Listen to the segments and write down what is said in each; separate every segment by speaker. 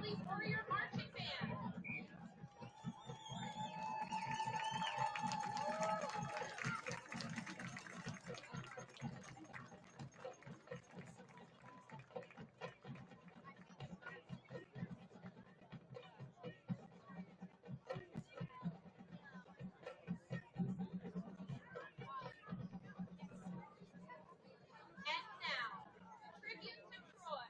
Speaker 1: Rallies Warrior Marching Band. And now, tribute to Troy.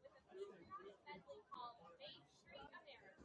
Speaker 1: With a feature medley called Main Street America.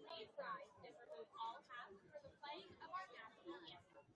Speaker 1: Please rise and remove all hats for the playing of our national anthem.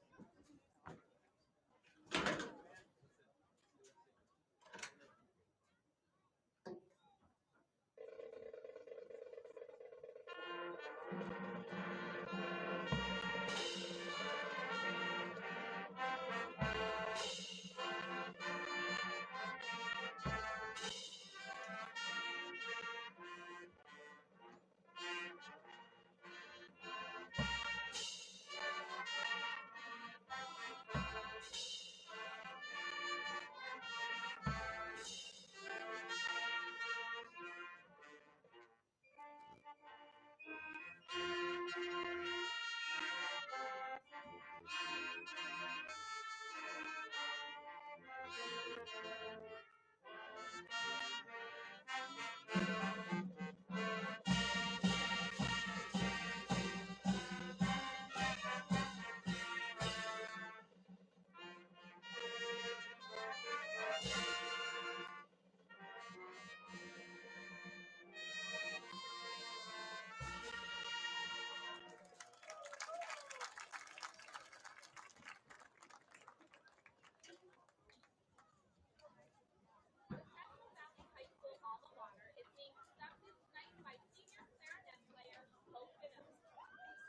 Speaker 1: Hopewell High School alma mater is being conducted tonight by senior clarinet player Hopewell.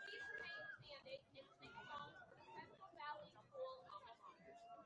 Speaker 1: Please remain standing and sing along for the Central Valley School alma mater.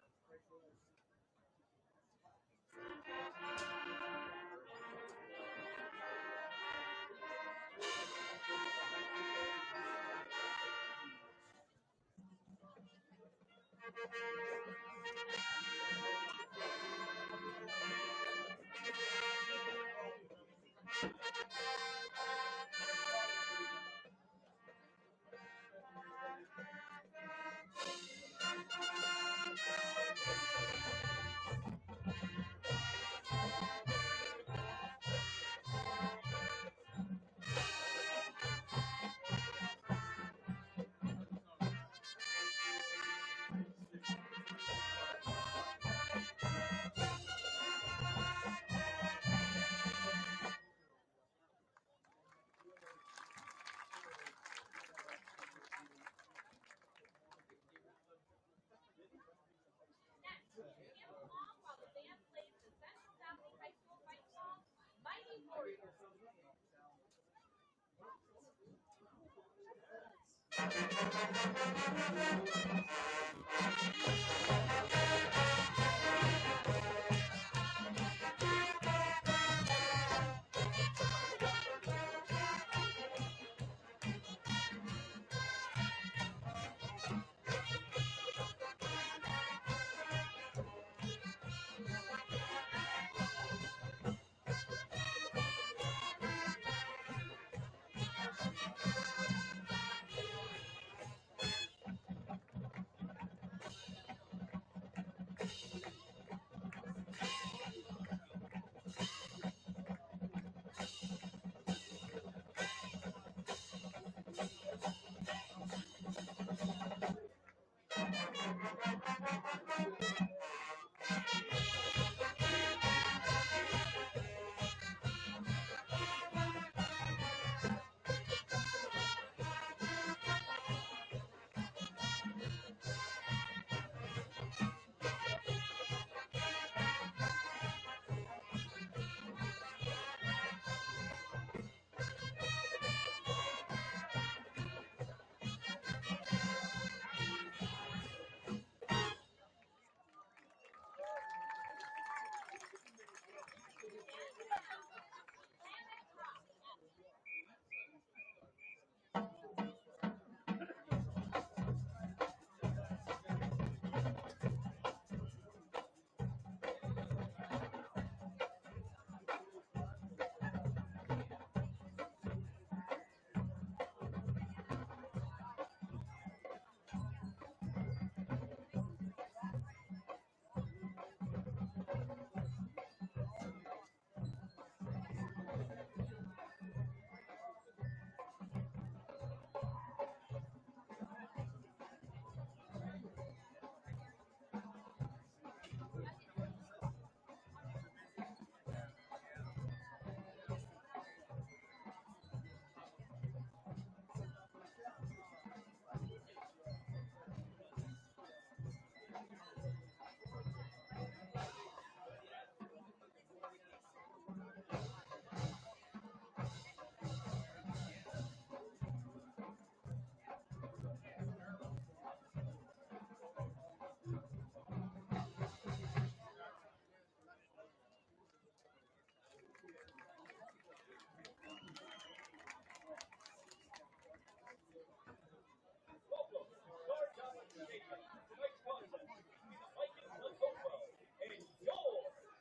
Speaker 1: Welcome to Star Giant Stadium. Tonight's contest between the Vikings of Hopewell and your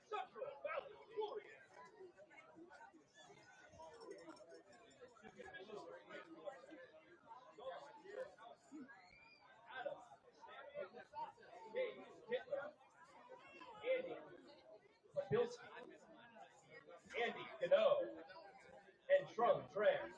Speaker 1: Central Valley Warriors. Officials for tonight's contest: Josh Gronkowski, Adam Stanley, Dave Hitler, Andy Bilski, Andy Cano, and Trung Tran.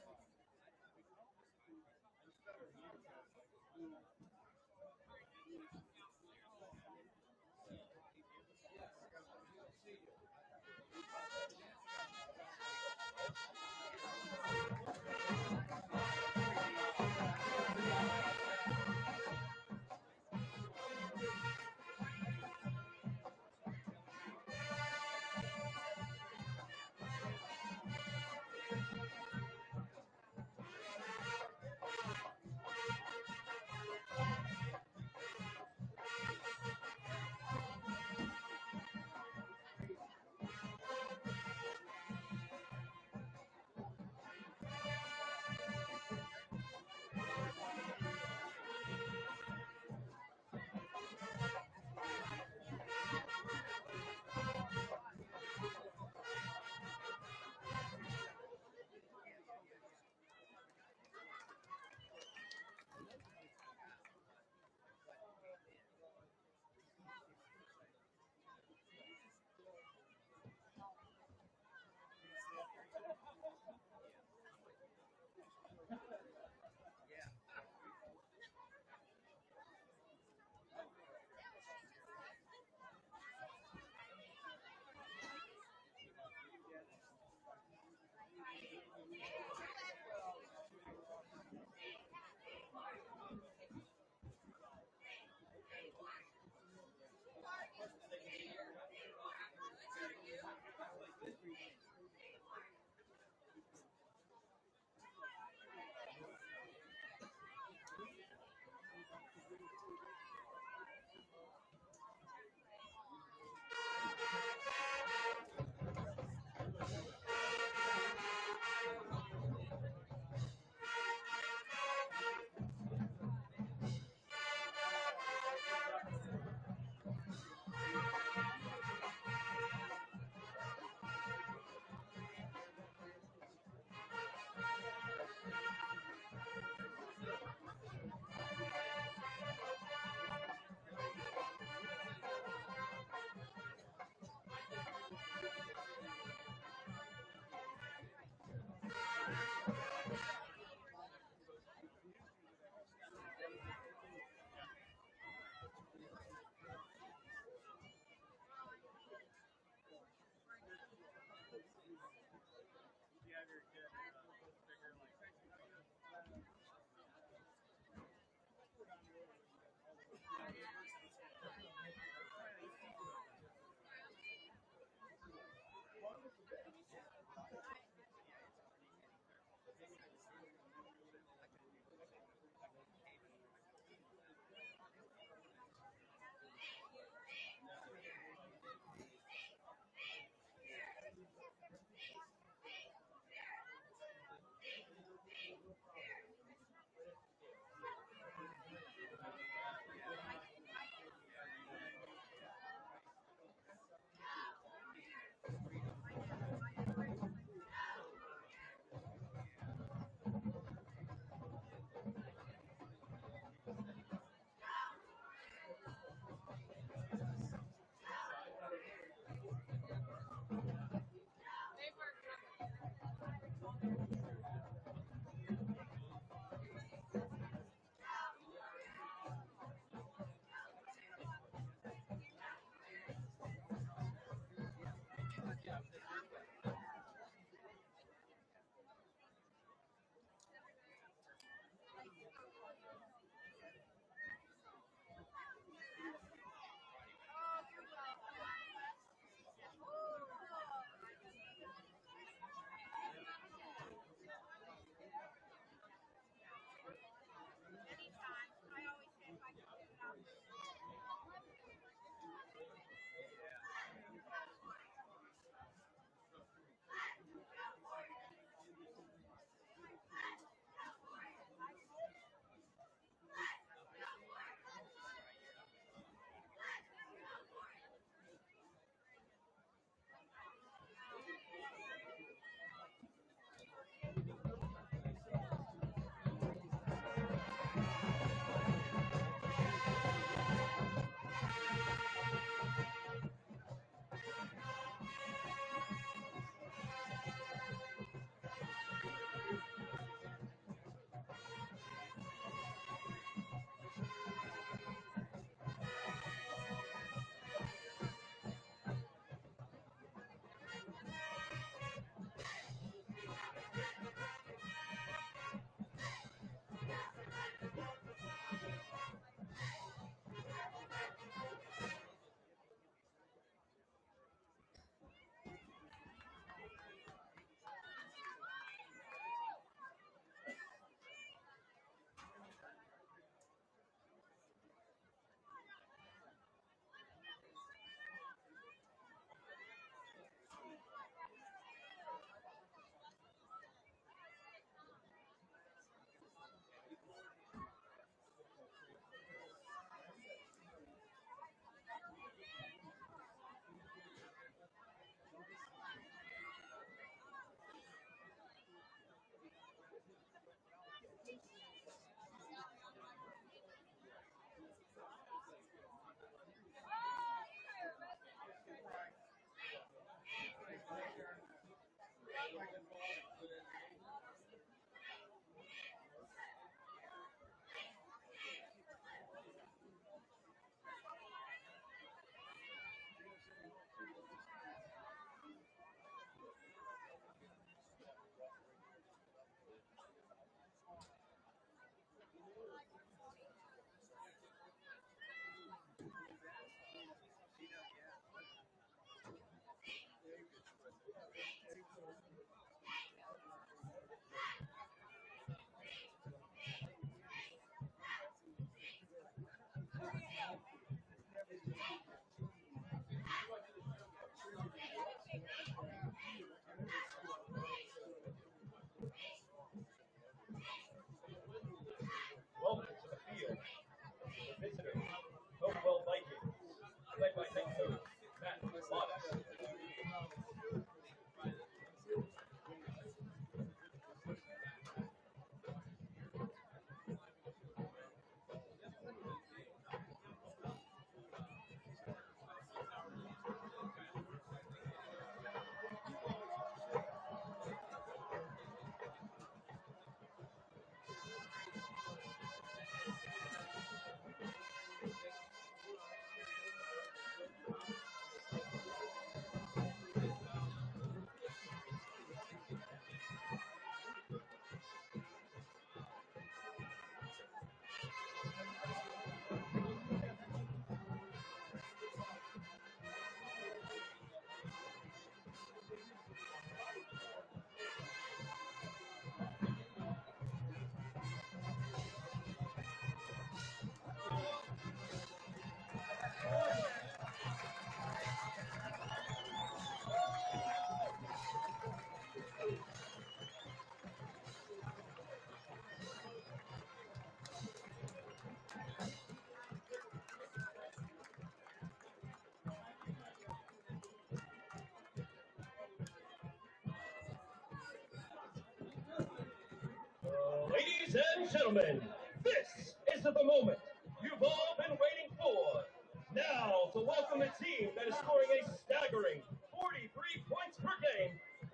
Speaker 2: Ladies and gentlemen, this is the moment you've all been waiting for. Now, to welcome a team that is scoring a staggering 43 points per game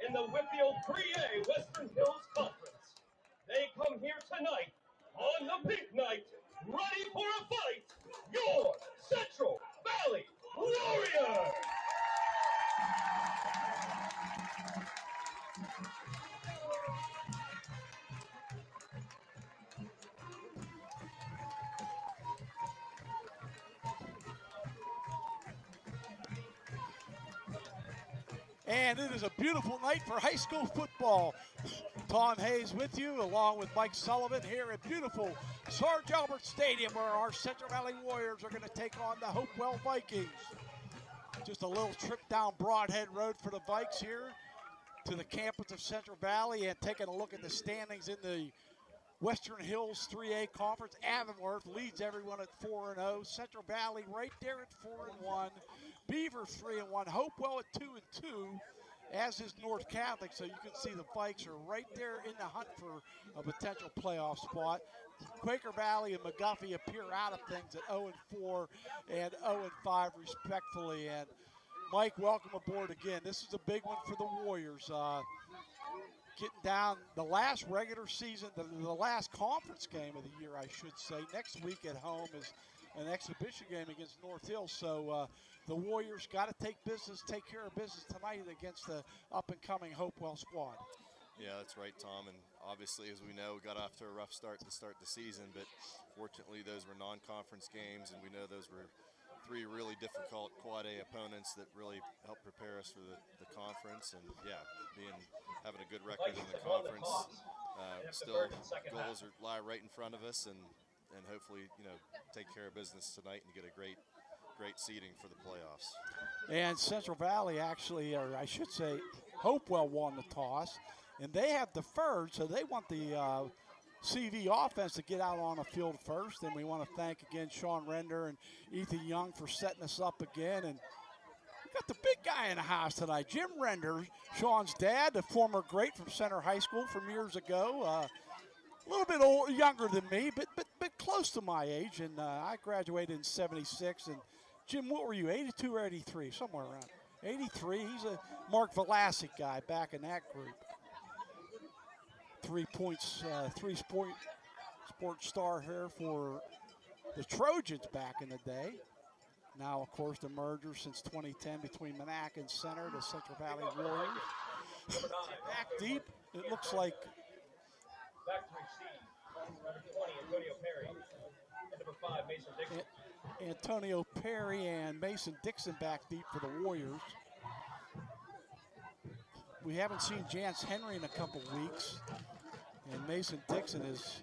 Speaker 2: in the Whitfield 3A Western Hills Conference. They come here tonight on the pink night, ready for a fight, your Central Valley Warriors!
Speaker 3: And it is a beautiful night for high school football. Tom Hayes with you, along with Mike Sullivan, here at beautiful Sarge Albert Stadium, where our Central Valley Warriors are going to take on the Hopewell Vikings. Just a little trip down Broadhead Road for the Vikes here to the campus of Central Valley, and taking a look at the standings in the Western Hills 3A Conference. Avonworth leads everyone at 4-0. Central Valley right there at 4-1. Beaver 3-1. Hopewell at 2-2, as is North Catholic. So you can see the Vikes are right there in the hunt for a potential playoff spot. Quaker Valley and McGuffey appear out of things at 0-4 and 0-5 respectfully. And Mike, welcome aboard again. This is a big one for the Warriors. Getting down the last regular season, the last conference game of the year, I should say. Next week at home is an exhibition game against North Hill. So the Warriors got to take care of business tonight against the up-and-coming Hopewell squad.
Speaker 4: Yeah, that's right, Tom. And obviously, as we know, we got off to a rough start to start the season. But fortunately, those were non-conference games, and we know those were three really difficult Quad A opponents that really helped prepare us for the conference. And yeah, having a good record in the conference, still goals lie right in front of us, and hopefully, take care of business tonight and get a great seeding for the playoffs.
Speaker 3: And Central Valley actually, or I should say, Hopewell won the toss, and they have deferred, so they want the CV offense to get out on the field first. And we want to thank again Sean Render and Ethan Young for setting us up again. And we got the big guy in the house tonight, Jim Render, Sean's dad, the former great from Center High School from years ago. A little bit younger than me, but close to my age. And I graduated in '76. And Jim, what were you, 82 or 83? Somewhere around 83. He's a Mark Velasic guy back in that group. 3 points, sports star here for the Trojans back in the day. Now, of course, the merger since 2010 between Monac and Center, the Central Valley Warriors. Back deep, it looks like.
Speaker 2: Back to receive, number 20, Antonio Perry. And number 5, Mason Dixon.
Speaker 3: Antonio Perry and Mason Dixon back deep for the Warriors. We haven't seen Jance Henry in a couple weeks. And Mason Dixon has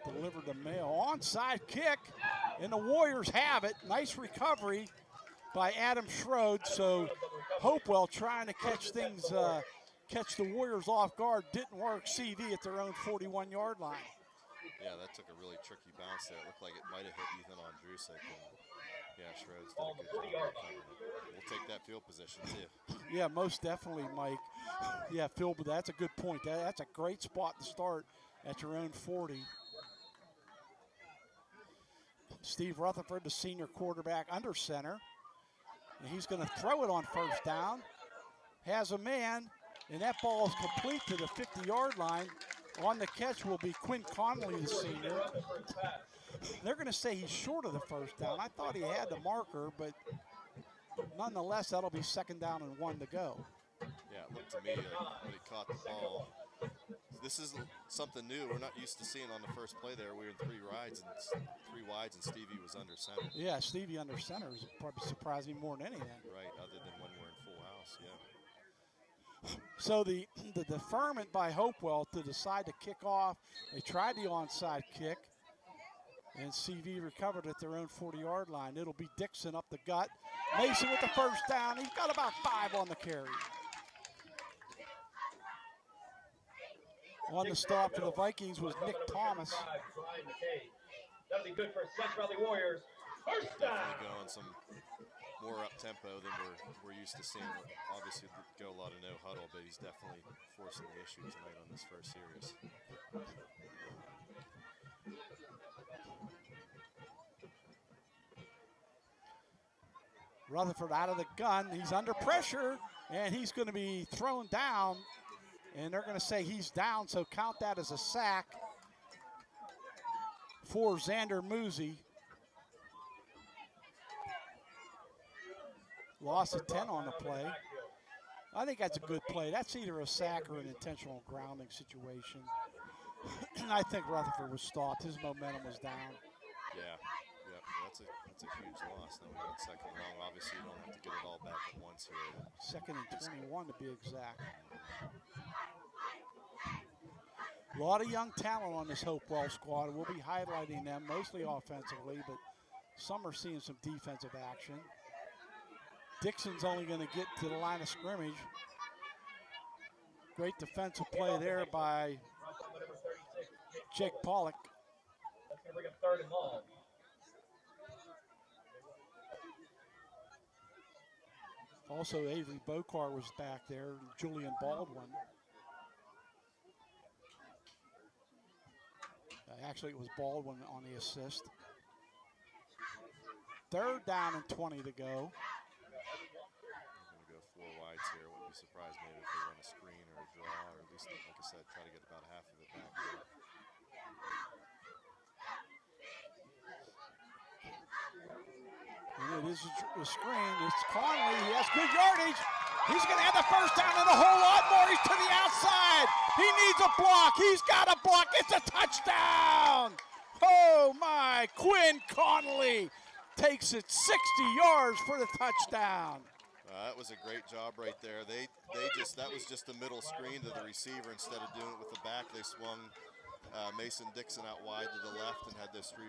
Speaker 3: delivered the mail. Onside kick, and the Warriors have it. Nice recovery by Adam Schroed. So Hopewell trying to catch the Warriors off guard. Didn't work. CV at their own 41-yard line.
Speaker 4: Yeah, that took a really tricky bounce there. It looked like it might have hit Ethan Andrusek. Yeah, Schroed's did a good job. We'll take that field position, too.
Speaker 3: Yeah, most definitely, Mike. Yeah, Phil, but that's a good point. That's a great spot to start at your own 40. Steve Rutherford, the senior quarterback under center. And he's going to throw it on first down. Has a man, and that ball is complete to the 50-yard line. On the catch will be Quinn Connolly, the senior. They're going to say he's short of the first down. I thought he had the marker, but nonetheless, that'll be 2nd down and 1 to go.
Speaker 4: Yeah, it looked to me like when he caught the ball. This is something new. We're not used to seeing on the first play there. We were in three wides, and Stevie was under center.
Speaker 3: Yeah, Stevie under center is probably surprised me more than anything.
Speaker 4: Right, other than when we're in full house, yeah.
Speaker 3: So the deferment by Hopewell to decide to kick off. They tried the onside kick, and CV recovered at their own 40-yard line. It'll be Dixon up the gut. Mason with the first down. He's got about 5 on the carry. On the stop for the Vikings was Nick Thomas.
Speaker 2: That'll be good for Central Valley Warriors. First down.
Speaker 4: Definitely going some more up-tempo than we're used to seeing. Obviously, go a lot of no huddle, but he's definitely forcing the issue tonight on this first series.
Speaker 3: Rutherford out of the gun. He's under pressure, and he's going to be thrown down. And they're going to say he's down, so count that as a sack for Xander Musi. Loss of 10 on the play. I think that's a good play. That's either a sack or an intentional grounding situation. I think Rutherford was stopped. His momentum was down.
Speaker 4: Yeah, that's a huge loss. Now we got second and long. Obviously, you don't have to get it all back at once here.
Speaker 3: Second and 21 to be exact. A lot of young talent on this Hopewell squad. We'll be highlighting them mostly offensively, but some are seeing some defensive action. Dixon's only going to get to the line of scrimmage. Great defensive play there by Jake Pollock.
Speaker 2: That's going to bring up third and long.
Speaker 3: Also, Avery Bokar was back there, Julian Baldwin. Actually, it was Baldwin on the assist. Third down and 20 to go.
Speaker 4: I'm going to go 4 wides here. Wouldn't be surprised maybe if they run a screen or a draw, or at least, like I said, try to get about half of it back there.
Speaker 3: And it is a screen. It's Conley. He has good yardage. He's going to have the first down and a whole lot more. He's to the outside. He needs a block. He's got a block. It's a touchdown. Oh, my. Quinn Conley takes it 60 yards for the touchdown.
Speaker 4: That was a great job right there. That was just a middle screen to the receiver. Instead of doing it with the back, they swung Mason Dixon out wide to the left and had those 3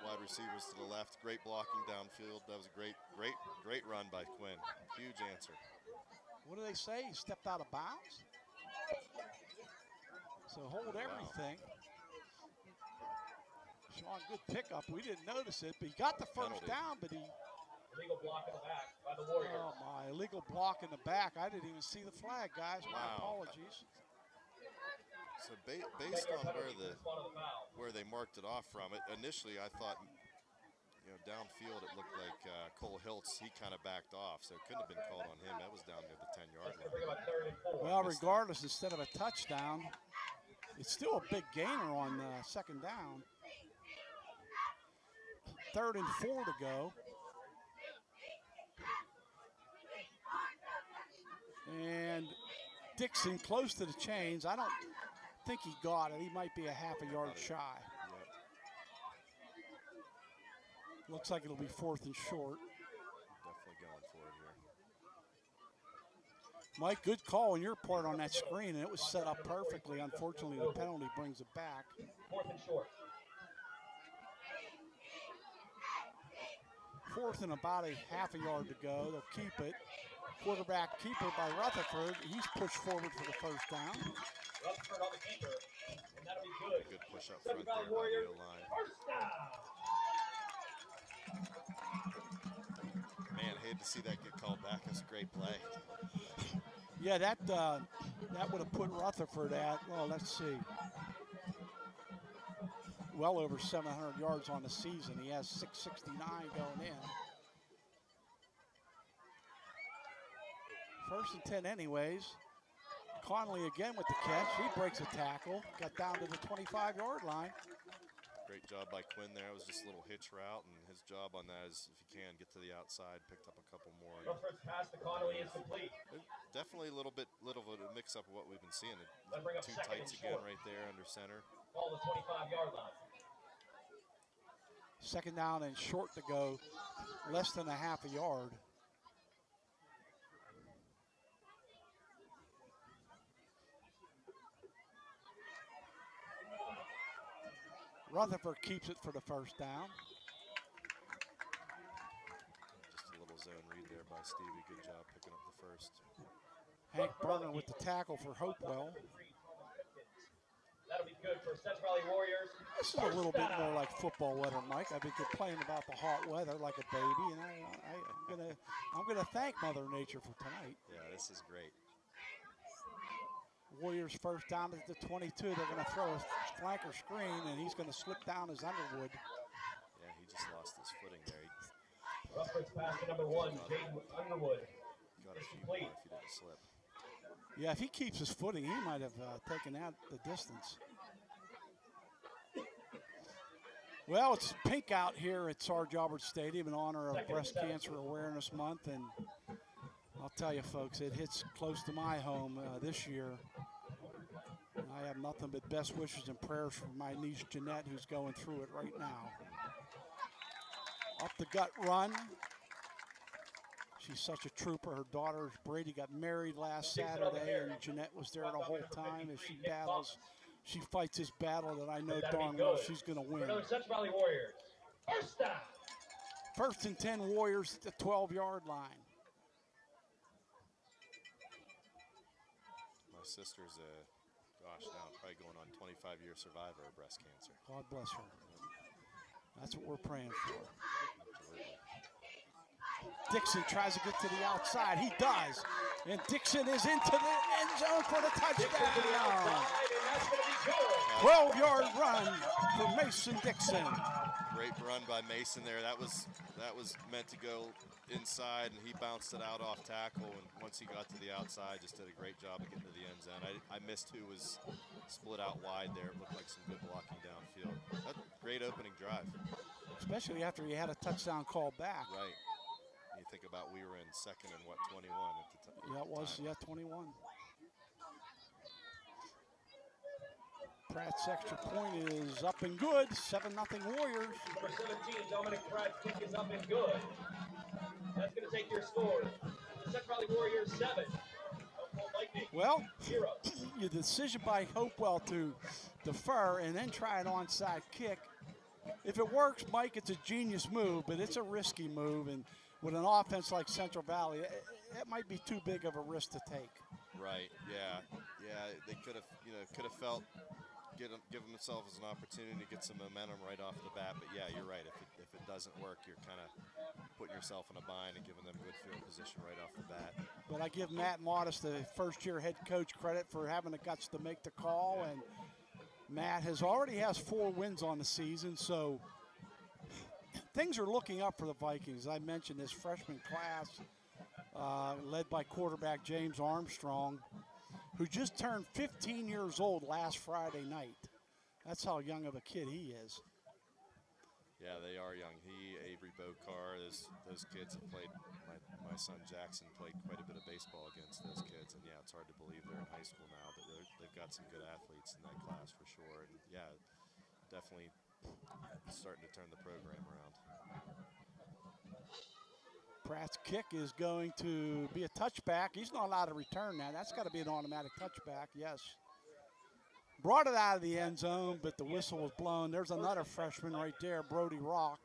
Speaker 4: wide receivers to the left. Great blocking downfield. That was a great run by Quinn. Huge answer.
Speaker 3: What do they say? He stepped out of bounds? So hold everything. Sean, good pickup. We didn't notice it, but he got the first down, but he...
Speaker 2: Illegal block in the back by the Warriors.
Speaker 3: Oh, my. Illegal block in the back. I didn't even see the flag, guys. My apologies.
Speaker 4: So based on where they marked it off from, initially I thought, downfield it looked like Cole Hiltz. He kind of backed off, so it couldn't have been called on him. That was down near the 10-yard line.
Speaker 3: Well, regardless, instead of a touchdown, it's still a big gainer on second down. 3rd and 4 to go. And Dixon close to the chains. I don't think he got it. He might be a half a yard shy.
Speaker 4: Yep.
Speaker 3: Looks like it'll be 4th and short.
Speaker 4: Definitely going for it here.
Speaker 3: Mike, good call on your part on that screen, and it was set up perfectly. Unfortunately, the penalty brings it back.
Speaker 2: 4th and short.
Speaker 3: 4th and about a half a yard to go. They'll keep it. Quarterback keeper by Rutherford. He's pushed forward for the first down.
Speaker 2: Rutherford on the keeper, and that'll be good.
Speaker 4: Good push up front there by the O-line.
Speaker 2: First down.
Speaker 4: Man, hated to see that get called back. That's a great play.
Speaker 3: Yeah, that would have put Rutherford at, well, let's see, well over 700 yards on the season. He has 669 going in. 1st and 10 anyways. Conley again with the catch. He breaks a tackle. Got down to the 25-yard line.
Speaker 4: Great job by Quinn there. It was just a little hitch route, and his job on that is, if you can, get to the outside, picked up a couple more.
Speaker 2: Rutherford's pass to Conley is complete.
Speaker 4: Definitely a little bit of a mix-up of what we've been seeing. 2 tights again right there under center.
Speaker 2: Ball the 25-yard line.
Speaker 3: Second down and short to go. Less than a half a yard. Rutherford keeps it for the first down.
Speaker 4: Just a little zone read there by Stevie. Good job picking up the first.
Speaker 3: Hank Berner with the tackle for Hopewell.
Speaker 2: That'll be good for Central Valley Warriors.
Speaker 3: This is a little bit more like football weather, Mike. I've been complaining about the hot weather like a baby, and I'm gonna thank Mother Nature for tonight.
Speaker 4: Yeah, this is great.
Speaker 3: Warriors first down at the 22. They're going to throw a flanker screen, and he's going to slip down as Underwood.
Speaker 4: Yeah, he just lost his footing there.
Speaker 2: Reference pass to number 1, Jaden Underwood.
Speaker 4: Got a
Speaker 2: It's
Speaker 4: few more
Speaker 2: complete.
Speaker 4: if he didn't slip.
Speaker 3: Yeah, if he keeps his footing, he might have taken out the distance. Well, it's pink out here at Sarge Albert Stadium in honor of Breast Cancer Awareness Month, and I'll tell you, folks, it hits close to my home this year. I have nothing but best wishes and prayers for my niece Jeanette, who's going through it right now. Up the gut run. She's such a trooper. Her daughter Brady got married last Saturday, and Jeanette was there the whole time as she battles. She fights this battle that I know darn well she's going to win.
Speaker 2: Another Central Valley Warriors. First down.
Speaker 3: 1st and 10 Warriors at the 12-yard line.
Speaker 4: My sister's now probably going on 25-year survivor of breast cancer.
Speaker 3: God bless her. That's what we're praying for.
Speaker 4: Absolutely.
Speaker 3: Dixon tries to get to the outside. He does. And Dixon is into the end zone for the touchdown. 12-yard run for Mason Dixon.
Speaker 4: Great run by Mason there. That was meant to go inside, and he bounced it out off tackle. And once he got to the outside, just did a great job of getting to the end zone. I missed who was split out wide there. It looked like some good blocking downfield. That's a great opening drive.
Speaker 3: Especially after he had a touchdown call back.
Speaker 4: Right. You think about we were in 2nd and 21 at the time.
Speaker 3: Yeah, it was. Yeah, 21. Pratt's extra point is up and good. 7-0 Warriors.
Speaker 2: Number 17, Dominic Pratt's kick is up and good. That's going to take your score. Central Valley Warriors 7. Hopewell Vikings
Speaker 3: Well,
Speaker 2: 0.
Speaker 3: your decision by Hopewell to defer and then try an onside kick. If it works, Mike, it's a genius move, but it's a risky move. And with an offense like Central Valley, it might be too big of a risk to take.
Speaker 4: Right. Yeah. They could have felt give themselves an opportunity to get some momentum right off the bat. But yeah, you're right. If it doesn't work, you're kind of putting yourself in a bind and giving them good field position right off the bat.
Speaker 3: But I give Matt Modest, the first-year head coach, credit for having the guts to make the call. And Matt already has 4 wins on the season, so things are looking up for the Vikings. I mentioned this freshman class led by quarterback James Armstrong, who just turned 15 years old last Friday night. That's how young of a kid he is.
Speaker 4: Yeah, they are young. Avery Bokar, those kids have played. My son Jackson played quite a bit of baseball against those kids, and yeah, it's hard to believe they're in high school now, but they've got some good athletes in that class for sure. And yeah, definitely starting to turn the program around.
Speaker 3: Pratt's kick is going to be a touchback. He's not allowed to return that. That's got to be an automatic touchback, yes. Brought it out of the end zone, but the whistle was blown. There's another freshman right there, Brody Rock.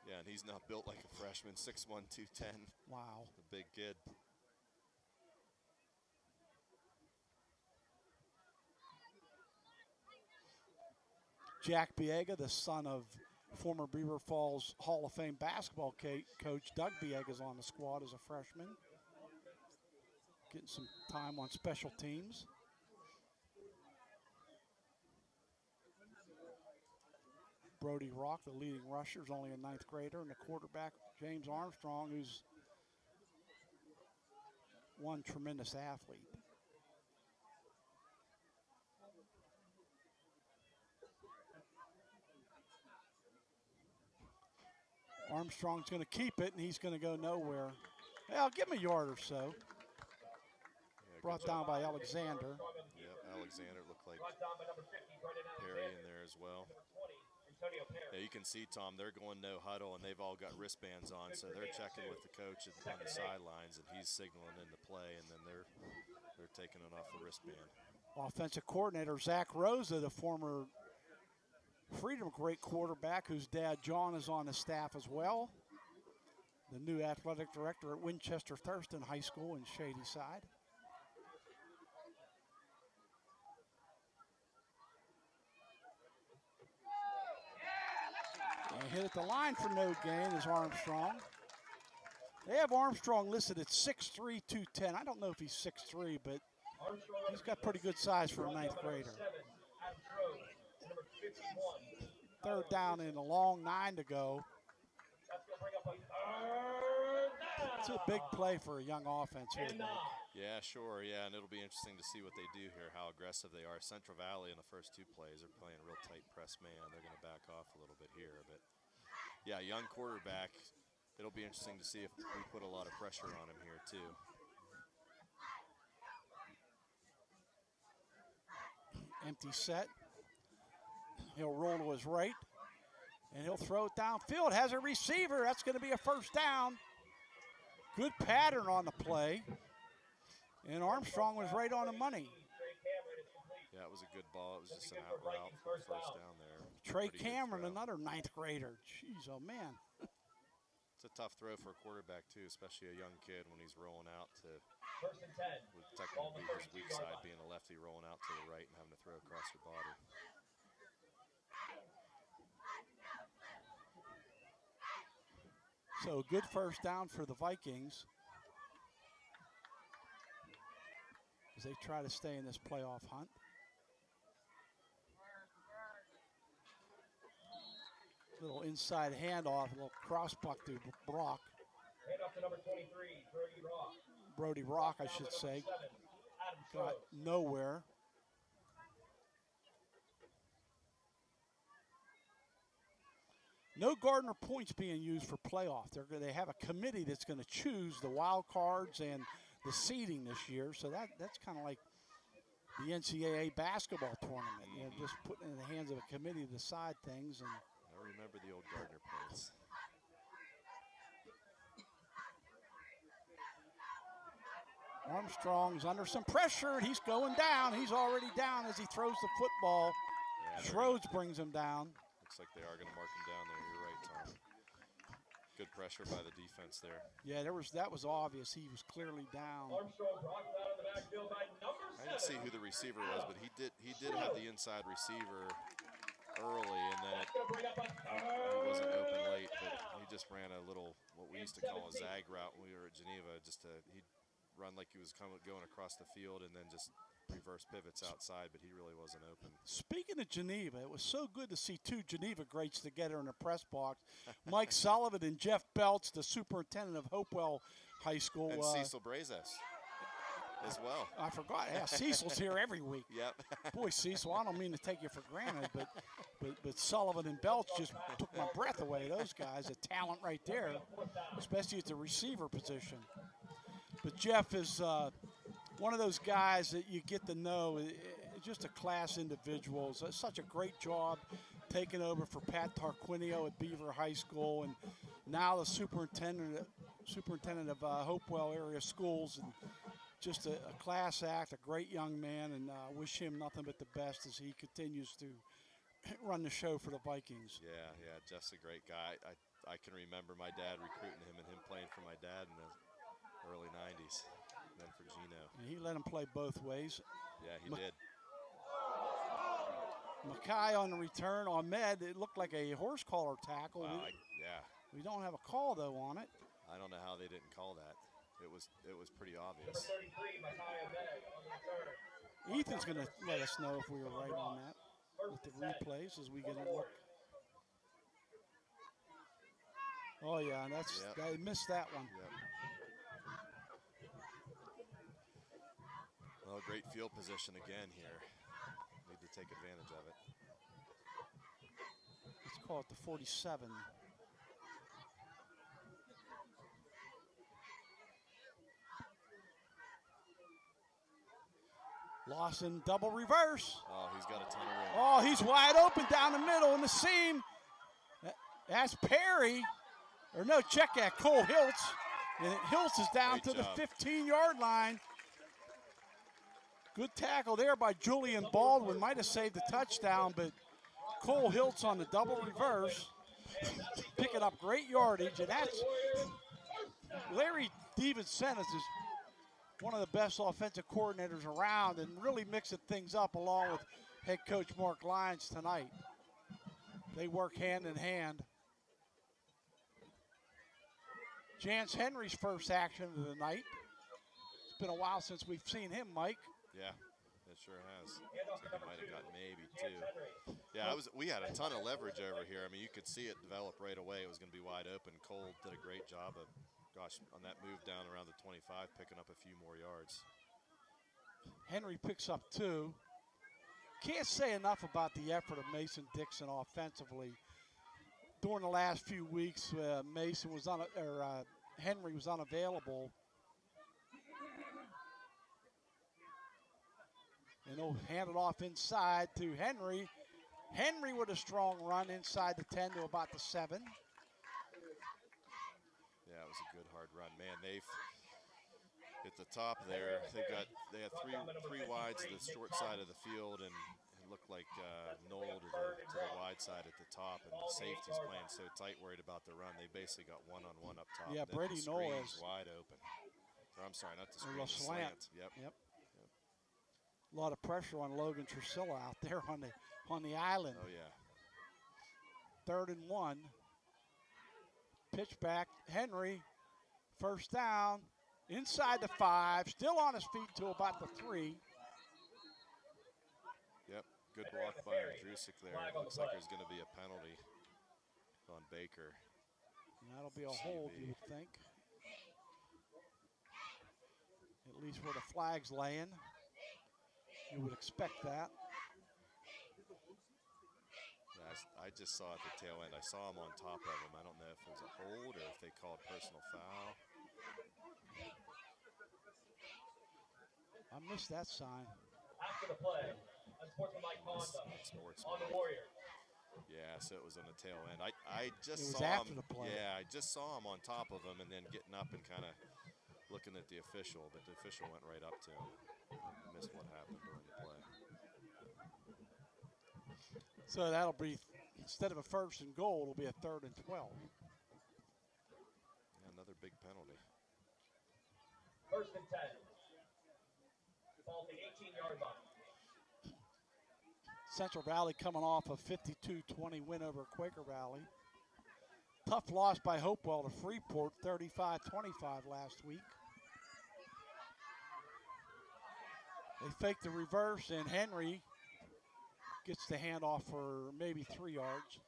Speaker 4: Yeah, and he's not built like a freshman, 6'1", 210.
Speaker 3: Wow.
Speaker 4: A big kid.
Speaker 3: Jack Biega, the son of former Beaver Falls Hall of Fame basketball coach Doug Biega, is on the squad as a freshman. Getting some time on special teams. Brody Rock, the leading rusher, is only a 9th grader, and the quarterback, James Armstrong, who's one tremendous athlete. Armstrong's going to keep it, and he's going to go nowhere. Well, give him a yard or so.
Speaker 4: Yeah,
Speaker 3: Brought down by Alexander.
Speaker 4: Yep, Alexander looked like Perry in there as well. Yeah, you can see, Tom, they're going no huddle, and they've all got wristbands on, so they're checking with the coach on the sidelines, and he's signaling into play, and then they're taking it off the wristband.
Speaker 3: Offensive coordinator Zach Rosa, the former Freedom great quarterback, whose dad John is on the staff as well. The new athletic director at Winchester Thurston High School in Shadyside. And hit at the line for no gain is Armstrong. They have Armstrong listed at 6'3", 210. I don't know if he's 6'3", but he's got pretty good size for a 9th grader. 3rd down and a long 9 to go.
Speaker 2: bring up a third down.
Speaker 3: It's a big play for a young offense here,
Speaker 2: And
Speaker 3: Mike.
Speaker 4: Yeah, sure. Yeah, and it'll be interesting to see what they do here, how aggressive they are. Central Valley in the first 2 plays are playing real tight press man. They're going to back off a little bit here. But, yeah, young quarterback. It'll be interesting to see if we put a lot of pressure on him here, too.
Speaker 3: Empty set. He'll roll to his right, and he'll throw it downfield. Has a receiver. That's going to be a first down. Good pattern on the play. And Armstrong was right on the money.
Speaker 4: Yeah, it was a good ball. It was just an out route for first down there.
Speaker 3: Trey
Speaker 4: Pretty good
Speaker 3: Cameron,
Speaker 4: throw.
Speaker 3: another 9th grader. Jeez, oh, man.
Speaker 4: It's a tough throw for a quarterback, too, especially a young kid when he's rolling out to,
Speaker 2: First and 10.
Speaker 4: would technically be his weak side being a lefty rolling out to the right and having to throw across your body.
Speaker 3: So good first down for the Vikings as they try to stay in this playoff hunt. Little inside handoff, a little cross buck to Brock.
Speaker 2: Handoff to number 23,
Speaker 3: Brody Rock, I should say. Got nowhere. No Gardner points being used for playoff. They have a committee that's going to choose the wild cards and the seeding this year. So that's kind of like the NCAA basketball tournament. You know, just putting it in the hands of a committee to decide things. And
Speaker 4: I remember the old Gardner points.
Speaker 3: Armstrong's under some pressure, and he's going down. He's already down as he throws the football.
Speaker 4: Yeah,
Speaker 3: Schroeds brings him down.
Speaker 4: Looks like they are going to mark him down there. You're right, Tom. Good pressure by the defense there.
Speaker 3: Yeah, that was obvious. He was clearly down.
Speaker 2: Armstrong brought out of the backfield by number 7.
Speaker 4: I didn't see who the receiver was, but he did have the inside receiver early, and then he wasn't open late, but he just ran a little, what we used to call a zag route when we were at Geneva. He'd run like he was going across the field and then just reverse pivots outside, but he really wasn't open.
Speaker 3: Speaking of Geneva, it was so good to see 2 Geneva greats together in the press box. Mike Sullivan and Jeff Belts, the superintendent of Hopewell High School.
Speaker 4: And Cecil Brazos as well.
Speaker 3: I forgot. Yeah, Cecil's here every week.
Speaker 4: Yep.
Speaker 3: Boy, Cecil, I don't mean to take you for granted, but Sullivan and Belts just took my breath away. Those guys, a talent right there, especially at the receiver position. But Jeff is one of those guys that you get to know, just a class individual. So such a great job taking over for Pat Tarquinio at Beaver High School, and now the superintendent of Hopewell area schools, and just a class act, a great young man, and wish him nothing but the best as he continues to run the show for the Vikings.
Speaker 4: Yeah, Jeff's a great guy. I can remember my dad recruiting him and him playing for my dad in the early 90s, and then for Gino.
Speaker 3: And he let him play both ways.
Speaker 4: Yeah, he did.
Speaker 3: Mackay on the return. Ahmed, it looked like a horse collar tackle.
Speaker 4: Yeah.
Speaker 3: We don't have a call, though, on it.
Speaker 4: I don't know how they didn't call that. It was pretty obvious.
Speaker 3: Ethan's going to let us know if we were right on that with the replays as we get a look. Oh, yeah, I missed that one.
Speaker 4: Yep. Well, great field position again here. Need to take advantage of it.
Speaker 3: Let's call it the 47. Lawson double reverse.
Speaker 4: Oh, he's got a ton of room.
Speaker 3: Oh, he's wide open down the middle in the seam. That's Perry. Or no, check that, Cole Hiltz. And Hiltz is down
Speaker 4: Great
Speaker 3: to
Speaker 4: job.
Speaker 3: the 15-yard line. Good tackle there by Julian Baldwin. Might have saved the touchdown, but Cole Hiltz on the double reverse, picking up great yardage. And that's Larry DeVincentis is one of the best offensive coordinators around and really mixing things up along with head coach Mark Lyons tonight. They work hand in hand. Jance Henry's first action of the night. It's been a while since we've seen him, Mike.
Speaker 4: Yeah, it sure has. Looks like he might have gotten maybe 2. Yeah, we had a ton of leverage over here. I mean, you could see it develop right away. It was going to be wide open. Cole did a great job of, gosh, on that move down around the 25, picking up a few more yards.
Speaker 3: Henry picks up 2. Can't say enough about the effort of Mason Dixon offensively. During the last few weeks, Henry was unavailable. And he'll hand it off inside to Henry. Henry with a strong run inside the 10 to about the 7.
Speaker 4: Yeah, it was a good hard run. Man, they've at the top there, they had three wides to the short side of the field, and it looked like Knoll to the wide side at the top, and the safety's playing so tight, worried about the run. They basically got one-on-one up top.
Speaker 3: Yeah,
Speaker 4: Then
Speaker 3: Brady
Speaker 4: the
Speaker 3: Knoll
Speaker 4: screen's
Speaker 3: is.
Speaker 4: wide open. Or, I'm sorry, not the screen,
Speaker 3: A
Speaker 4: the
Speaker 3: slant.
Speaker 4: Yep.
Speaker 3: A lot of pressure on Logan Trusilla out there on the island.
Speaker 4: Oh, yeah.
Speaker 3: 3rd and 1. Pitch back. Henry. First down. Inside the 5. Still on his feet to about the 3.
Speaker 4: Yep. Good block by Andrusic there. It looks like there's going to be a penalty on Baker.
Speaker 3: And that'll be a hold, you would think. At least where the flag's laying. You would expect that.
Speaker 4: I just saw at the tail end. I saw him on top of him. I don't know if it was a hold or if they called personal foul.
Speaker 3: I missed that sign.
Speaker 2: After the play, unsportsmanlike conduct on the Warriors.
Speaker 4: Yeah, so it was on the tail end. I just
Speaker 3: It was
Speaker 4: saw
Speaker 3: after
Speaker 4: him.
Speaker 3: the play.
Speaker 4: Yeah, I just saw him on top of him and then getting up and kind of looking at the official, but the official went right up to him. I missed what happened during the play.
Speaker 3: So that'll be, instead of a 1st and goal, it'll be a 3rd and 12.
Speaker 4: Yeah, another big penalty.
Speaker 2: 1st and 10. Ball the 18-yard line.
Speaker 3: Central Valley coming off a 52-20 win over Quaker Valley. Tough loss by Hopewell to Freeport, 35-25 last week. They fake the reverse, and Henry gets the handoff for maybe 3 yards.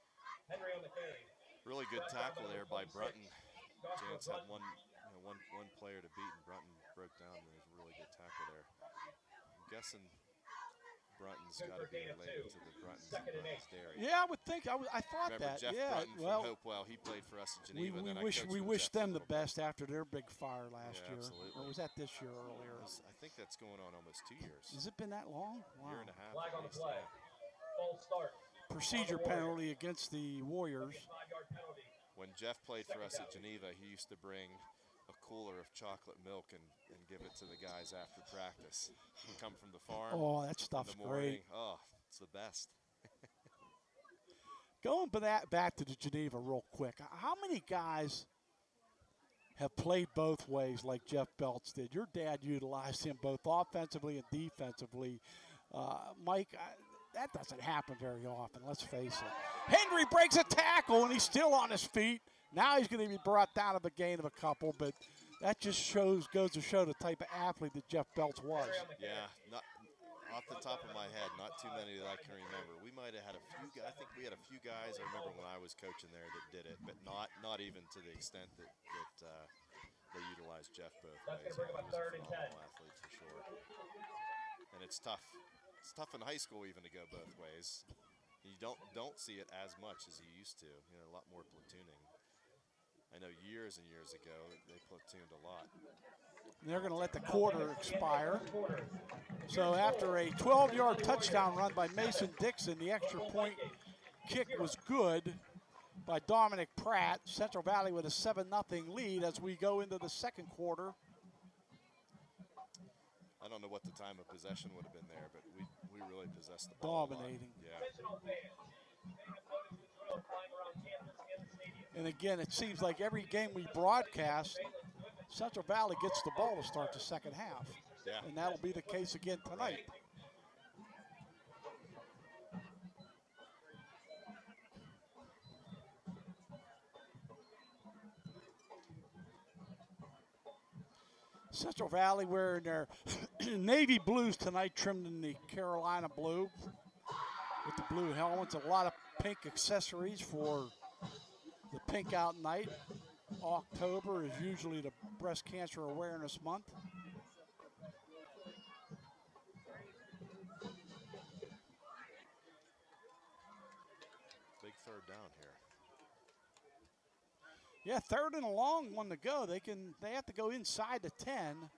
Speaker 2: Henry on the carry.
Speaker 4: Really good tackle there by Brunton. Jance had one player to beat, and Brunton broke down. There's a really good tackle there. I'm guessing Brunton's got to be related to the Bruntons and Bruntons Dairy.
Speaker 3: Yeah, I would think. I thought
Speaker 4: Remember
Speaker 3: that.
Speaker 4: Jeff
Speaker 3: yeah,
Speaker 4: Brunton
Speaker 3: well,
Speaker 4: from Hopewell, he played for us in Geneva.
Speaker 3: we wish them the best after their big fire last year.
Speaker 4: Absolutely.
Speaker 3: Or was that this year earlier?
Speaker 4: I think that's going on almost 2 years.
Speaker 3: Has it been that long? Wow.
Speaker 4: Year and a half.
Speaker 2: Flag on the
Speaker 4: at least,
Speaker 2: play.
Speaker 4: yeah.
Speaker 2: False start.
Speaker 3: Procedure penalty against the Warriors.
Speaker 2: 5-yard penalty.
Speaker 4: When Jeff played for us at Geneva, he used to bring a cooler of chocolate milk and give it to the guys after practice. He'd come from the farm.
Speaker 3: Oh, that
Speaker 4: in
Speaker 3: stuff's
Speaker 4: the morning.
Speaker 3: great.
Speaker 4: Oh, it's the best.
Speaker 3: Going back to the Geneva real quick. How many guys have played both ways like Jeff Belts did? Your dad utilized him both offensively and defensively. Mike, that doesn't happen very often, let's face it. Henry breaks a tackle, and he's still on his feet. Now he's going to be brought down of a gain of a couple, but that just goes to show the type of athlete that Jeff Belts was.
Speaker 4: Yeah, not off the top of my head, not too many that I can remember. We might have had a few guys. I think we had a few guys. I remember when I was coaching there that did it, but not even to the extent that they utilized Jeff both ways. He was a phenomenal athlete for sure. And it's tough. It's tough in high school even to go both ways. You don't see it as much as you used to. You know, a lot more platooning. I know years and years ago they platooned a lot.
Speaker 3: And they're going to let the quarter expire. So after a 12-yard touchdown run by Mason Dixon, the extra point kick was good by Dominic Pratt. Central Valley with a 7-0 lead as we go into the second quarter.
Speaker 4: I don't know what the time of possession would have been there, but we really possessed the ball.
Speaker 3: Dominating.
Speaker 4: Yeah.
Speaker 3: And again, it seems like every game we broadcast, Central Valley gets the ball to start the second half.
Speaker 4: Yeah.
Speaker 3: And that'll be the case again tonight. Central Valley wearing their navy blues tonight, trimmed in the Carolina blue. with the blue helmets, a lot of pink accessories for the Pink Out Night. October is usually the Breast Cancer Awareness Month.
Speaker 4: Big third down here.
Speaker 3: Yeah, 3rd and a long one to go. They have to go inside the 10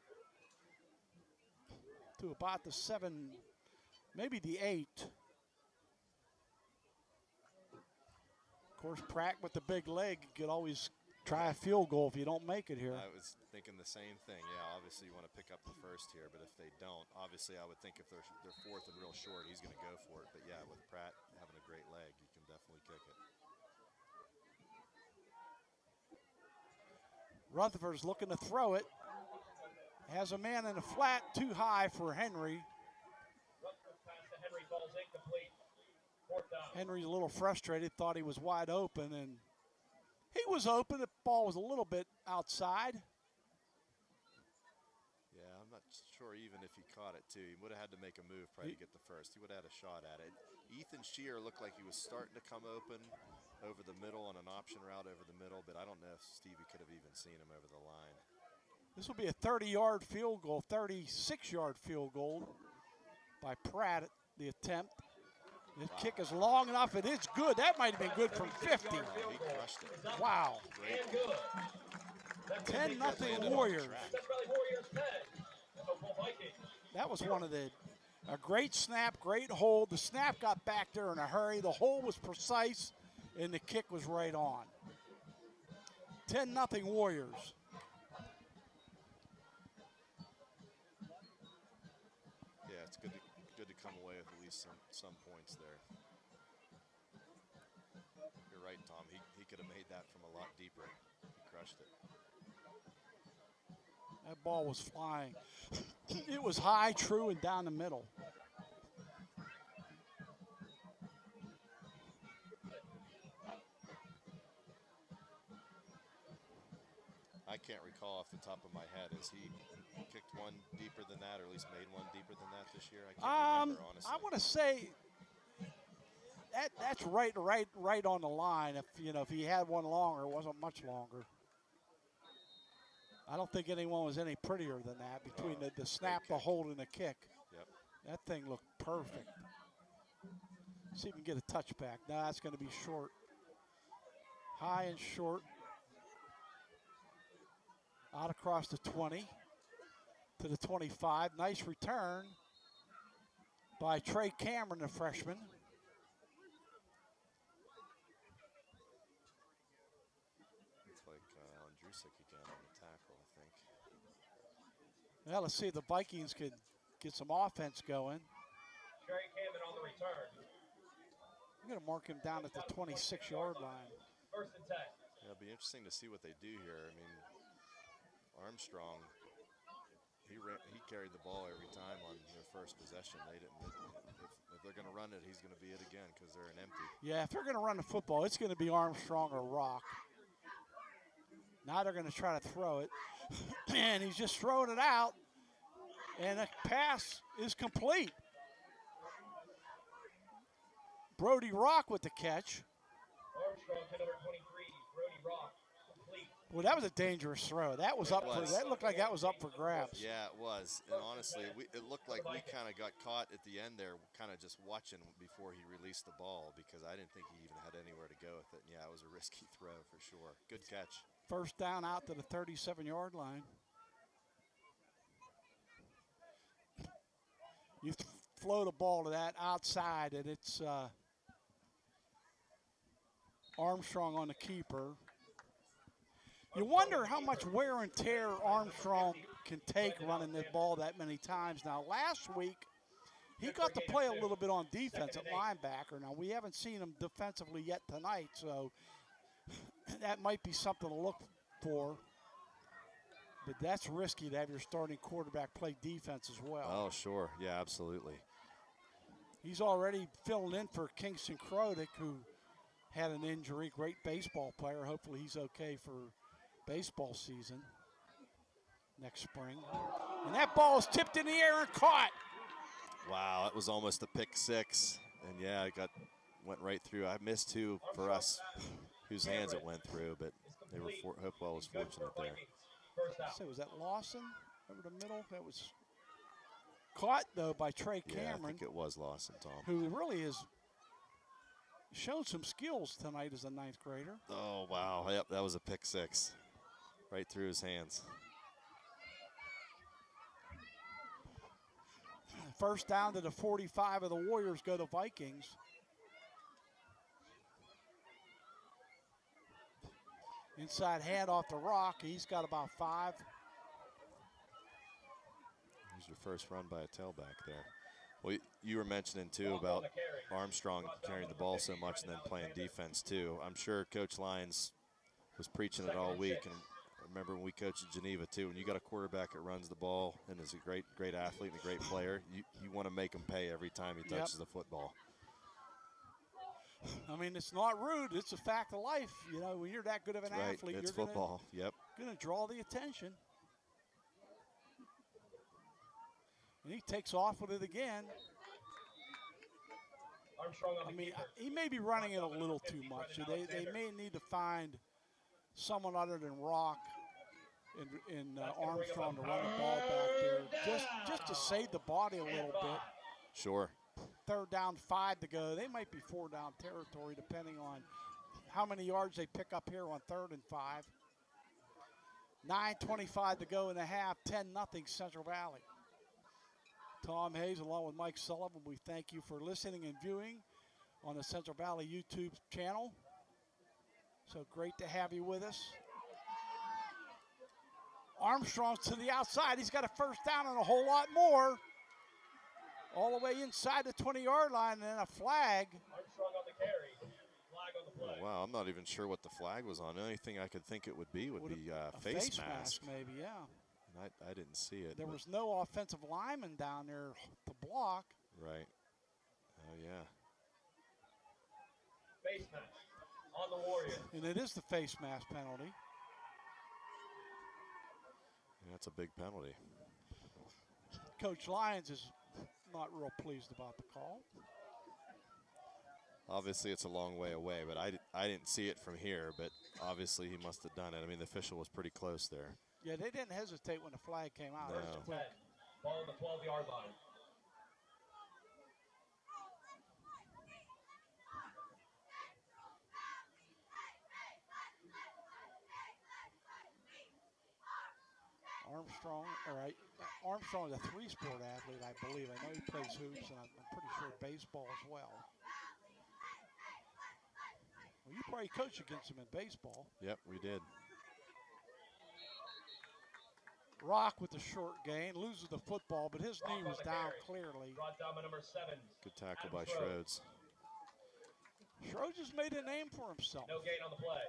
Speaker 3: to about the 7, maybe the 8. Of course, Pratt with the big leg could always try a field goal if you don't make it here.
Speaker 4: I was thinking the same thing. Yeah, obviously you want to pick up the first here, but if they don't, obviously I would think if they're 4th and real short, he's going to go for it. But yeah, with Pratt having a great leg, you can definitely kick it.
Speaker 3: Rutherford's looking to throw it. Has a man in the flat, too high for Henry.
Speaker 2: Rutherford's pass to Henry falls incomplete. 4th down.
Speaker 3: Henry's a little frustrated, thought he was wide open, and he was open. The ball was a little bit outside.
Speaker 4: Yeah, I'm not sure even if he caught it, too. He would have had to make a move probably to get the first. He would have had a shot at it. Ethan Shear looked like he was starting to come open over the middle on an option route over the middle, but I don't know if Stevie could have even seen him over the line.
Speaker 3: This will be a 30-yard field goal, 36-yard field goal by Pratt, the attempt. The kick is long enough. It is good. That might have been good from 50.
Speaker 4: Oh, he crushed it.
Speaker 3: Wow.
Speaker 4: Great.
Speaker 2: And good.
Speaker 3: 10-0 Warriors.
Speaker 2: Central Valley Warriors 10. Hopewell Vikings.
Speaker 3: That was one of a great snap, great hold. The snap got back there in a hurry. The hold was precise, and the kick was right on. 10-0 Warriors.
Speaker 4: Yeah, it's good to come away with at least some points there. You're right, Tom. He could have made that from a lot deeper. He crushed it.
Speaker 3: That ball was flying. It was high, true, and down the middle.
Speaker 4: I can't recall off the top of my head. Has he kicked one deeper than that, or at least made one deeper than that this year? I can't remember, honestly.
Speaker 3: I want to say that's right on the line. If he had one longer, it wasn't much longer. I don't think anyone was any prettier than that between the snap, the hold, and the kick.
Speaker 4: Yep.
Speaker 3: That thing looked perfect. See if we can get a touchback. No, that's going to be short. High and short. Out across the 20 to the 25. Nice return by Trey Cameron, the freshman.
Speaker 4: It's like Andrusik again on the tackle, I think.
Speaker 3: Well, let's see if the Vikings could get some offense going.
Speaker 2: Trey Cameron on the return.
Speaker 3: I'm going to mark him down at the 26-yard line.
Speaker 2: 1st and 10.
Speaker 4: Yeah, it'll be interesting to see what they do here. I mean, Armstrong, he carried the ball every time on their first possession. They didn't. If they're going to run it, he's going to be it again because they're an empty.
Speaker 3: Yeah, if they're going to run the football, it's going to be Armstrong or Rock. Now they're going to try to throw it, and he's just throwing it out, and the pass is complete. Brody Rock with the catch.
Speaker 2: Armstrong to number 23, Brody Rock. Complete.
Speaker 3: Well, that was a dangerous throw. That was up for. That looked like that was up for grabs.
Speaker 4: Yeah, it was. And honestly, it looked like we kind of got caught at the end there, kind of just watching before he released the ball because I didn't think he even had anywhere to go with it. And yeah, it was a risky throw for sure. Good catch.
Speaker 3: First down out to the 37-yard line. You float a ball to that outside, and it's Armstrong on the keeper. You wonder how much wear and tear Armstrong can take running the ball that many times. Now, last week, he got to play a little bit on defense at linebacker. Now, we haven't seen him defensively yet tonight, so that might be something to look for. But that's risky to have your starting quarterback play defense as well.
Speaker 4: Oh, sure. Yeah, absolutely.
Speaker 3: He's already filling in for Kingston Krodick, who had an injury. Great baseball player. Hopefully he's okay for baseball season next spring. And that ball is tipped in the air and caught.
Speaker 4: Wow, that was almost a pick six. And yeah, it went right through. I missed two for us whose hands it went through, but they were Hopewell was fortunate there.
Speaker 3: So was that Lawson over the middle? That was caught though by Trey Cameron.
Speaker 4: Yeah, I think it was Lawson, Tom.
Speaker 3: Who really has shown some skills tonight as a 9th grader.
Speaker 4: Oh wow! Yep, that was a pick 6, right through his hands.
Speaker 3: First down to the 45 of the Warriors go to Vikings. Inside handoff to Rock. He's got about 5.
Speaker 4: Here's your first run by a tailback there. Well, you were mentioning too about Armstrong carrying the ball so much and then playing defense too. I'm sure Coach Lyons was preaching it all week. And I remember when we coached at Geneva too, when you got a quarterback that runs the ball and is a great athlete and a great player, you want to make him pay every time he touches the football.
Speaker 3: I mean, it's not rude. It's a fact of life. You know, when you're that good of an athlete,
Speaker 4: it's
Speaker 3: you're
Speaker 4: football.
Speaker 3: Going to draw the attention. And he takes off with it again. I mean, he may be running it a little too much. They may need to find someone other than Rock and Armstrong to run the ball back there, just to save the body a little bit.
Speaker 4: Sure.
Speaker 3: 3rd down, 5 to go. They might be 4 down territory depending on how many yards they pick up here on 3rd and 5. 9:25 to go in the half, 10-0 Central Valley. Tom Hayes along with Mike Sullivan, we thank you for listening and viewing on the Central Valley YouTube channel. So great to have you with us. Armstrong's to the outside. He's got a first down and a whole lot more. All the way inside the 20-yard line and then a flag.
Speaker 2: Armstrong on the carry. Flag on the play.
Speaker 4: Oh, wow, I'm not even sure what the flag was on. The only thing I could think it would be
Speaker 3: a
Speaker 4: face mask.
Speaker 3: Maybe, yeah.
Speaker 4: I didn't see it.
Speaker 3: There was no offensive lineman down there to block.
Speaker 4: Right. Oh, yeah.
Speaker 2: Face mask on the Warriors.
Speaker 3: And it is the face mask penalty.
Speaker 4: Yeah, that's a big penalty.
Speaker 3: Coach Lyons is not real pleased about the call.
Speaker 4: Obviously, it's a long way away, but I didn't see it from here, but obviously he must have done it. I mean, the official was pretty close there.
Speaker 3: Yeah, they didn't hesitate when the flag came out.
Speaker 4: No.
Speaker 3: It was quick.
Speaker 2: Ball on the 12-yard line.
Speaker 3: Armstrong is a 3-sport athlete, I believe. I know he plays hoops, and I'm pretty sure baseball as well. Well, you probably coached against him in baseball.
Speaker 4: Yep, we did.
Speaker 3: Rock with the short gain, loses the football, but his knee was down clearly.
Speaker 2: Brought down by number 7.
Speaker 4: Good tackle by Schroeds.
Speaker 3: Schroeds just made a name for himself.
Speaker 2: No gain on the play.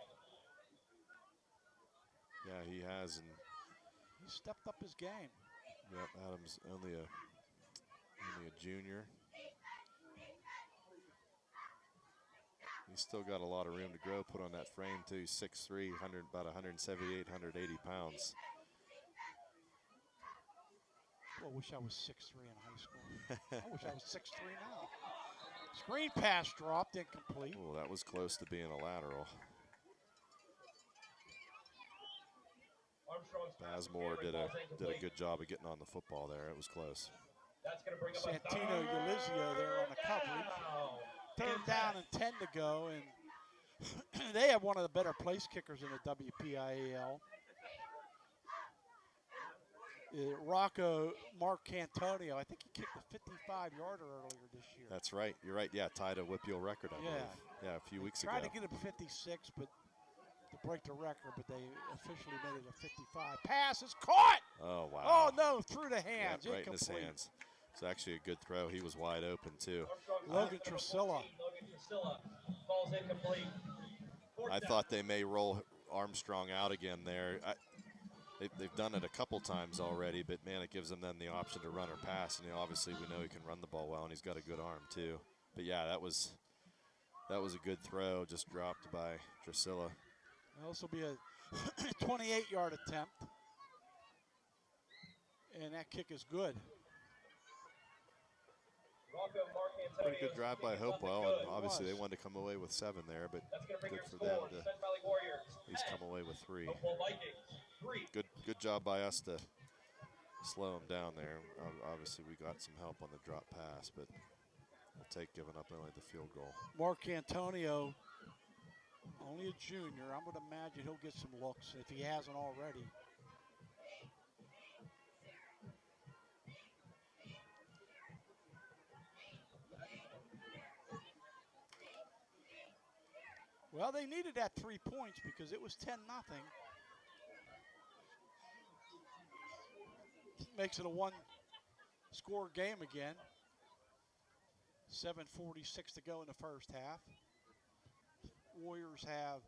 Speaker 4: Yeah, he has, and
Speaker 3: he stepped up his game.
Speaker 4: Yep, Adams only a junior. He's still got a lot of room to grow. Put on that frame too. 6'3", about 178, 180 pounds.
Speaker 3: I wish I was 6'3" in high school. I wish I was 6'3" now. Screen pass dropped, incomplete.
Speaker 4: Oh, that was close to being a lateral. Basmore did a good job of getting on the football there. It was close.
Speaker 2: That's going to bring up
Speaker 3: Santino Ulizio there on the coverage. 3rd down and 10 to go, and they have one of the better place kickers in the WPIAL. Rocco Marcantonio, I think he kicked a 55-yarder earlier this year.
Speaker 4: That's right. You're right. Yeah, tied a Whippeal record, I believe. Yeah, a few weeks ago.
Speaker 3: Tried to get him 56, but to break the record, but they officially made it a 55. Pass is caught.
Speaker 4: Oh, wow.
Speaker 3: Oh, no, through the hands.
Speaker 4: Yeah, right in his hands. It's actually a good throw. He was wide open, too.
Speaker 3: Logan Tresilla
Speaker 2: falls incomplete.
Speaker 4: I thought they may roll Armstrong out again there. They've done it a couple times already, but, man, it gives them then the option to run or pass. And obviously we know he can run the ball well, and he's got a good arm, too. But, yeah, that was a good throw, just dropped by Drusilla.
Speaker 3: This will be a 28-yard attempt. And that kick is good.
Speaker 4: Pretty good drive by Hopewell, and obviously they wanted to come away with 7 there, but good for them to at least come away with 3. Good job by us to slow them down there. Obviously we got some help on the drop pass, but we'll take giving up only the field goal.
Speaker 3: Mark Antonio, only a junior. I'm going to imagine he'll get some looks if he hasn't already. Well, they needed that 3 points because it was 10-0. Makes it a 1-score game again. 7:46 to go in the first half. Warriors have,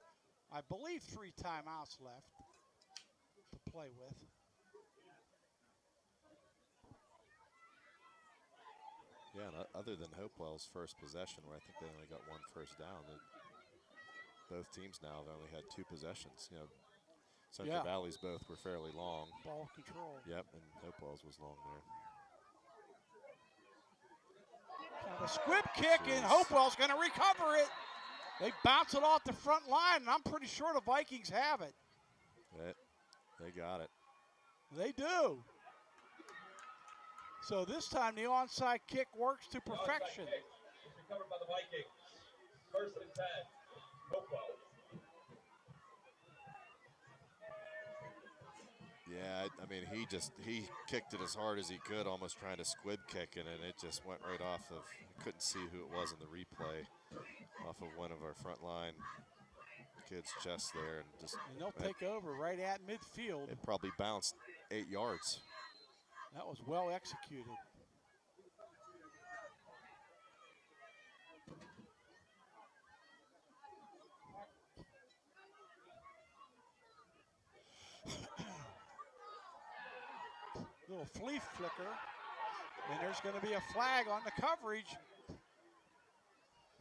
Speaker 3: I believe, 3 timeouts left to play with.
Speaker 4: Yeah, and other than Hopewell's first possession, where I think they only got 1 first down, both teams now have only had 2 possessions. You know, Central Valley's both were fairly long.
Speaker 3: Ball control.
Speaker 4: Yep, and Hopewell's was long there.
Speaker 3: A squib kick, and Hopewell's going to recover it. They bounce it off the front line, and I'm pretty sure the Vikings have it.
Speaker 4: They got it.
Speaker 3: They do. So this time the onside kick works to perfection.
Speaker 2: It's recovered by the Vikings. First and 10. Hopewell.
Speaker 4: Yeah, I mean, he kicked it as hard as he could, almost trying to squib kick it, and it just went right off of, you couldn't see who it was in the replay, off of one of our front line kids' chest there.
Speaker 3: And they'll take over right at midfield.
Speaker 4: It probably bounced 8 yards.
Speaker 3: That was well executed. Little flea flicker, and there's going to be a flag on the coverage.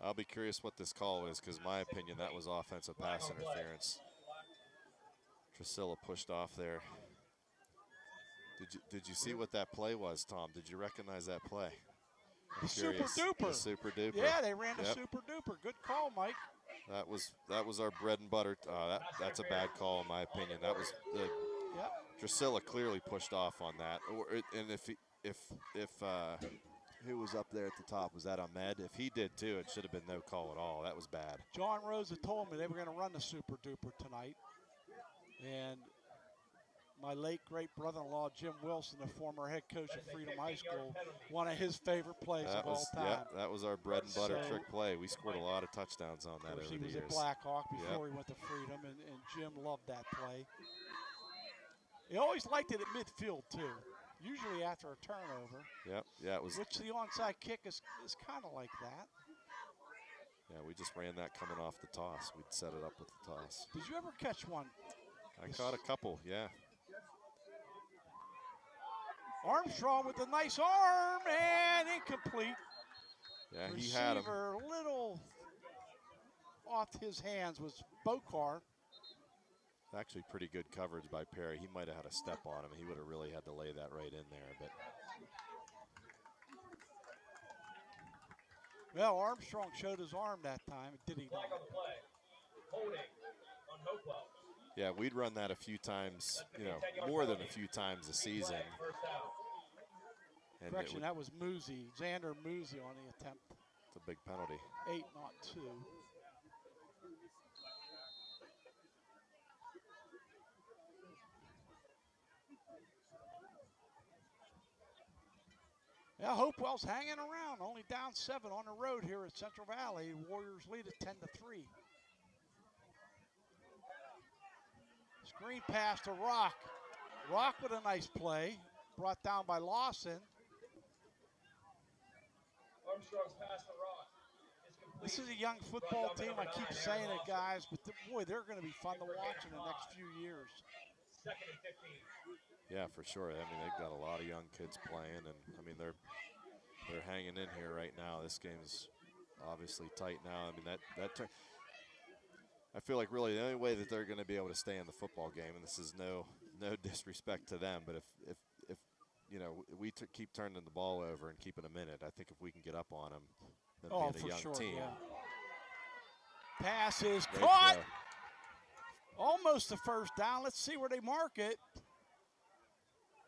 Speaker 4: I'll be curious what this call is, because in my opinion, that was offensive pass interference. Drusilla pushed off there. Did you see what that play was, Tom? Did you recognize that play?
Speaker 3: Super duper.
Speaker 4: The super duper.
Speaker 3: Yeah, they ran the super duper. Good call, Mike.
Speaker 4: That was our bread and butter. That's a bad call in my opinion. That was the.
Speaker 3: Yep.
Speaker 4: Drusilla clearly pushed off on that. And if who was up there at the top, was that Ahmed? If he did too, it should have been no call at all. That was bad.
Speaker 3: John Rosa told me they were going to run the super duper tonight, and my late great brother-in-law Jim Wilson, the former head coach of Freedom High School, one of his favorite plays of all time.
Speaker 4: Yeah, that was our bread and butter trick play. We scored a lot of touchdowns on that over the years.
Speaker 3: He was at Blackhawk before he went to Freedom, and Jim loved that play. He always liked it at midfield too, usually after a turnover.
Speaker 4: Yep, yeah, it was.
Speaker 3: Which the onside kick is kind of like that.
Speaker 4: Yeah, we just ran that coming off the toss. We'd set it up with the toss.
Speaker 3: Did you ever catch one?
Speaker 4: I caught a couple, yeah.
Speaker 3: Armstrong with a nice arm, and incomplete.
Speaker 4: Yeah, he
Speaker 3: Receiver,
Speaker 4: had him.
Speaker 3: Little off his hands was Bokar.
Speaker 4: Actually pretty good coverage by Perry. He might have had a step on him. He would have really had to lay that right in there. But
Speaker 3: well, Armstrong showed his arm that time, did he not?
Speaker 4: Yeah, we'd run that a few times, more than a few times a season. And
Speaker 3: correction, that was Muzi, Xander Muzi on the attempt.
Speaker 4: It's a big penalty.
Speaker 3: 8, not 2. Yeah, Hopewell's hanging around, only down 7 on the road here at Central Valley. Warriors lead at 10-3. Screen pass to Rock. Rock with a nice play, brought down by Lawson.
Speaker 2: Armstrong's pass to Rock.
Speaker 3: This is a young football team. I keep saying it, guys, but boy, they're going to be fun to watch in the next few years.
Speaker 2: Second and 15.
Speaker 4: Yeah, for sure. I mean, they've got a lot of young kids playing, and I mean they're hanging in here right now. This game's obviously tight now. I mean I feel like really the only way that they're going to be able to stay in the football game, and this is no disrespect to them, but if you know, we keep turning the ball over and keeping them in it. I think if we can get up on them, them
Speaker 3: Oh,
Speaker 4: being
Speaker 3: for
Speaker 4: a young
Speaker 3: sure,
Speaker 4: team.
Speaker 3: yeah. Pass is
Speaker 4: Great
Speaker 3: caught.
Speaker 4: throw.
Speaker 3: Almost the first down. Let's see where they mark it.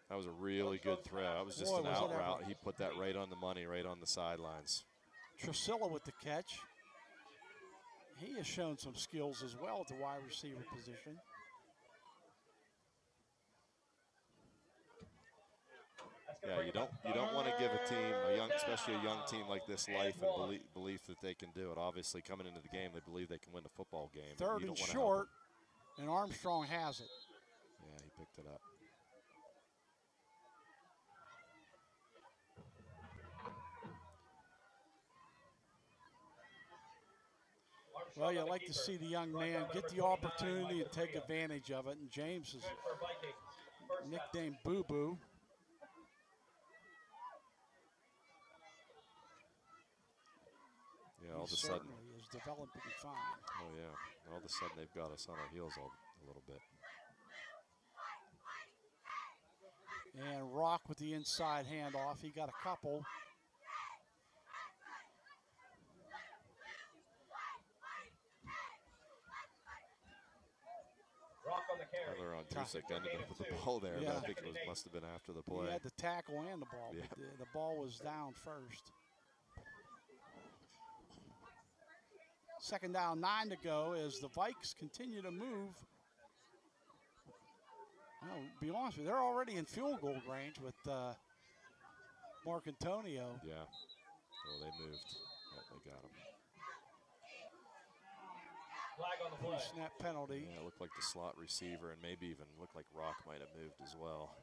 Speaker 4: That was a really good throw. That was just
Speaker 3: Boy,
Speaker 4: an
Speaker 3: was it
Speaker 4: out
Speaker 3: ever.
Speaker 4: route. He put that right on the money, right on the sidelines.
Speaker 3: Trisilla with the catch. He has shown some skills as well at the wide receiver position.
Speaker 4: Yeah, you don't want to give a team, especially a young team like this, life and belief that they can do it. Obviously, coming into the game, they believe they can win the football game.
Speaker 3: Third and short, and Armstrong has it.
Speaker 4: Yeah, he picked it up.
Speaker 3: Well, you like to see the young man get the opportunity and take advantage of it. And James is nicknamed Boo Boo.
Speaker 4: Yeah, all of a sudden
Speaker 3: is developing fine.
Speaker 4: Oh yeah, all of a sudden they've got us on our heels a little bit.
Speaker 3: And Rock with the inside handoff. He got a couple.
Speaker 2: Rock on the carry.
Speaker 4: They're on Dusek ended up with the ball there,
Speaker 3: Yeah.
Speaker 4: but I think it must have been after the play.
Speaker 3: He had the tackle and the ball,
Speaker 4: Yeah.
Speaker 3: but the ball was down first. Second down, 9 to go as the Vikes continue to move. Well, be honest with you, they're already in field goal range with Mark Antonio.
Speaker 4: Yeah. Oh, they moved. Yeah, they got him.
Speaker 2: Flag on the play.
Speaker 3: Snap penalty.
Speaker 4: Yeah, it looked like the slot receiver, and maybe even looked like Rock might have moved as well.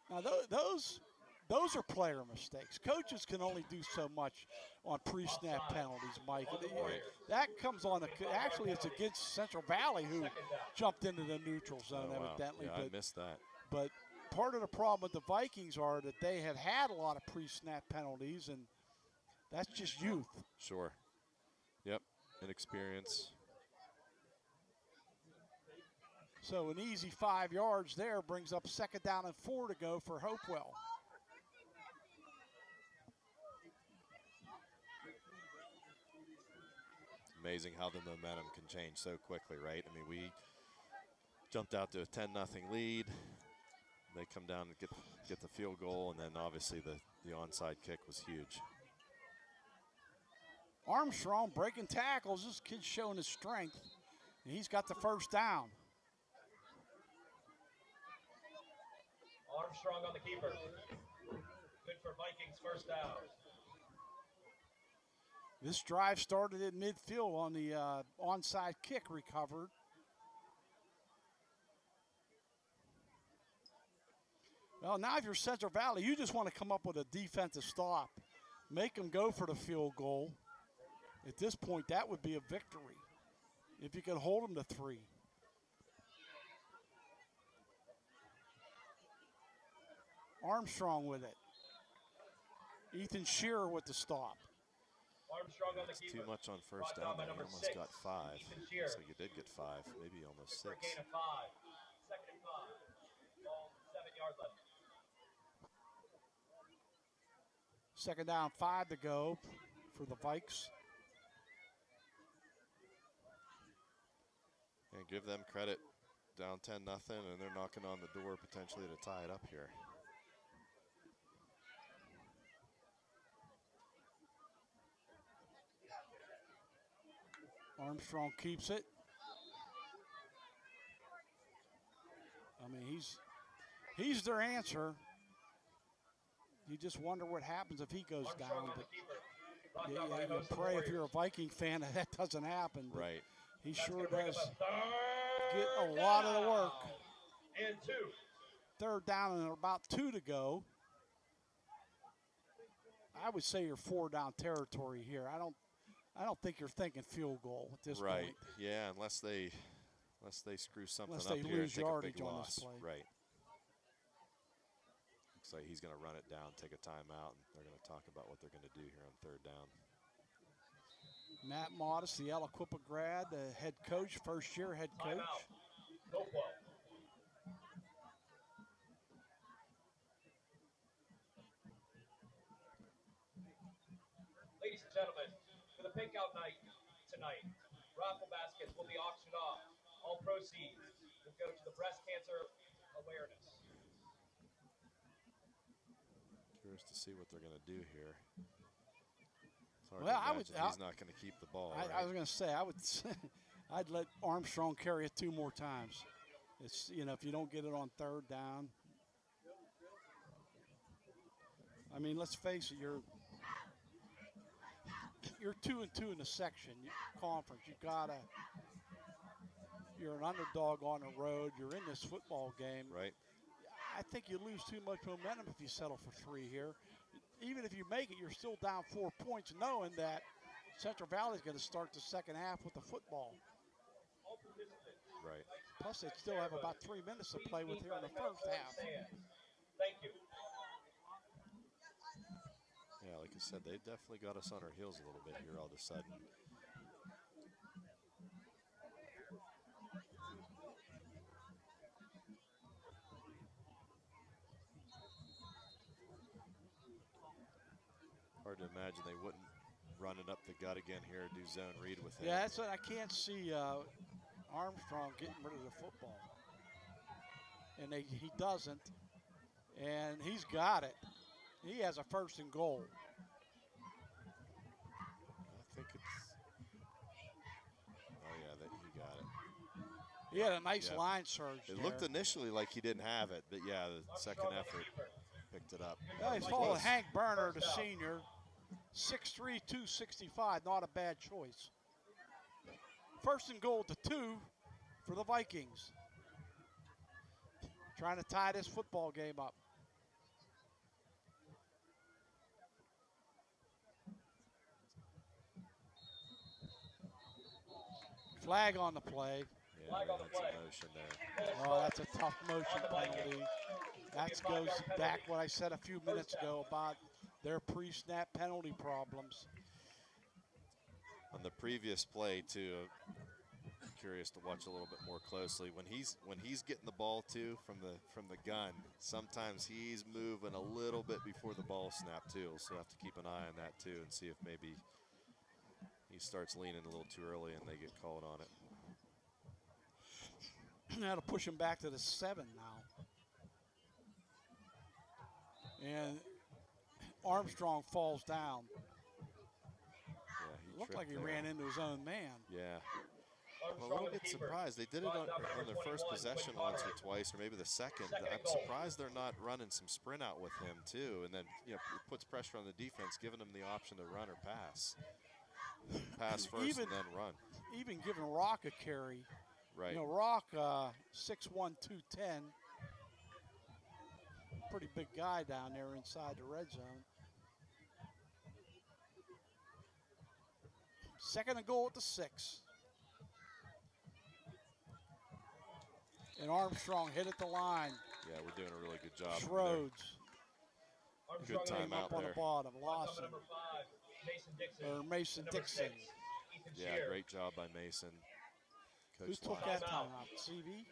Speaker 3: Now those are player mistakes. Coaches can only do so much on pre-snap penalties, Mike. That comes on actually it's against Central Valley who jumped into the neutral zone evidently.
Speaker 4: Yeah, I missed that.
Speaker 3: But part of the problem with the Vikings are that they have had a lot of pre-snap penalties, and that's just youth.
Speaker 4: Sure. Yep, inexperience.
Speaker 3: So an easy 5 yards there brings up second down and 4 to go for Hopewell.
Speaker 4: Amazing how the momentum can change so quickly, right? I mean, we jumped out to a 10-0 lead. They come down and get the field goal, and then obviously the onside kick was huge.
Speaker 3: Armstrong breaking tackles. This kid's showing his strength. And he's got the first down.
Speaker 2: Armstrong on the keeper. Good for Vikings first down.
Speaker 3: This drive started at midfield on the onside kick recovered. Well, now if you're Central Valley, you just want to come up with a defensive stop. Make them go for the field goal. At this point, that would be a victory if you could hold them to 3. Armstrong with it. Ethan Shearer with the stop.
Speaker 2: Armstrong on the
Speaker 4: It's
Speaker 2: keeper.
Speaker 4: too much on first down. There. You almost got 5. Looks like you did get 5, maybe almost 6.
Speaker 2: For a gain of 5. Second and 5. Ball 7 yards left.
Speaker 3: Second down, 5 to go for the Vikes.
Speaker 4: And give them credit. Down 10-0, and they're knocking on the door potentially to tie it up here.
Speaker 3: Armstrong keeps it. I mean, he's their answer. You just wonder what happens if he goes down. But you pray if you're a Viking fan that doesn't happen. But
Speaker 4: right.
Speaker 3: He sure does get a lot of the work.
Speaker 2: And 2.
Speaker 3: Third down and about 2 to go. I would say you're 4 down territory here. I don't think you're thinking field goal at this point.
Speaker 4: Right. Yeah, unless they screw something
Speaker 3: Unless
Speaker 4: up
Speaker 3: they
Speaker 4: here and
Speaker 3: lose
Speaker 4: take a
Speaker 3: yardage
Speaker 4: big
Speaker 3: on
Speaker 4: loss.
Speaker 3: this play.
Speaker 4: Right. Looks like he's going to run it down, take a timeout, and they're going to talk about what they're going to do here on third down.
Speaker 3: Matt Modest, the Aliquippa grad, the head coach, first-year head coach.
Speaker 2: Hopewell. takeout night tonight. Raffle baskets will be auctioned off. All proceeds will go to the breast cancer awareness.
Speaker 4: Curious to see what they're going to do here. It's hard
Speaker 3: Well,
Speaker 4: to imagine he's not going to keep the ball.
Speaker 3: I was going to say, I'd let Armstrong carry it 2 more times. It's, you know, if you don't get it on 3rd down. I mean, let's face it, you're 2-2 in the section conference. You're an underdog on the road. You're in this football game.
Speaker 4: Right.
Speaker 3: I think you lose too much momentum if you settle for 3 here. Even if you make it, you're still down 4 points, knowing that Central Valley is going to start the second half with the football.
Speaker 4: Right.
Speaker 3: Plus, they still have about 3 minutes to play with here in the first half.
Speaker 2: Thank you.
Speaker 4: Yeah, like I said, they definitely got us on our heels a little bit here all of a sudden. Hard to imagine they wouldn't run it up the gut again here, do zone read with him.
Speaker 3: Yeah, that's what I can't see Armstrong getting rid of the football. And he doesn't. And he's got it. He has a 1st and goal.
Speaker 4: I think it's, oh yeah, he got it.
Speaker 3: He had a nice line surge
Speaker 4: It
Speaker 3: there.
Speaker 4: looked initially like he didn't have it, but yeah, the second effort picked it up.
Speaker 3: Yeah, he's following Hank Berner, the senior. 6'3", 265, not a bad choice. 1st and goal to 2 for the Vikings. Trying to tie this football game up. Flag on the play.
Speaker 4: Yeah, that's a motion there.
Speaker 3: Oh, that's a tough motion penalty. That goes back what I said a few minutes ago about their pre-snap penalty problems.
Speaker 4: On the previous play too, curious to watch a little bit more closely. When he's getting the ball too from the gun, sometimes he's moving a little bit before the ball snap too. So have to keep an eye on that too and see if maybe he starts leaning a little too early and they get called on it.
Speaker 3: That'll push him back to the 7 now. And Armstrong falls down.
Speaker 4: Yeah,
Speaker 3: Looked like he ran into his own man.
Speaker 4: Yeah. I'm a little bit surprised. They did it on their first possession once or twice, or maybe the second. I'm surprised they're not running some sprint out with him too, and then it puts pressure on the defense, giving them the option to run or pass. Pass first and then run.
Speaker 3: Even giving Rock a carry.
Speaker 4: Right.
Speaker 3: You know, Rock, 6'1", 210. Pretty big guy down there inside the red zone. 2nd and goal at the 6. And Armstrong hit at the line.
Speaker 4: Yeah, we're doing a really good job.
Speaker 3: Schroeds.
Speaker 4: Good timeout
Speaker 3: up on
Speaker 4: there.
Speaker 3: the bottom. Lawson. Or Mason Dixon.
Speaker 4: Yeah, great job by Mason.
Speaker 3: Who took that timeout? CV?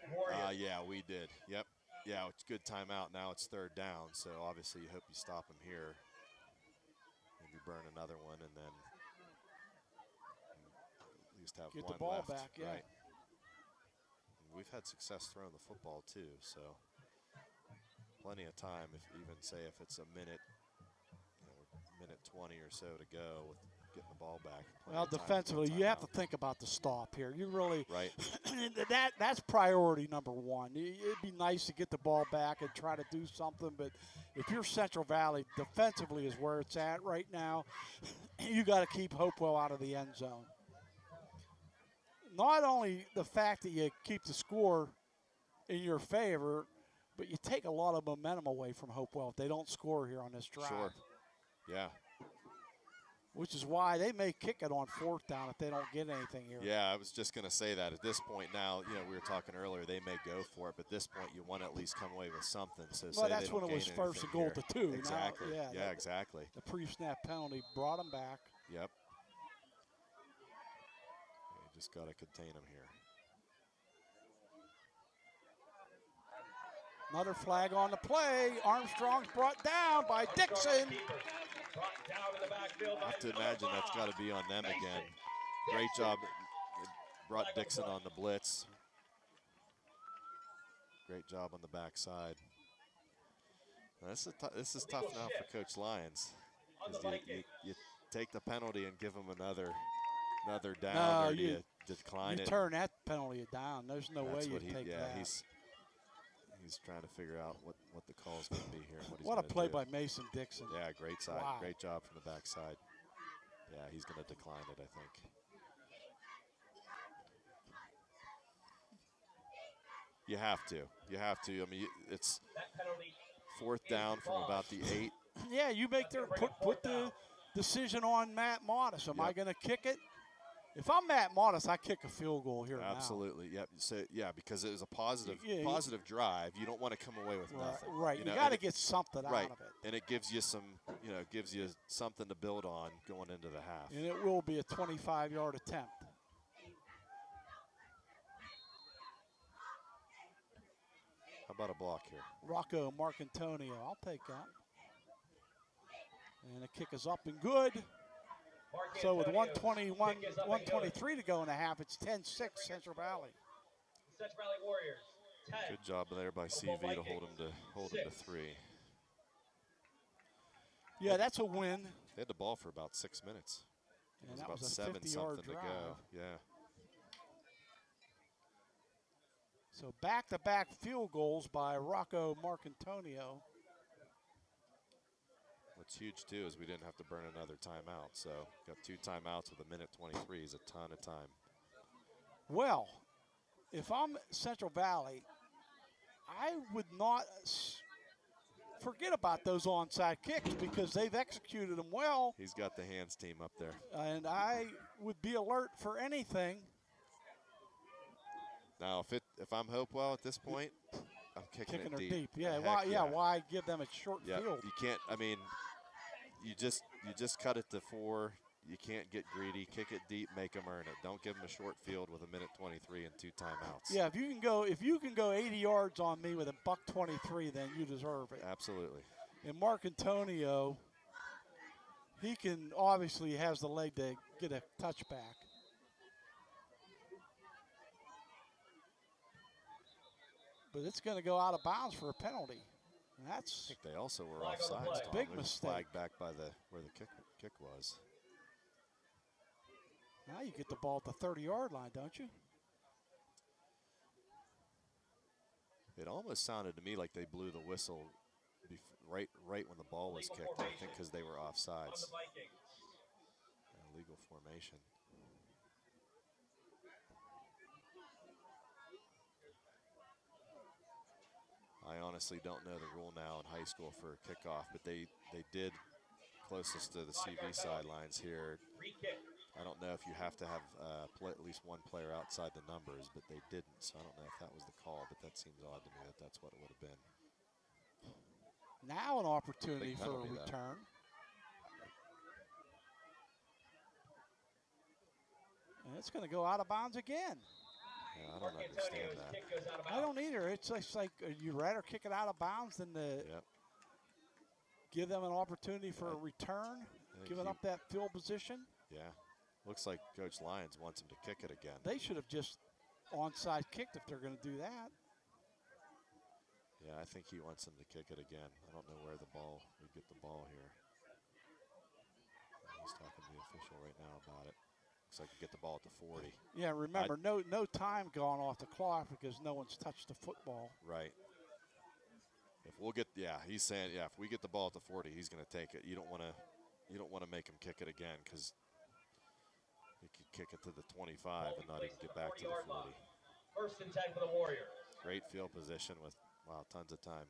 Speaker 4: Yeah, we did. Yep. Yeah, it's good timeout. Now it's 3rd down, so obviously you hope you stop him here. Maybe burn another one and then at least have
Speaker 3: get
Speaker 4: one
Speaker 3: the ball
Speaker 4: left.
Speaker 3: back, yeah.
Speaker 4: Right. We've had success throwing the football too, so plenty of time. If it's a minute, minute 20 or so to go with getting the ball back.
Speaker 3: Well, defensively, you have to think about the stop here. You really,
Speaker 4: right.
Speaker 3: that's priority number 1. It'd be nice to get the ball back and try to do something, but if you're Central Valley, defensively is where it's at right now. You got to keep Hopewell out of the end zone. Not only the fact that you keep the score in your favor, but you take a lot of momentum away from Hopewell if they don't score here on this drive.
Speaker 4: Sure. Yeah.
Speaker 3: Which is why they may kick it on 4th down if they don't get anything here.
Speaker 4: Yeah, I was just going to say that. At this point now, we were talking earlier, they may go for it, but at this point you want to at least come away with something. So
Speaker 3: well, that's when it was 1st and goal to 2.
Speaker 4: Exactly.
Speaker 3: Now,
Speaker 4: yeah, exactly.
Speaker 3: The pre-snap penalty brought them back.
Speaker 4: Yep. You just got to contain them here.
Speaker 3: Another flag on the play. Armstrong's brought down by Dixon.
Speaker 2: Brought down in the backfield
Speaker 4: I
Speaker 2: by
Speaker 4: have to
Speaker 2: number
Speaker 4: imagine that's
Speaker 2: 5.
Speaker 4: got to be on them
Speaker 2: Mason
Speaker 4: again. Great
Speaker 2: Dixon.
Speaker 4: job. They brought Dixon on the blitz. Great job on the backside. This is tough now for Coach Lyons,
Speaker 2: On the
Speaker 4: because
Speaker 2: Vikings.
Speaker 4: you take the penalty and give them another down,
Speaker 3: No,
Speaker 4: or do you decline
Speaker 3: you
Speaker 4: it?
Speaker 3: turn that penalty down. There's no way
Speaker 4: That's
Speaker 3: you
Speaker 4: what
Speaker 3: take that.
Speaker 4: He's trying to figure out what the call is going to be here. And
Speaker 3: What a
Speaker 4: he's
Speaker 3: play
Speaker 4: gonna do.
Speaker 3: by Mason Dixon.
Speaker 4: Yeah, great side.
Speaker 3: Wow.
Speaker 4: Great job from the backside. Yeah, he's going to decline it, I think. You have to. You have to. I mean, it's
Speaker 2: That penalty
Speaker 4: 4th down from about the 8.
Speaker 3: Yeah, you make their put the decision on Matt Modis. Am I
Speaker 4: Yep.
Speaker 3: going to kick it? If I'm Matt Modis, I kick a field goal here
Speaker 4: Absolutely. Yep. So yeah, because it was a positive
Speaker 3: Yeah,
Speaker 4: positive drive. You don't want to come away with
Speaker 3: now.
Speaker 4: nothing.
Speaker 3: Right. You
Speaker 4: know,
Speaker 3: got
Speaker 4: and
Speaker 3: to
Speaker 4: it-
Speaker 3: get something
Speaker 4: right.
Speaker 3: out of it.
Speaker 4: And it gives you gives you something to build on going into the half.
Speaker 3: And it will be a 25-yard attempt.
Speaker 4: How about a block here?
Speaker 3: Rocco Marcantonio, I'll take that. And the kick is up and good. So with 123 to go in the half, it's 10-6 Central Valley.
Speaker 2: Central Valley Warriors 10.
Speaker 4: Good job there by CV to hold him to 3.
Speaker 3: Yeah, that's a win.
Speaker 4: They had the ball for about 6 minutes. It
Speaker 3: And
Speaker 4: was
Speaker 3: that
Speaker 4: about
Speaker 3: was a
Speaker 4: 7
Speaker 3: 50-yard
Speaker 4: something to
Speaker 3: drive.
Speaker 4: go. Yeah.
Speaker 3: So back-to-back field goals by Rocco Marcantonio.
Speaker 4: What's huge too is we didn't have to burn another timeout. So got 2 timeouts with 1:23 is a ton of time.
Speaker 3: Well, if I'm Central Valley, I would not forget about those onside kicks because they've executed them well,
Speaker 4: He's got the hands team up there.
Speaker 3: and I would be alert for anything.
Speaker 4: Now, if I'm Hopewell at this point, I'm kicking
Speaker 3: her
Speaker 4: it
Speaker 3: deep. Yeah,
Speaker 4: Heck
Speaker 3: why give them a short
Speaker 4: Yeah,
Speaker 3: field?
Speaker 4: you can't. I mean, you just cut it to 4. You can't get greedy. Kick it deep, make them earn it. Don't give them a short field with 1:23 and 2 timeouts.
Speaker 3: Yeah, if you can go 80 yards on me with a $1.23, then you deserve it.
Speaker 4: Absolutely.
Speaker 3: And Marcantonio, he can obviously has the leg to get a touchback. But it's going to go out of bounds for a penalty. And
Speaker 4: I
Speaker 3: that's
Speaker 4: think they also were
Speaker 2: Flag on the
Speaker 4: offsides.
Speaker 2: play.
Speaker 4: Tom.
Speaker 3: Big
Speaker 4: It was
Speaker 3: mistake.
Speaker 4: flagged back by where the kick was.
Speaker 3: now you get the ball at the 30-yard line, don't you?
Speaker 4: It almost sounded to me like they blew the whistle right when the ball was kicked. I think because they were
Speaker 2: On
Speaker 4: offsides.
Speaker 2: the Vikings.
Speaker 4: Illegal formation. I honestly don't know the rule now in high school for a kickoff, but they did closest to the CV sidelines here.
Speaker 2: Free kick.
Speaker 4: I don't know if you have to have at least one player outside the numbers, but they didn't. So I don't know if that was the call, but that seems odd to me that that's what it would have been.
Speaker 3: Now an opportunity
Speaker 4: Big
Speaker 3: for a
Speaker 4: penalty, though.
Speaker 3: return. And it's going to go out of bounds again.
Speaker 4: Yeah, I don't understand
Speaker 2: Marcantonio's
Speaker 4: that.
Speaker 2: kick goes out of
Speaker 3: I
Speaker 2: bounds.
Speaker 3: don't either. It's like you'd rather kick it out of bounds than to
Speaker 4: Yep.
Speaker 3: give them an opportunity for a return,
Speaker 4: think
Speaker 3: giving
Speaker 4: he-
Speaker 3: up that field position.
Speaker 4: Yeah. Looks like Coach Lyons wants him to kick it again.
Speaker 3: They should have just onside kicked if they're going to do that.
Speaker 4: Yeah, I think he wants him to kick it again. I don't know where we get the ball here. He's talking to the official right now about it. Looks like we get the ball at the 40.
Speaker 3: Yeah, remember, no time gone off the clock because no one's touched the football.
Speaker 4: Right. He's saying, if we get the ball at the 40, he's going to take it. You don't want to make him kick it again because he could kick it to the 25 and not even get back to the 40.
Speaker 2: 1st and 10 for the Warriors.
Speaker 4: Great field position with, tons of time.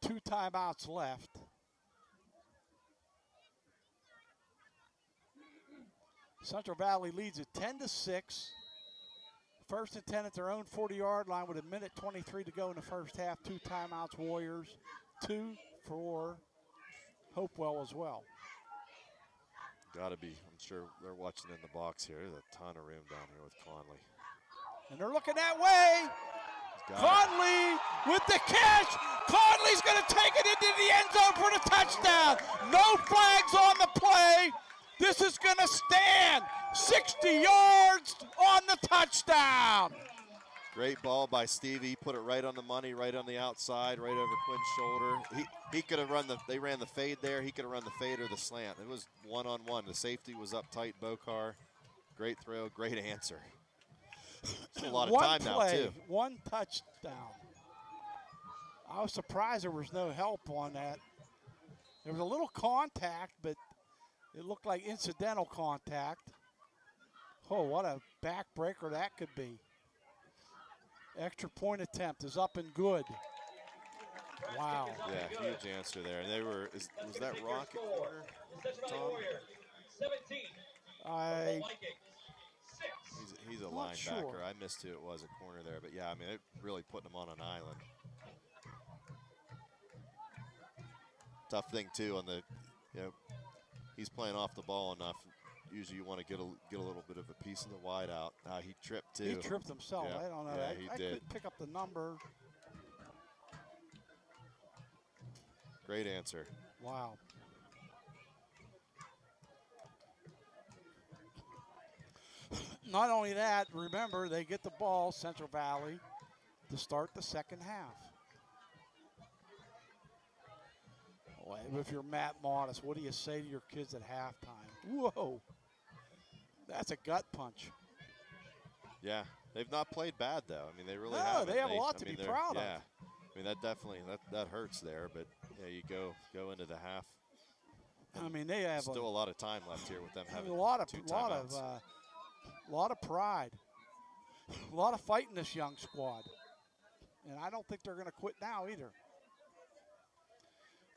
Speaker 3: 2 timeouts left. Central Valley leads it 10-6. 1st and 10 at their own 40-yard line with 1:23 to go in the first half. 2 timeouts, Warriors. 2 for Hopewell as well.
Speaker 4: Got to be. I'm sure they're watching in the box here. There's a ton of room down here with Conley.
Speaker 3: And they're looking that way. Conley with the catch. Conley's going to take it into the end zone for the touchdown. No flags on the play. This is going to stand 60 yards on the touchdown.
Speaker 4: Great ball by Stevie. He put it right on the money, right on the outside, right over Quinn's shoulder. He could have run they ran the fade there. He could have run the fade or the slant. It was one-on-one. The safety was up tight, Bokar. Great throw, great answer. It's a lot of time now, too.
Speaker 3: One touchdown. I was surprised there was no help on that. There was a little contact, but it looked like incidental contact. Oh, what a backbreaker that could be. Extra point attempt is up and good. Wow.
Speaker 4: Yeah, huge answer there. And they were, was that Rocket corner, Tom? He's a linebacker.
Speaker 3: Sure.
Speaker 4: I missed who it was at corner there. But yeah, I mean, it really put him on an island. Tough thing, too, on the, he's playing off the ball enough. Usually you want to get a little bit of a piece of the wide out. He tripped, too.
Speaker 3: He tripped himself.
Speaker 4: Yeah.
Speaker 3: I don't know.
Speaker 4: Yeah,
Speaker 3: I couldn't pick up the number.
Speaker 4: Great answer.
Speaker 3: Wow. Not only that, remember, they get the ball, Central Valley, to start the second half. Boy, if you're Matt Modest, what do you say to your kids at halftime? Whoa. That's a gut punch.
Speaker 4: Yeah, they've not played bad, though. I mean, they really
Speaker 3: No,
Speaker 4: haven't.
Speaker 3: they have a lot to be proud of.
Speaker 4: Yeah, I mean, that definitely, that hurts there. But, yeah, you go into the half.
Speaker 3: I mean, they have
Speaker 4: still a lot of time left here with them having
Speaker 3: a lot of
Speaker 4: two timeouts.
Speaker 3: lot of pride, a lot of fight in this young squad, and I don't think they're going to quit now either.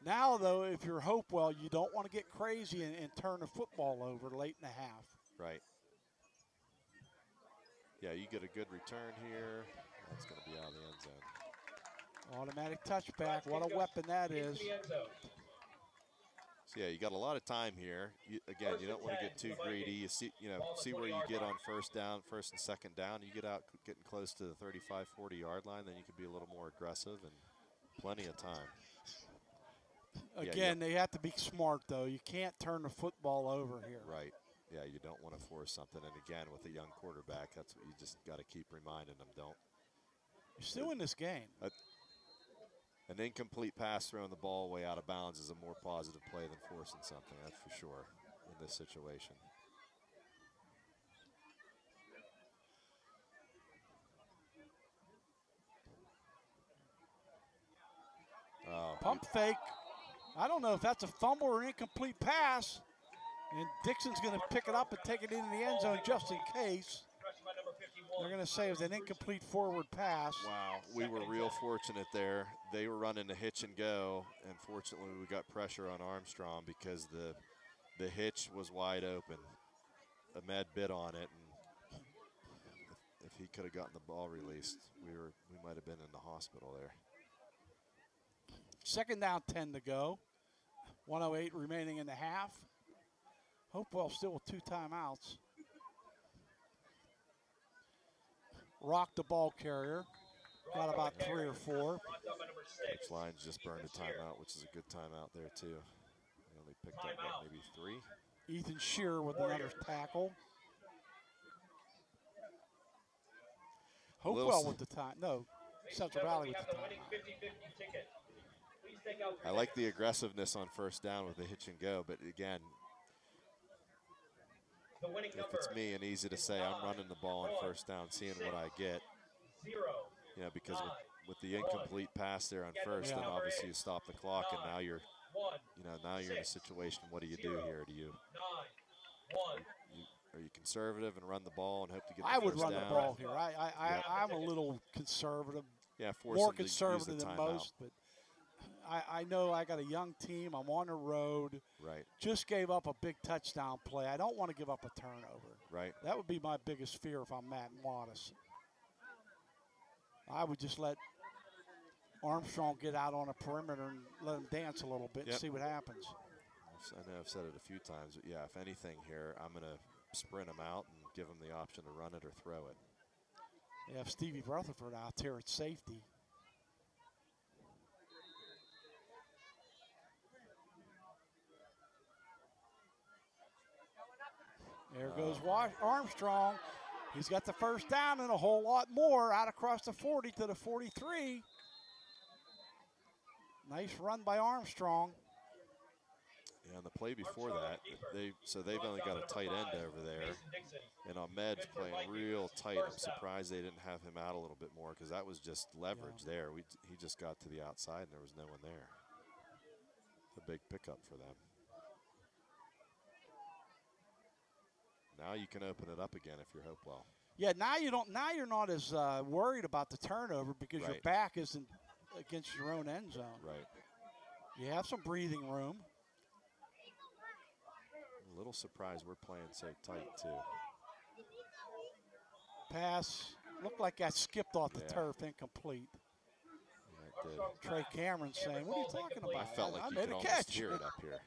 Speaker 3: Now, though, if you're Hopewell, you don't want to get crazy and turn the football over late in the half.
Speaker 4: Right. Yeah, you get a good return here. That's going to be out of the end zone.
Speaker 3: Automatic touchback. What a weapon that is.
Speaker 4: So yeah, you got a lot of time here. Again, you don't want to get too greedy. You see where you get on first and second down. You get out getting close to the 35, 40-yard line, then you can be a little more aggressive and plenty of time.
Speaker 3: Again, they have to be smart, though. You can't turn the football over here.
Speaker 4: Right. Yeah, you don't want to force something. And again, with a young quarterback, that's what you just got to keep reminding them. Don't.
Speaker 3: You're still in this game.
Speaker 4: An incomplete pass throwing the ball way out of bounds is a more positive play than forcing something, that's for sure, in this situation.
Speaker 3: Pump fake. I don't know if that's a fumble or incomplete pass. And Dixon's going to pick it up and take it into the end zone just in case. They're going to say it was an incomplete forward pass.
Speaker 4: Wow, we were real fortunate there. They were running the hitch and go, and fortunately we got pressure on Armstrong because the hitch was wide open. Ahmed bit on it, and if he could have gotten the ball released, we might have been in the hospital there.
Speaker 3: Second down, 10 to go. 1:08 remaining in the half. Hopewell still with 2 timeouts. Rock the ball carrier. Got about 3 or 4.
Speaker 4: Coach Lyons just burned a timeout, which is a good timeout there, too. They only picked up maybe 3.
Speaker 3: Ethan Shearer with another tackle. Hopewell with the time. No, Central Valley with the time.
Speaker 4: I like the aggressiveness on first down with the hitch and go, but again, if it's me and easy to say, I'm running the ball on first down, seeing what I get. Because with the incomplete pass there on first, then obviously you stop the clock, and now you're in a situation. What do you do here? Are you conservative and run the ball and hope to get the
Speaker 3: I would
Speaker 4: first
Speaker 3: run
Speaker 4: down?
Speaker 3: the ball here. I'm a little conservative.
Speaker 4: Yeah,
Speaker 3: more conservative than most, but I know I got a young team. I'm on the road.
Speaker 4: Right.
Speaker 3: Just gave up a big touchdown play. I don't want to give up a turnover.
Speaker 4: Right.
Speaker 3: That would be my biggest fear if I'm Matt Modest. I would just let Armstrong get out on a perimeter and let him dance a little bit and see what happens.
Speaker 4: I know I've said it a few times, but yeah, if anything here, I'm going to sprint him out and give him the option to run it or throw it.
Speaker 3: They have Stevie Rutherford out there at safety. There goes Armstrong. He's got the first down and a whole lot more out across the 40 to the 43. Nice run by Armstrong.
Speaker 4: Yeah, and the play before that, they've only got a tight end over there, and Ahmed's playing real tight. I'm surprised they didn't have him out a little bit more because that was just leverage there. He just got to the outside and there was no one there. A big pickup for them. Now you can open it up again if you're Hopewell.
Speaker 3: Yeah, now you don't. Now you're not as worried about the turnover because your back isn't against your own end zone.
Speaker 4: Right.
Speaker 3: You have some breathing room.
Speaker 4: A little surprised we're playing so tight too.
Speaker 3: Pass looked like that skipped off the turf, incomplete.
Speaker 4: Yeah, it did.
Speaker 3: Trey Cameron saying, "What are you talking about?
Speaker 4: I felt like
Speaker 3: I
Speaker 4: you
Speaker 3: made
Speaker 4: could
Speaker 3: a
Speaker 4: almost
Speaker 3: catch."
Speaker 4: hear it up here.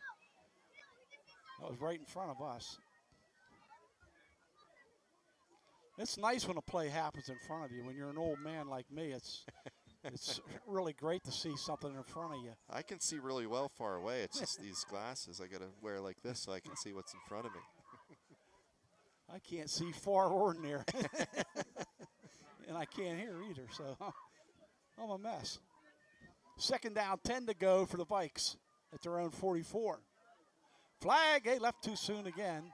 Speaker 3: That was right in front of us. It's nice when a play happens in front of you. When you're an old man like me, it's really great to see something in front of you.
Speaker 4: I can see really well far away. It's just these glasses I got to wear like this so I can see what's in front of me.
Speaker 3: I can't see far or near. And I can't hear either, so I'm a mess. Second down, 10 to go for the Vikes at their own 44. Flag, they left too soon again.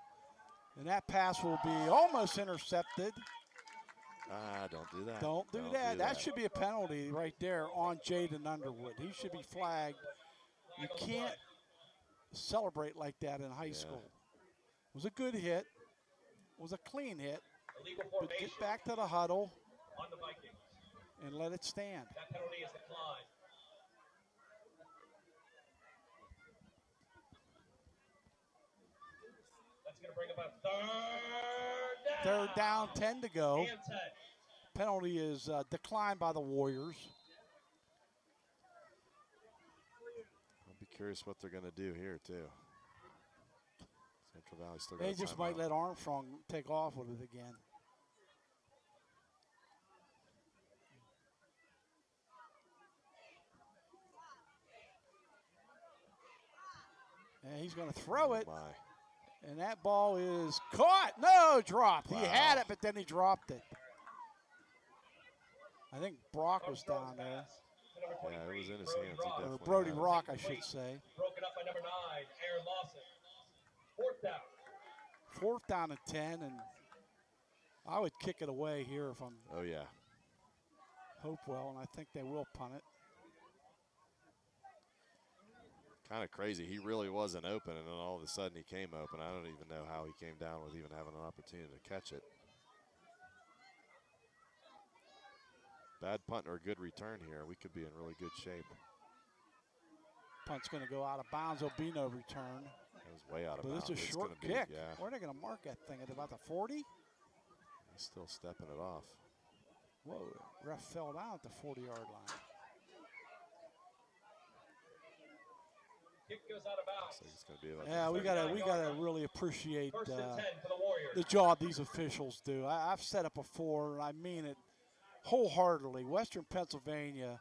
Speaker 3: And that pass will be almost intercepted.
Speaker 4: Don't do that.
Speaker 3: Don't do that. That should be a penalty right there on Jaden Underwood. He should be flagged. You can't celebrate like that in high school. It was a good hit. It was a clean hit. But get back to the huddle and let it stand.
Speaker 2: That penalty is declined. That's going to bring up a
Speaker 3: Third down, 10 to go.
Speaker 2: And 10.
Speaker 3: Penalty is declined by the Warriors.
Speaker 4: I'll be curious what they're going to do here, too. Central Valley still got
Speaker 3: They just might let Armstrong take off with it again. And he's going to throw it. And that ball is caught. No, dropped. Wow. He had it, but then he dropped it. I think Brock was down there.
Speaker 4: Yeah, it was in his hands.
Speaker 3: Or Brody Rock, I should say.
Speaker 2: Broken up by number 9, Aaron Lawson. Fourth down.
Speaker 3: Fourth down and 10, and I would kick it away here if I'm Hopewell, and I think they will punt it.
Speaker 4: Kind of crazy. He really wasn't open, and then all of a sudden he came open. I don't even know how he came down with even having an opportunity to catch it. Bad punt or a good return here. We could be in really good shape.
Speaker 3: Punt's going to go out of bounds. There'll be no return.
Speaker 4: It was way out of bounds.
Speaker 3: But it's a short kick. Where are they going to mark that thing? At about the 40?
Speaker 4: He's still stepping it off.
Speaker 3: Whoa, ref fell down at the 40-yard line.
Speaker 2: Kick goes out of bounds.
Speaker 4: So it's gonna be about
Speaker 3: we gotta really appreciate the job these officials do. I've said it before, and I mean it wholeheartedly. Western Pennsylvania,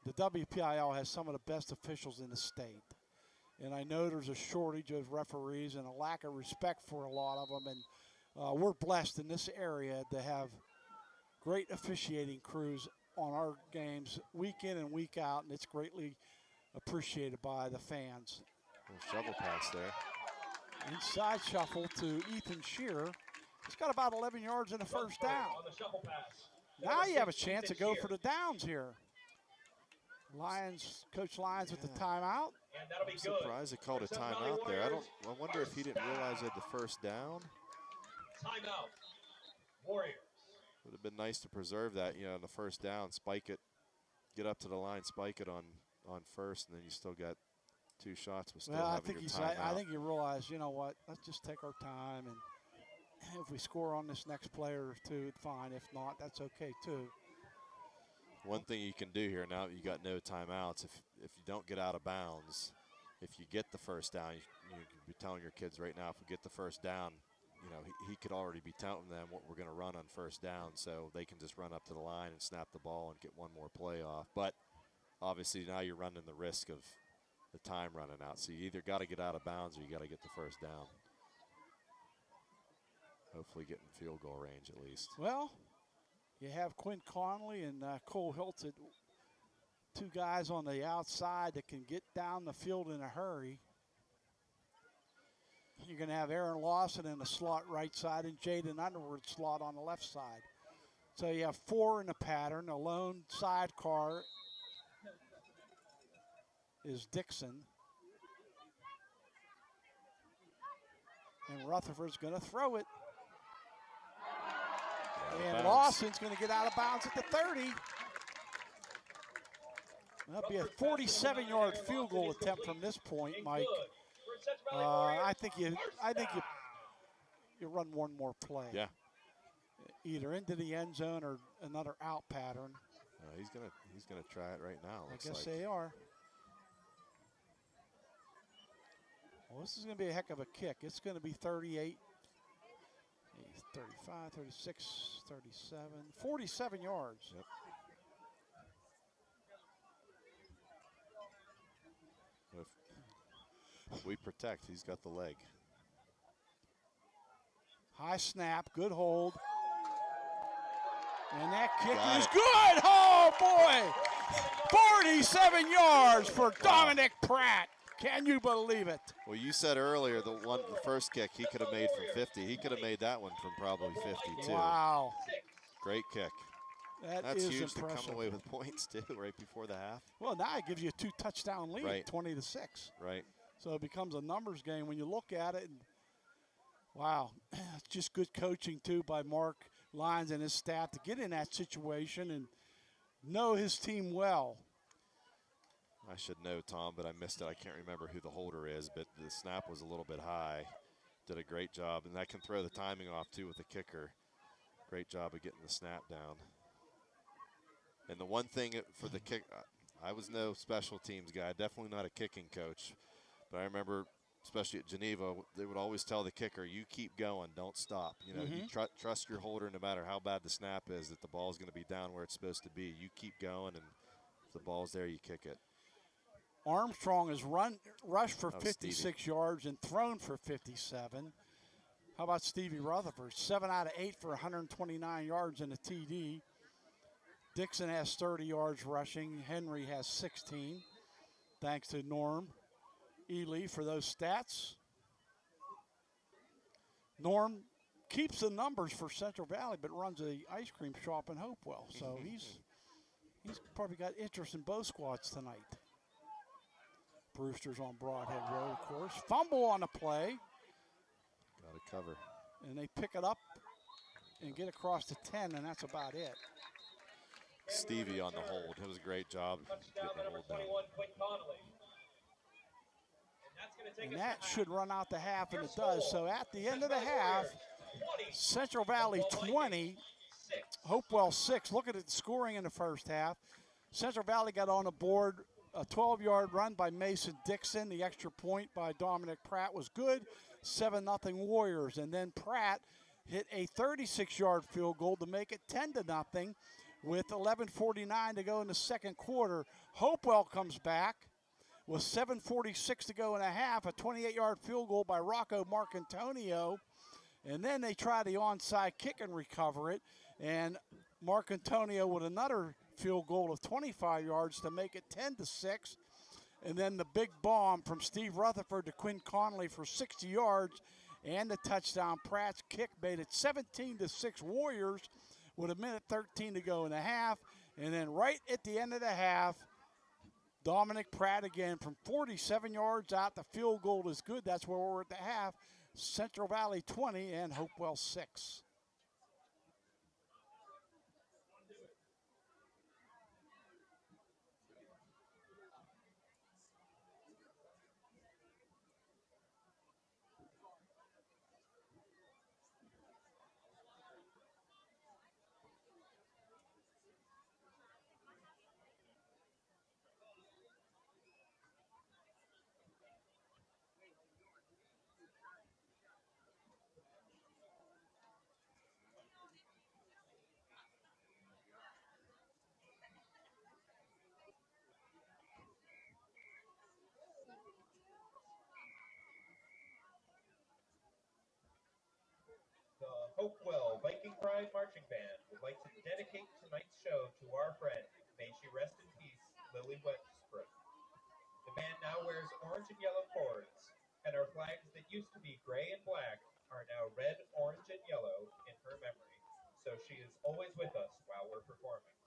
Speaker 3: the WPIL has some of the best officials in the state. And I know there's a shortage of referees and a lack of respect for a lot of them. And we're blessed in this area to have great officiating crews on our games week in and week out, and it's greatly appreciated by the fans.
Speaker 4: Shovel pass there.
Speaker 3: Inside shuffle to Ethan Shearer. He's got about 11 yards in the first down. Now you have a chance to go for the downs here. Coach Lyons with the timeout.
Speaker 4: I'm surprised they called a timeout there. I wonder if he didn't realize he had the first down.
Speaker 2: Timeout. Warriors.
Speaker 4: Would have been nice to preserve that, on the first down, spike it, get up to the line, spike it on first, and then you still got 2 shots with still having your timeout.
Speaker 3: I think you realize, you know what, let's just take our time, and if we score on this next player or two, fine. If not, that's okay too.
Speaker 4: One thing you can do here now that you got no timeouts, if you don't get out of bounds, if you get the first down, you can be telling your kids right now, if we get the first down, you know, he could already be telling them what we're going to run on first down, so they can just run up to the line and snap the ball and get one more play off. But obviously now you're running the risk of the time running out. So you either got to get out of bounds or you got to get the first down. Hopefully get in field goal range at least.
Speaker 3: Well, you have Quinn Conley and Cole Hilton, two guys on the outside that can get down the field in a hurry. You're going to have Aaron Lawson in the slot right side and Jaden Underwood slot on the left side. So you have 4 in the pattern. A lone sidecar is Dixon. And Rutherford's going to throw it. And Lawson's going to get out of bounds at the 30. That'll be a 47-yard field goal attempt from this point, Mike. I think you run one more play.
Speaker 4: Yeah.
Speaker 3: Either into the end zone or another out pattern.
Speaker 4: He's gonna try it right now.
Speaker 3: I guess they are. Well, this is going to be a heck of a kick. It's going to be 38, 35, 36, 37, 47 yards.
Speaker 4: Yep. If we protect, he's got the leg.
Speaker 3: High snap, good hold. And that kick is good. Oh, boy. 47 yards for Dominic Pratt. Can you believe it?
Speaker 4: Well, you said earlier the first kick he could have made from 50. He could have made that one from probably 50 too.
Speaker 3: Wow.
Speaker 4: Great kick.
Speaker 3: That's
Speaker 4: huge
Speaker 3: impressive.
Speaker 4: to come away with points too right before the half.
Speaker 3: Well, now it gives you a 2-touchdown lead,
Speaker 4: right.
Speaker 3: 20-6.
Speaker 4: Right.
Speaker 3: So it becomes a numbers game when you look at it. And wow, it's just good coaching too by Mark Lyons and his staff to get in that situation and know his team well.
Speaker 4: I should know, Tom, but I missed it. I can't remember who the holder is, but the snap was a little bit high. Did a great job, and that can throw the timing off too with the kicker. Great job of getting the snap down. And the one thing for the kick, I was no special teams guy, definitely not a kicking coach, but I remember, especially at Geneva, they would always tell the kicker, you keep going, don't stop. You know, you trust your holder no matter how bad the snap is, that the ball is going to be down where it's supposed to be. You keep going, and if the ball's there, you kick it.
Speaker 3: Armstrong has rushed for 56
Speaker 4: Stevie.
Speaker 3: yards and thrown for 57. How about Stevie Rutherford? 7 out of 8 for 129 yards and a TD. Dixon has 30 yards rushing. Henry has 16. Thanks to Norm Ely for those stats. Norm keeps the numbers for Central Valley, but runs a ice cream shop in Hopewell. So he's probably got interest in both squads tonight. Brewster's on Broadhead Road, of course. Fumble on the play.
Speaker 4: Got to cover.
Speaker 3: And they pick it up and get across to 10, and that's about it.
Speaker 4: Stevie on the hold. It was a great job getting the hold down.
Speaker 3: And that should run out the half, and it does. So at the end of the half, Central Valley 20, Hopewell 6. Look at the scoring in the first half. Central Valley got on the board. A 12-yard run by Mason Dixon. The extra point by Dominic Pratt was good. 7-0 Warriors. And then Pratt hit a 36-yard field goal to make it 10-0 with 11:49 to go in the second quarter. Hopewell comes back with 7:46 to go in a half. A 28-yard field goal by Rocco Marcantonio. And then they try the onside kick and recover it. And Marcantonio with another field goal of 25 yards to make it 10-6. And then the big bomb from Steve Rutherford to Quinn Conley for 60 yards and the touchdown. Pratt's kick made it 17-6 Warriors with 1:13 to go in the half. And then right at the end of the half, Dominic Pratt again from 47 yards out. The field goal is good. That's where we're at the half. Central Valley 20 and Hopewell 6.
Speaker 2: Hopewell Viking Pride Marching Band would like to dedicate tonight's show to our friend, may she rest in peace, Lily Westbrook. The band now wears orange and yellow cords, and our flags that used to be gray and black are now red, orange, and yellow in her memory, so she is always with us while we're performing.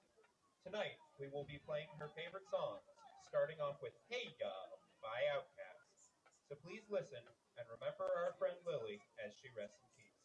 Speaker 2: Tonight, we will be playing her favorite songs, starting off with Hey Ya by Outkast. So please listen and remember our friend Lily as she rests in peace.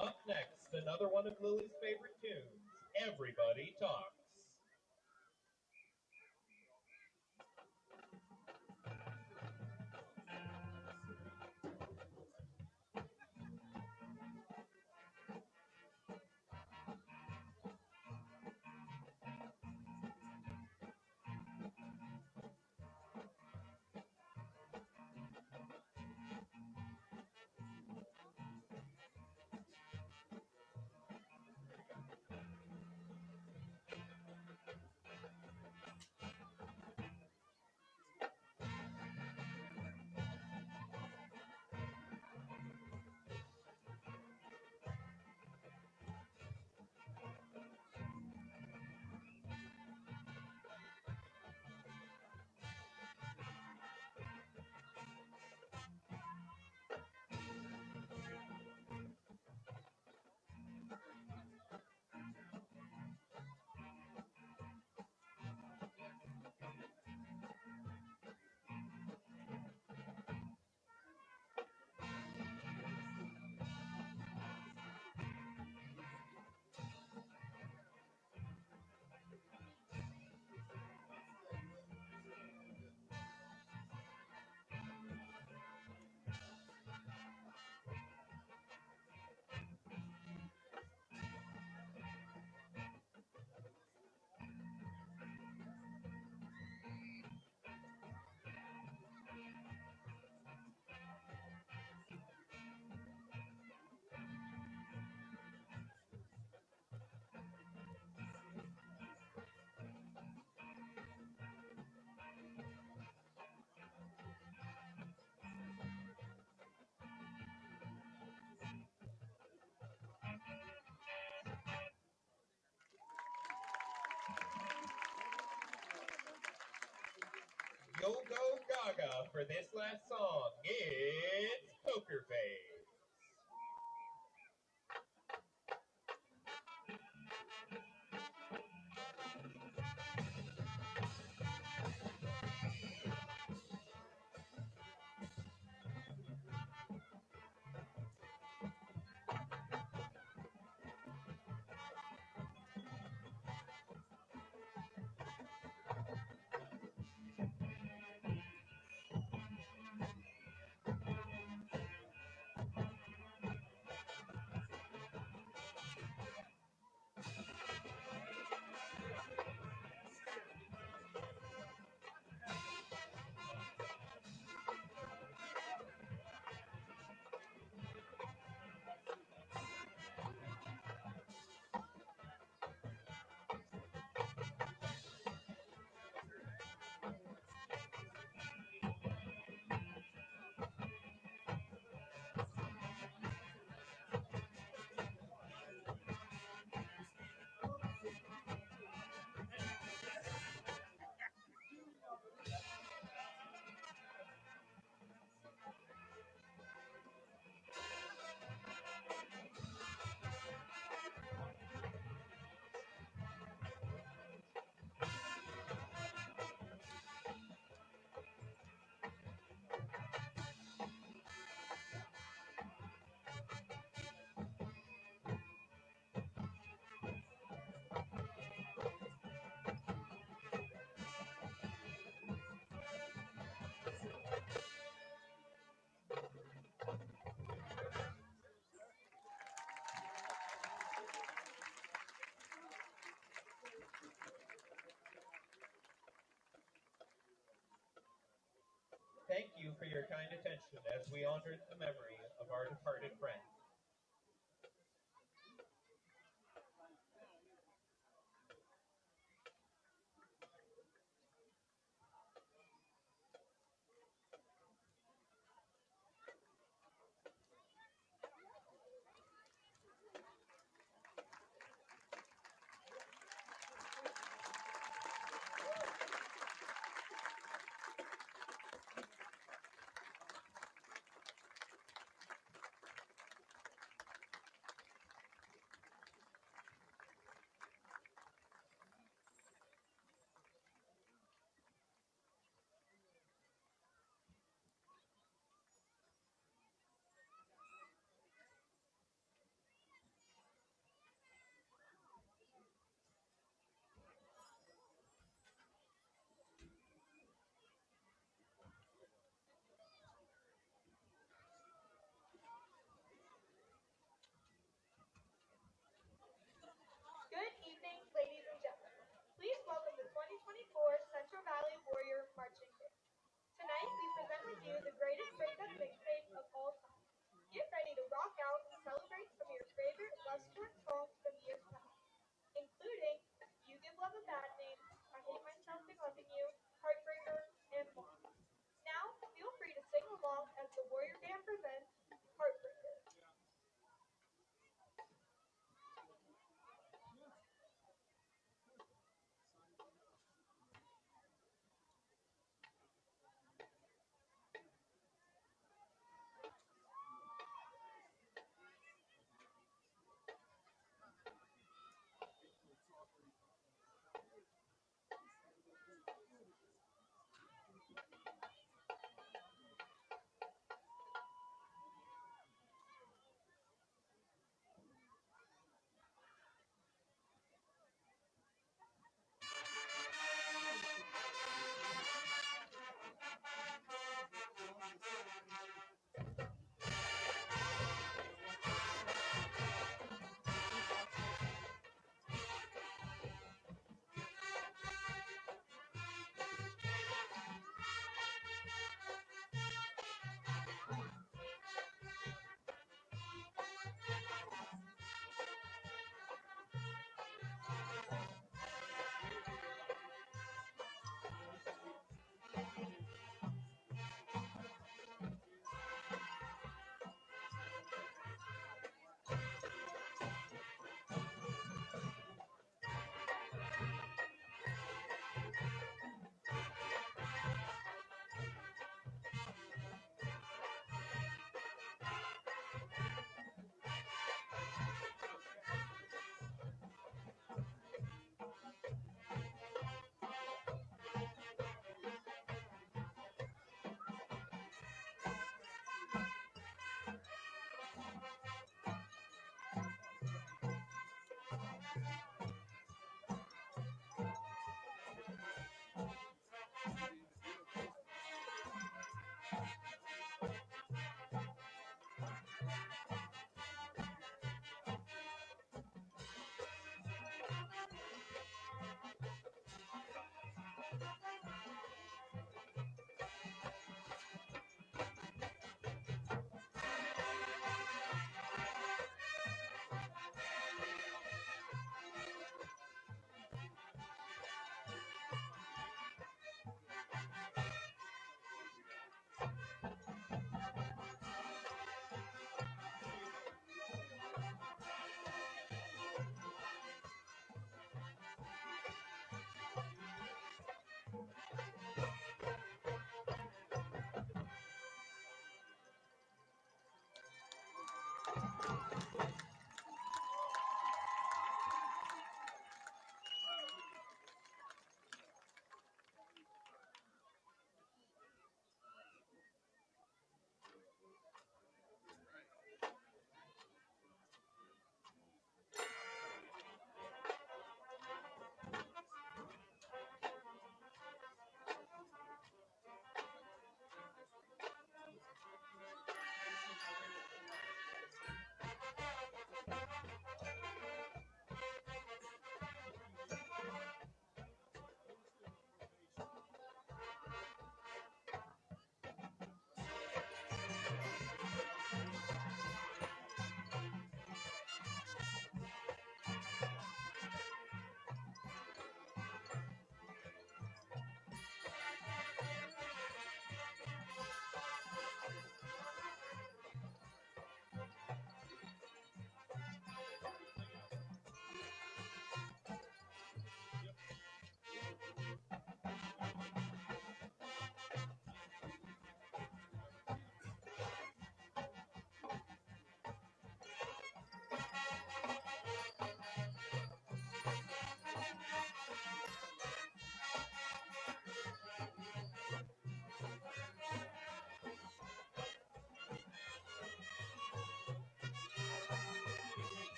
Speaker 2: Up next, another one of Lily's favorite tunes, Everybody Talks. Go Go Gaga for this last song. It's Poker Face. Thank you for your kind attention as we honored the memory of our departed friend.
Speaker 1: Good evening, ladies and gentlemen. Please welcome the 2024 Central Valley Warrior Marching Band. Tonight, we present with you the greatest breakup mixtape of all time. Get ready to rock out and celebrate some of your favorite Love Sport songs from years past, including You Give Love a Bad Name, I Hate Myself for Loving You, Heartbreaker, and more. Now, feel free to sing along as the Warrior Band presents Heartbreaker.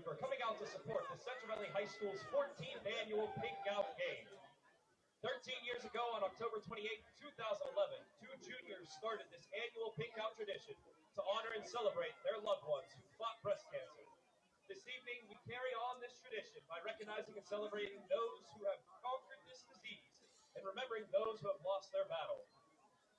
Speaker 2: for coming out to support the Central Valley High School's 14th annual Pink Out Game. 13 years ago, on October 28, 2011, two juniors started this annual Pink Out tradition to honor and celebrate their loved ones who fought breast cancer. This evening, we carry on this tradition by recognizing and celebrating those who have conquered this disease and remembering those who have lost their battle.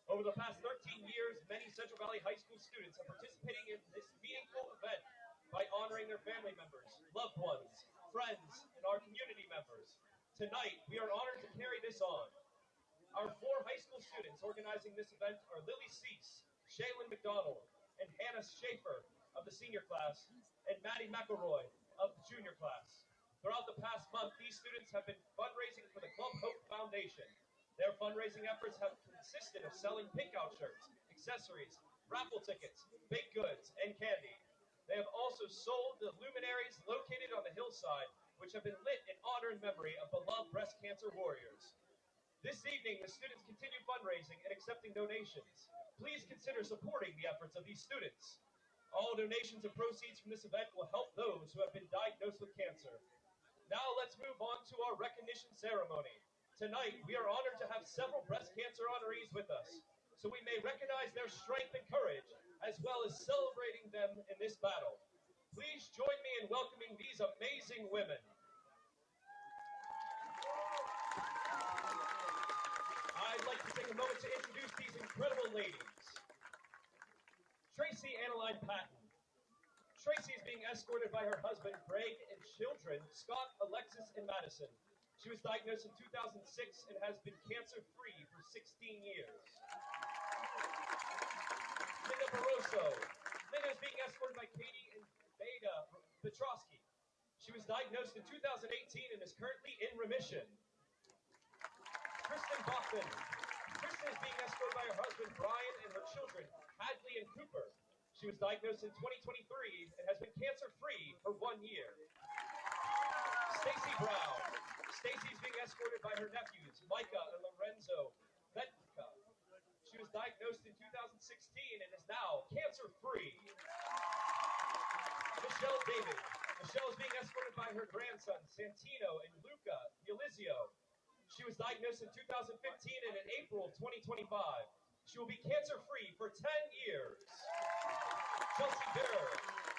Speaker 2: Over the past 13 years, many Central Valley High School students are participating in this meaningful event by honoring their family members, loved ones, friends, and our community members. Tonight, we are honored to carry this on. Our 4 high school students organizing this event are Lily Cease, Shaylin McDonald, and Hannah Schaefer of the senior class, and Maddie McElroy of the junior class. Throughout the past month, these students have been fundraising for the Club Hope Foundation. Their fundraising efforts have consisted of selling Pink Out shirts, accessories, raffle tickets, baked goods, and candy. They have also sold the luminaries located on the hillside, which have been lit in honor and memory of beloved breast cancer warriors. This evening, the students continue fundraising and accepting donations. Please consider supporting the efforts of these students. All donations and proceeds from this event will help those who have been diagnosed with cancer. Now let's move on to our recognition ceremony. Tonight, we are honored to have several breast cancer honorees with us, so we may recognize their strength and courage, as well as celebrating them in this battle. Please join me in welcoming these amazing women. I'd like to take a moment to introduce these incredible ladies. Tracy Annaline Patton. Tracy is being escorted by her husband, Greg, and children, Scott, Alexis, and Madison. She was diagnosed in 2006 and has been cancer-free for 16 years. Linda Barroso. Linda is being escorted by Katie and Beta Petrosky. She was diagnosed in 2018 and is currently in remission. Kristen Bachman. Kristen is being escorted by her husband, Brian, and her children, Hadley and Cooper. She was diagnosed in 2023 and has been cancer-free for 1 year. Stacy Brown. Stacy is being escorted by her nephews, Micah and Lorenzo Vetka. She was diagnosed in 2016 and is now cancer-free. Michelle David. Michelle is being escorted by her grandsons, Santino and Luca Yulizio. She was diagnosed in 2015 and in April 2025. She will be cancer-free for 10 years. Chelsea Durr.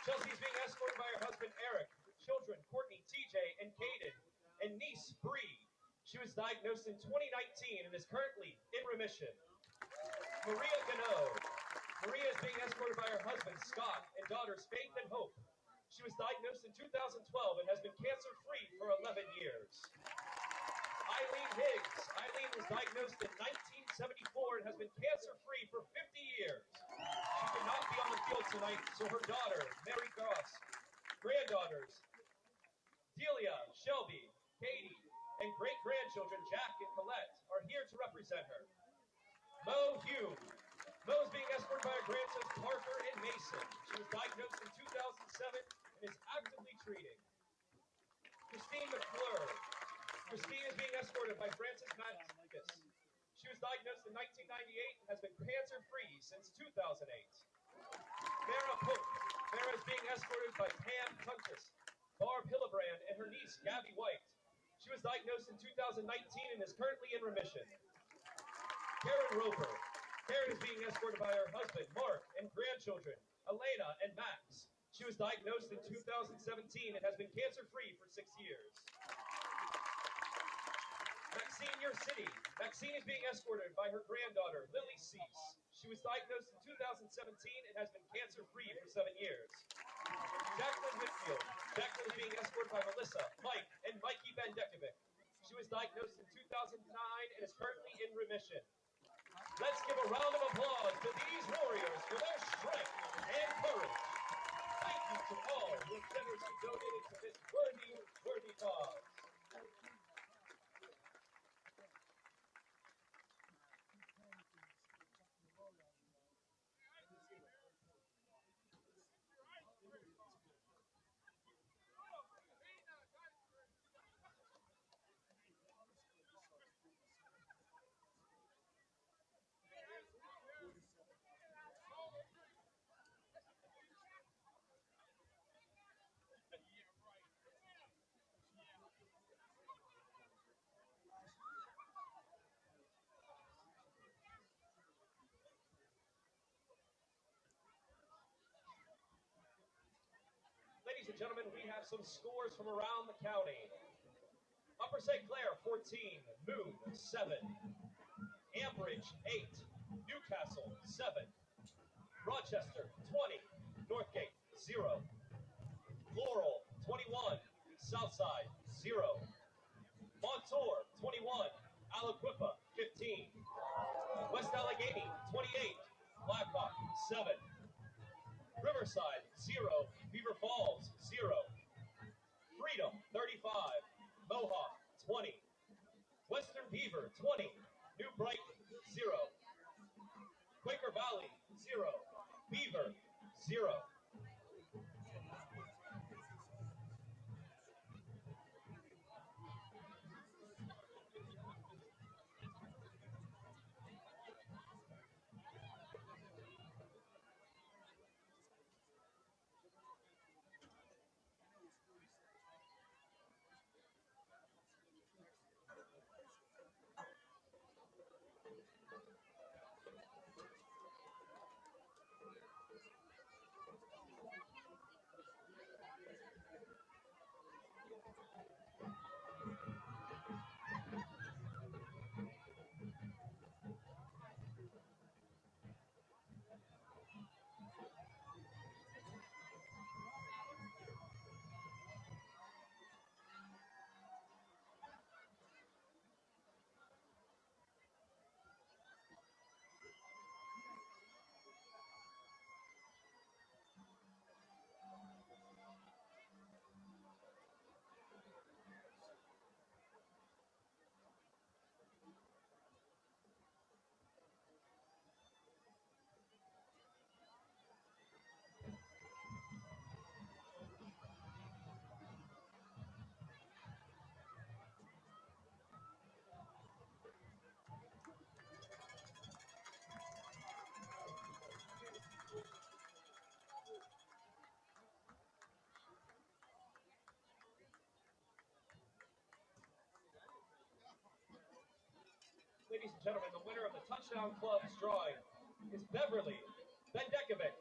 Speaker 2: Chelsea is being escorted by her husband, Eric, children, Courtney, TJ, and Caden, and niece, Bree. She was diagnosed in 2019 and is currently in remission. Maria Gano. Maria is being escorted by her husband, Scott, and daughters, Faith and Hope. She was diagnosed in 2012 and has been cancer-free for 11 years. Eileen Higgs. Eileen was diagnosed in 1974 and has been cancer-free for 50 years. She could not be on the field tonight, so her daughter, Mary Gross, granddaughters, Delia, Shelby, Katie, and great-grandchildren, Jack and Colette, are here to represent her. Mo Hume. Mo is being escorted by her grandsons, Parker and Mason. She was diagnosed in 2007 and is actively treating. Christine McClure. Christine is being escorted by Frances Matskas. She was diagnosed in 1998 and has been cancer-free since 2008. Farah Pope. Farah is being escorted by Pam Kuntis, Barb Hillebrand, and her niece, Gabby White. She was diagnosed in 2019 and is currently in remission. Karen Roper. Karen is being escorted by her husband, Mark, and grandchildren, Elena and Max. She was diagnosed in 2017 and has been cancer-free for 6 years. Maxine City. Maxine is being escorted by her granddaughter, Lily Cease. She was diagnosed in 2017 and has been cancer-free for 7 years. Jacqueline Whitfield. Jacqueline is being escorted by Melissa, Mike, and Mikey Bendekovic. She was diagnosed in 2009 and is currently in remission. Let's give a round of applause to these warriors for their strength and courage. Thank you to all who have generously donated to this worthy cause. Ladies and gentlemen, we have some scores from around the county. Upper St. Clair 14, Moon 7, Ambridge 8, Newcastle 7, Rochester 20, Northgate 0, Laurel 21, Southside 0, Montour 21, Aliquippa 15, West Allegheny 28, Blackhawk 7, Riverside 0, Beaver Falls 0, Freedom 35, Mohawk 20, Western Beaver 20, New Brighton 0, Quaker Valley 0, Beaver 0. Ladies and gentlemen, the winner of the Touchdown Club's drawing is Beverly Bendekovic.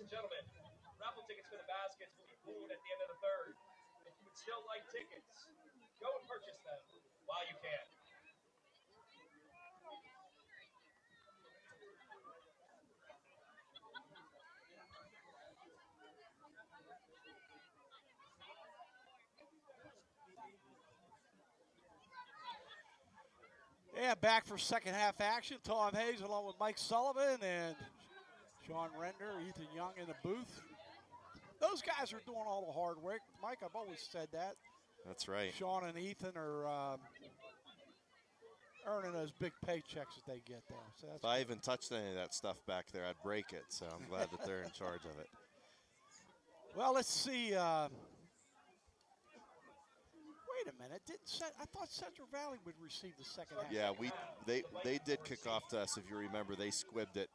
Speaker 2: and gentlemen, raffle tickets for the baskets will be pulled at the end of the third. If you would still like tickets, go and purchase them while you can.
Speaker 3: Yeah, back for second half action. Tom Hayes along with Mike Sullivan and Sean Render, Ethan Young in the booth. Those guys are doing all the hard work. Mike, I've always said that.
Speaker 4: That's right.
Speaker 3: Sean and Ethan are earning those big paychecks that they get there. So that's
Speaker 4: if I even touched any of that stuff back there, I'd break it. So I'm glad that they're in charge of it.
Speaker 3: Well, let's see. Wait a minute. I thought Central Valley would receive the second half.
Speaker 4: Yeah, they did kick off to us. If you remember, they squibbed it,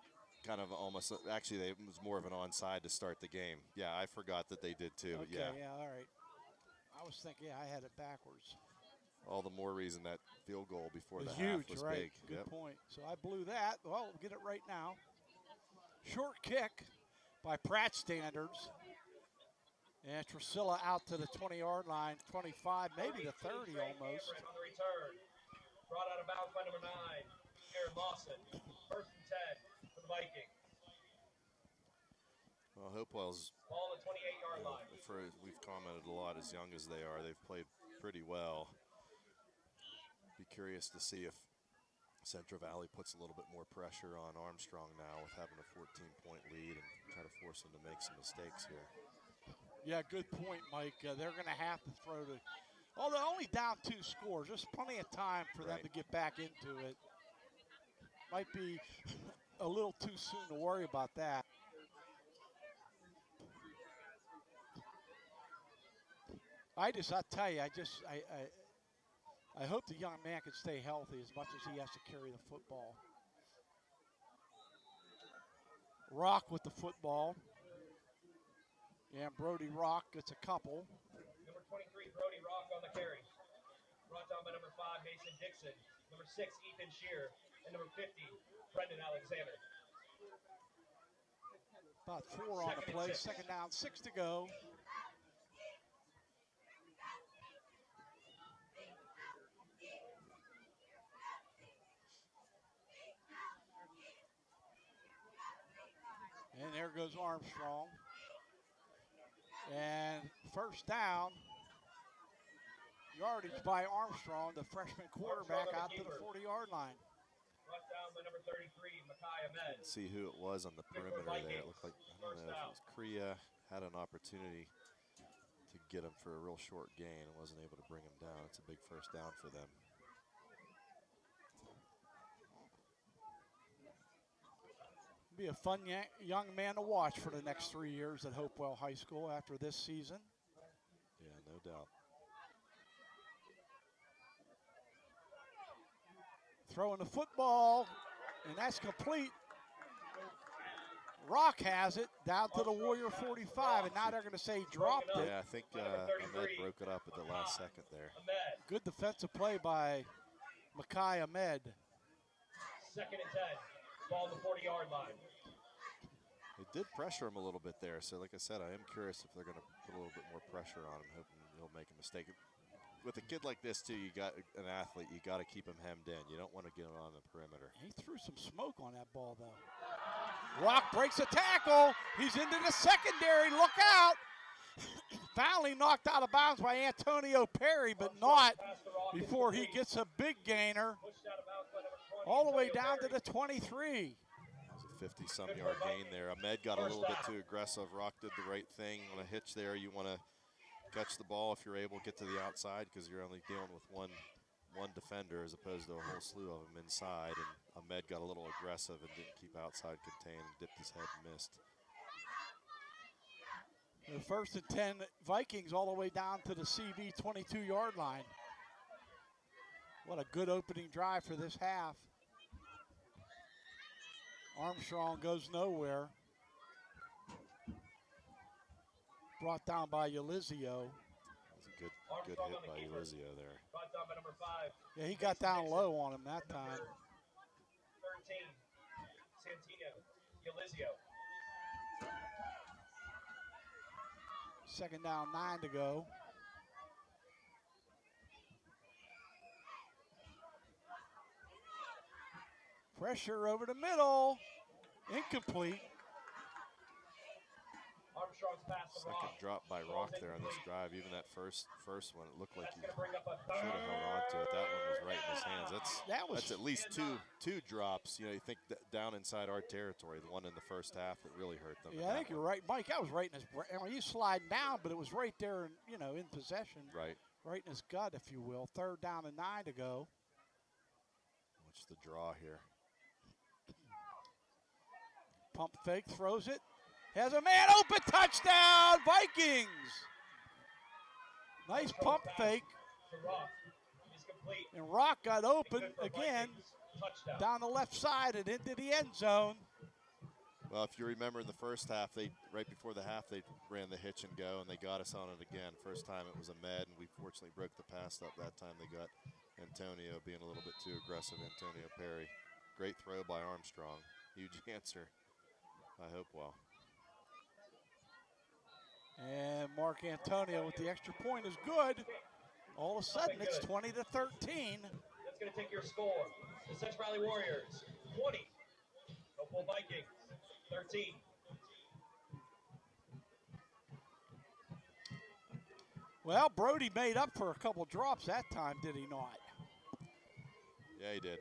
Speaker 4: kind of almost. Actually, it was more of an onside to start the game. Yeah, I forgot that they did too.
Speaker 3: Okay,
Speaker 4: But
Speaker 3: yeah, all right. I was thinking, I had it backwards.
Speaker 4: all the more reason that field goal before
Speaker 3: It was
Speaker 4: the half
Speaker 3: huge,
Speaker 4: was
Speaker 3: right?
Speaker 4: big.
Speaker 3: Good point. So I blew that. Well, we'll get it right now. Short kick by Pratt standards. And Trisilla out to the 20-yard line, 25, maybe the 30 almost.
Speaker 2: On the return. Brought out of bounds by number 9, Aaron Lawson. First and 10 for the Vikings.
Speaker 4: Well, Hopewell's,
Speaker 2: Ball at 28-yard line.
Speaker 4: we've commented a lot, as young as they are, they've played pretty well. Be curious to see if Central Valley puts a little bit more pressure on Armstrong now with having a 14-point lead and try to force him to make some mistakes here.
Speaker 3: Yeah, good point, Mike. They're going to have to throw the – although only down 2 scores. There's plenty of time for them to get back into it. Might be a little too soon to worry about that. I tell you, I hope the young man can stay healthy as much as he has to carry the football. Rock with the football. And Brody Rock gets a couple.
Speaker 2: Number 23, Brody Rock on the carry. Brought down by number 5, Mason Dixon. Number 6, Ethan Shear. And number 50, Brendan Alexander.
Speaker 3: About 4 on the play. Second down, 6 to go. And there goes Armstrong. And first down, yardage by Armstrong, the freshman quarterback, out to the 40-yard line.
Speaker 2: Brought down by number 33, Makai Ahmed.
Speaker 4: Let's see who it was on the perimeter there. It looked like, I don't know if it was Korea, had an opportunity to get him for a real short gain and wasn't able to bring him down. It's a big first down for them.
Speaker 3: Be a fun young man to watch for the next 3 years at Hopewell High School after this season.
Speaker 4: Yeah, no doubt.
Speaker 3: Throwing the football, and that's complete. Rock has it down to the Warrior 45, and now they're going to say he dropped it.
Speaker 4: Yeah, I think Ahmed broke it up at the last second there.
Speaker 3: Good defensive play by Makai Ahmed.
Speaker 2: Second and 10. Ball to the 40-yard line.
Speaker 4: They did pressure him a little bit there, so like I said, I am curious if they're going to put a little bit more pressure on him, hoping he'll make a mistake. With a kid like this, too, you got an athlete, you got to keep him hemmed in. You don't want to get him on the perimeter.
Speaker 3: He threw some smoke on that ball, though. Rock breaks a tackle. He's into the secondary. Look out. Finally knocked out of bounds by Antonio Perry, but not before he gets a big gainer all the way down to the 23.
Speaker 4: It was a 50-some-yard gain there. Ahmed got a little bit too aggressive. Rock did the right thing. On a hitch there, you want to catch the ball if you're able to get to the outside because you're only dealing with one defender as opposed to a whole slew of them inside. And Ahmed got a little aggressive and didn't keep outside contained and dipped his head and missed.
Speaker 3: The first and 10 Vikings all the way down to the CB 22-yard line. What a good opening drive for this half. Armstrong goes nowhere. Brought down by Ulizio.
Speaker 4: That was a good hit by Ulizio there.
Speaker 2: Brought down by number 5.
Speaker 3: Yeah, he got down low on him that time.
Speaker 2: 13, Santino, Ulizio.
Speaker 3: Second down, 9 to go. Pressure over the middle. Incomplete.
Speaker 2: Armstrong's pass to
Speaker 4: Second
Speaker 2: Rock.
Speaker 4: drop by Rock there on this drive. Even that first one, it looked like he should have held on to it. That one was right in his hands. That's at least two drops. You know, you think down inside our territory. The one in the first half that really hurt them.
Speaker 3: Yeah, I think you're right, Mike. I was right in his. He's sliding down, but it was right there, in possession.
Speaker 4: Right.
Speaker 3: Right in his gut, if you will. Third down and 9 to go.
Speaker 4: Watch the draw here.
Speaker 3: Pump fake, throws it. Has a man open, touchdown, Vikings. Nice pump fake. And Rock got open again down the left side and into the end zone.
Speaker 4: Well, if you remember in the first half, right before the half, they ran the hitch and go, and they got us on it again. First time it was a med, and we fortunately broke the pass up. That time they got Antonio being a little bit too aggressive, Antonio Perry. Great throw by Armstrong. Huge answer by Hopewell.
Speaker 3: And Mark Antonio with the extra point is good. All of a sudden, it's 20 to 13.
Speaker 2: That's going to take your score. The Central Valley Warriors, 20. Hopewell Vikings, 13.
Speaker 3: Well, Brody made up for a couple drops that time, did he not?
Speaker 4: Yeah, he did.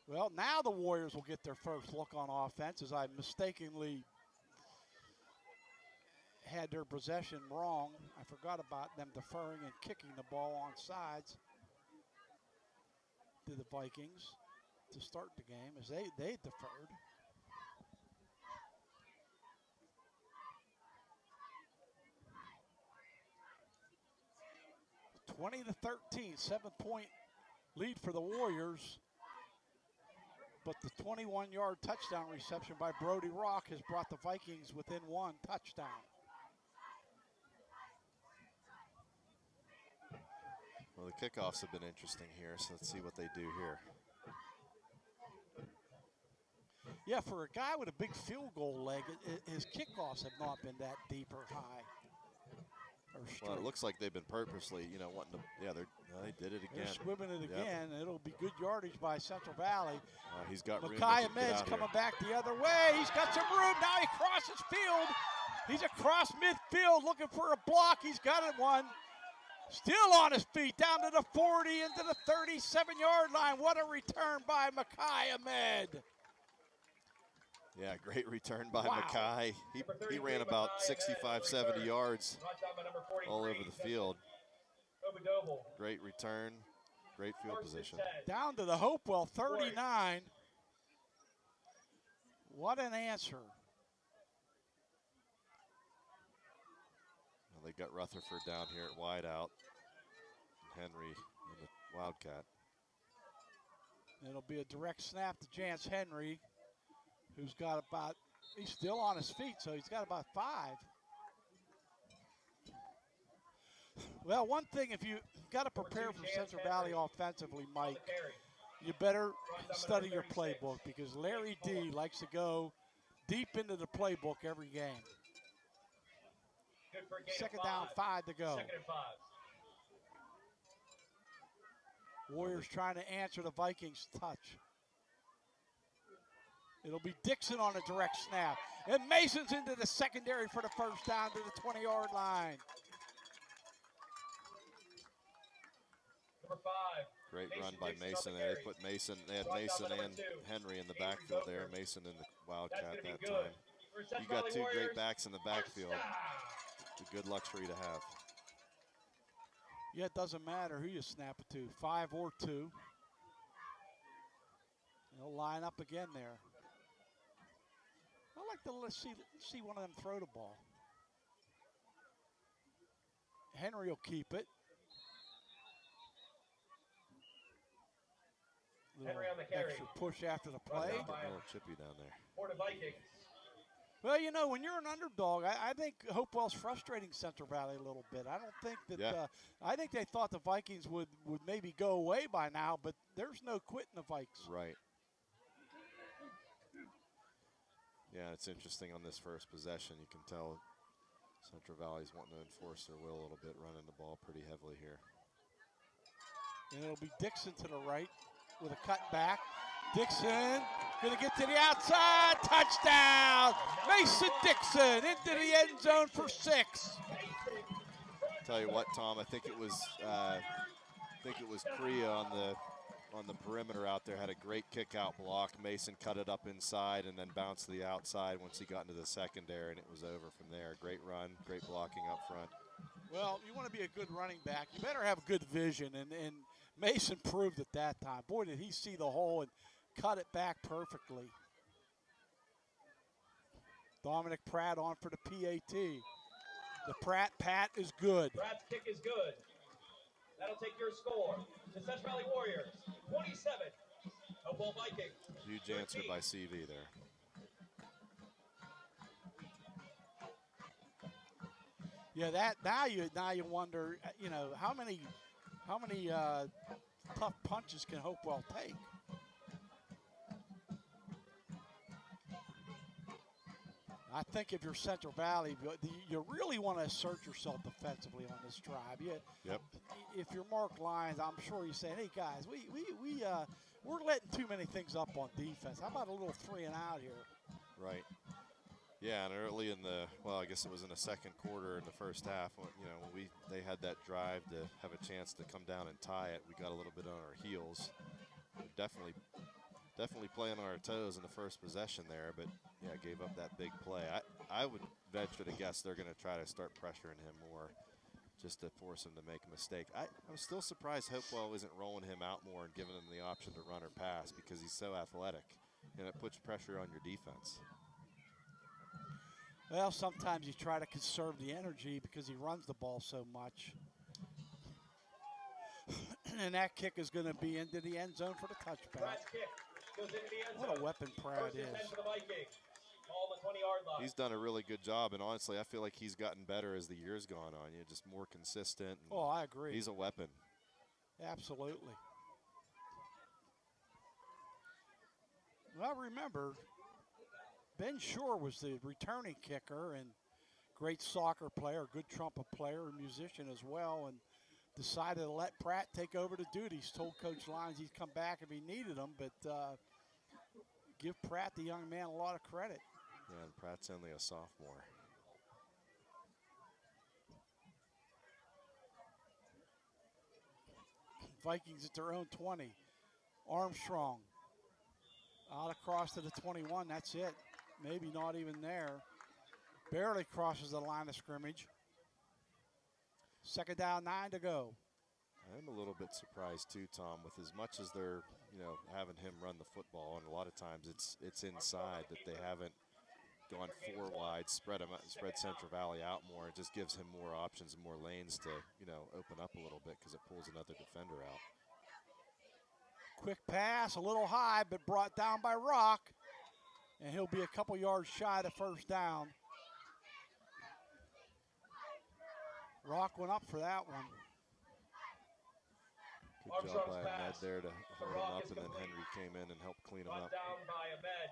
Speaker 3: Well, now the Warriors will get their first look on offense, as I mistakenly had their possession wrong. I forgot about them deferring and kicking the ball on sides to the Vikings to start the game, as they deferred. (20 to 13), 7-point lead for the Warriors. But the 21-yard touchdown reception by Brody Rock has brought the Vikings within one touchdown.
Speaker 4: Well, the kickoffs have been interesting here, so let's see what they do here.
Speaker 3: Yeah, for a guy with a big field goal leg, his kickoffs have not been that deep or high.
Speaker 4: Well, it looks like they've been purposely, wanting to. Yeah, they did it again.
Speaker 3: They're swimming it again. It'll be good yardage by Central Valley.
Speaker 4: He's got room.
Speaker 3: Micaiah Med's coming back the other way. He's got some room. Now he crosses field. He's across midfield looking for a block. He's got it one. Still on his feet, down to the 40, into the 37-yard line. What a return by Micaiah Med.
Speaker 4: Yeah, great return by Mackay. He ran about 65, 70 yards all over the field. Great return, great field position.
Speaker 3: Down to the Hopewell 39. What an answer.
Speaker 4: Well, they got Rutherford down here at wide out. Henry in the Wildcat.
Speaker 3: It'll be a direct snap to Jance Henry, who's got he's still on his feet, so he's got about 5. Well, one thing, if you got to prepare for Central Valley offensively, Mike, you better study your playbook, because Larry D likes to go deep into the playbook every game. Second down, 5 to go. Warriors trying to answer the Vikings' touch. It'll be Dixon on a direct snap. And Mason's into the secondary for the first down to the 20-yard line.
Speaker 2: Number 5.
Speaker 4: Great run by Mason. They put Mason. They had Mason and Henry in the backfield there. Mason in the Wildcat that time. You got two great backs in the backfield. It's a good luxury to have.
Speaker 3: Yeah, it doesn't matter who you snap it to, 5 or 2. They'll line up again there. I'd like to see one of them throw the ball. Henry will keep it.
Speaker 2: Henry on the carry.
Speaker 3: Extra push after the play.
Speaker 4: A little chippy down there.
Speaker 2: For the Vikings.
Speaker 3: Well, you know, when you're an underdog, I think Hopewell's frustrating Central Valley a little bit. I don't think that
Speaker 4: Yeah.
Speaker 3: I think they thought the Vikings would maybe go away by now, but there's no quitting the Vikes.
Speaker 4: Right. Yeah, it's interesting on this first possession. You can tell Central Valley's wanting to enforce their will a little bit, running the ball pretty heavily here.
Speaker 3: And it'll be Dixon to the right with a cut back. Dixon going to get to the outside. Touchdown! Mason Dixon into the end zone for 6.
Speaker 4: Tell you what, Tom, I think it was Korea on the perimeter out there, had a great kick out block. Mason cut it up inside and then bounced to the outside once he got into the secondary, and it was over from there. Great run, great blocking up front.
Speaker 3: Well, you want to be a good running back, you better have good vision, and Mason proved it that time. Boy, did he see the hole and cut it back perfectly. Dominic Pratt on for the PAT. The Pratt pat is good.
Speaker 2: Pratt's kick is good. That'll take your score to Central Valley Warriors, 27. Hopewell Vikings.
Speaker 4: Huge answer by CV there.
Speaker 3: Yeah, that now you wonder, you know, how many tough punches can Hopewell take? I think if you're Central Valley, you really want to assert yourself defensively on this drive.
Speaker 4: Yep.
Speaker 3: If you're Mark Lyons, I'm sure you're saying, hey guys, we're letting too many things up on defense. How about a little 3 and out here?
Speaker 4: Right. Yeah, and early in the, well, I guess it was in the second quarter in the first half, when, you know, when they had that drive to have a chance to come down and tie it, we got a little bit on our heels. We're definitely playing on our toes in the first possession there, but yeah, gave up that big play. I would venture to guess they're going to try to start pressuring him more just to force him to make a mistake. I'm still surprised Hopewell isn't rolling him out more and giving him the option to run or pass, because he's so athletic, and it puts pressure on your defense.
Speaker 3: Well, sometimes you try to conserve the energy because he runs the ball so much. And that kick is going to be into the end zone for the touchback.
Speaker 2: Pratt's kick goes into the end zone.
Speaker 3: What a weapon Pratt
Speaker 2: First and
Speaker 3: is.
Speaker 2: 10 for the Vikings. Ball on the 20-yard line.
Speaker 4: He's done a really good job, and honestly, I feel like he's gotten better as the year's gone on. Just more consistent.
Speaker 3: Oh, I agree.
Speaker 4: He's a weapon.
Speaker 3: Absolutely. Well, remember, Ben Shore was the returning kicker and great soccer player, good trumpet player, and musician as well, and decided to let Pratt take over the duties. Told Coach Lyons he'd come back if he needed him, but give Pratt, the young man, a lot of credit.
Speaker 4: Yeah, and Pratt's only a sophomore.
Speaker 3: Vikings at their own 20. Armstrong out across to the 21. That's it. Maybe not even there. Barely crosses the line of scrimmage. Second down, 9 to go.
Speaker 4: I'm a little bit surprised too, Tom, with as much as they're, you know, having him run the football, and a lot of times it's inside, that they haven't gone 4 wide, spread Central Valley out more. It just gives him more options and more lanes to, you know, open up a little bit, because it pulls another defender out.
Speaker 3: Quick pass, a little high, but brought down by Rock. And he'll be a couple yards shy of first down. Rock went up for that one.
Speaker 4: Good job by Ahmed there to hold him up, and then Henry came in and helped clean him up.
Speaker 2: Down by Ahmed.